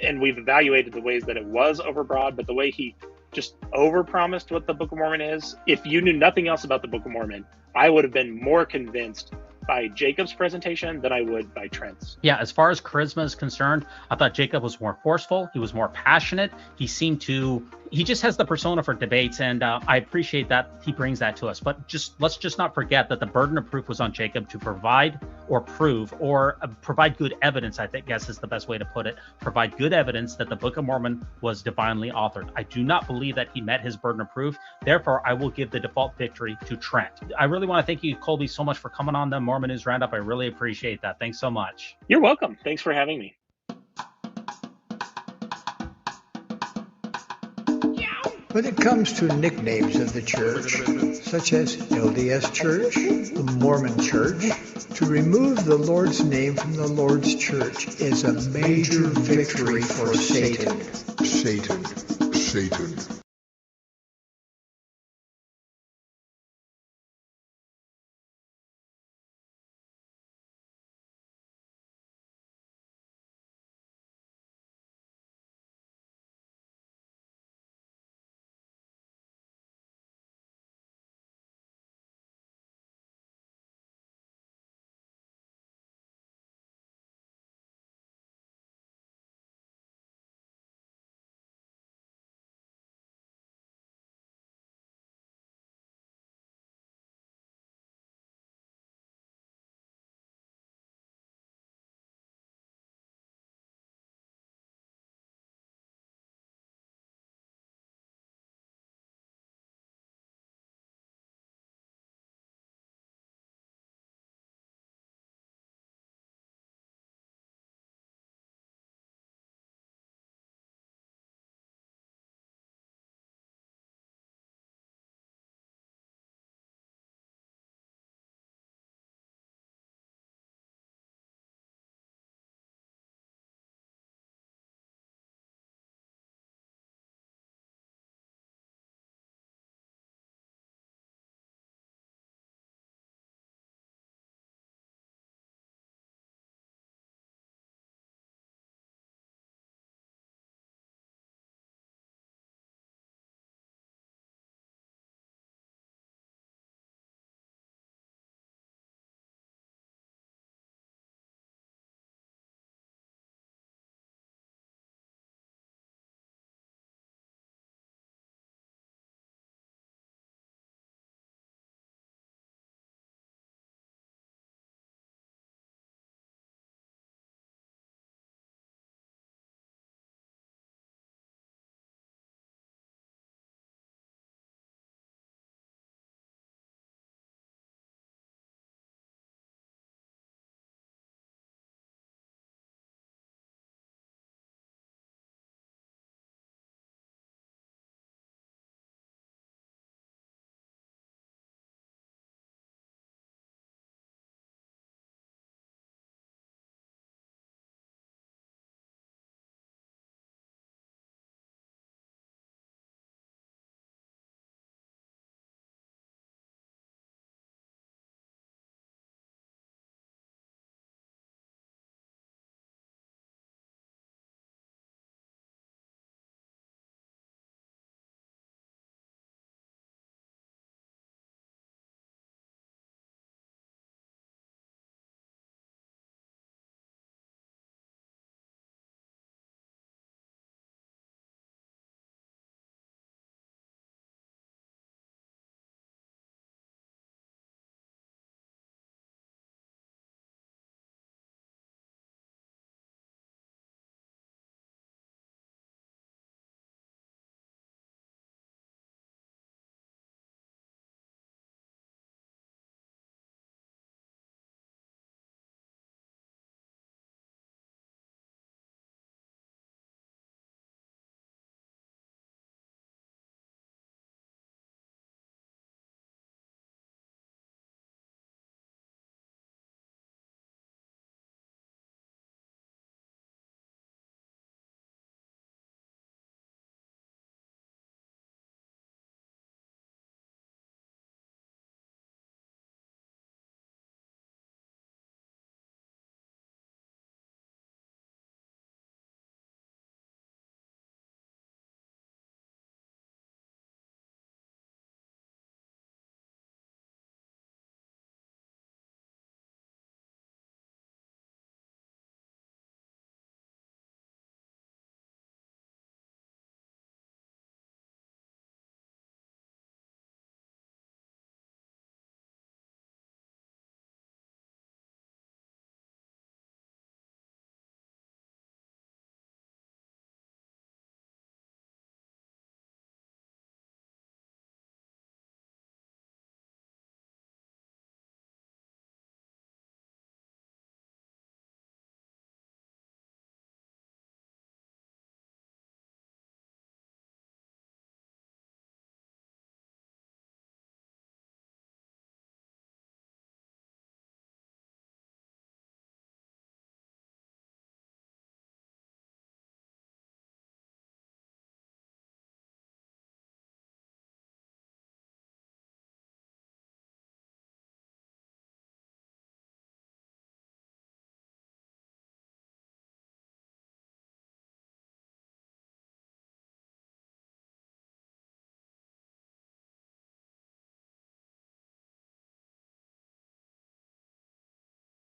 and we've evaluated the ways that it was overbroad, but the way he just overpromised what the Book of Mormon is. If you knew nothing else about the Book of Mormon, I would have been more convinced by Jacob's presentation than I would by Trent's. Yeah, as far as charisma is concerned, I thought Jacob was more forceful. He was more passionate. He just has the persona for debates, and I appreciate that he brings that to us. But let's just not forget that the burden of proof was on Jacob to provide or prove or provide good evidence, I guess is the best way to put it. Provide good evidence that the Book of Mormon was divinely authored. I do not believe that he met his burden of proof. Therefore, I will give the default victory to Trent. I really want to thank you, Kolby, so much for coming on the Mormon News Roundup. I really appreciate that. Thanks so much. You're welcome. Thanks for having me. When it comes to nicknames of the church, such as LDS Church, the Mormon Church, to remove the Lord's name from the Lord's church is a major victory for Satan. Satan.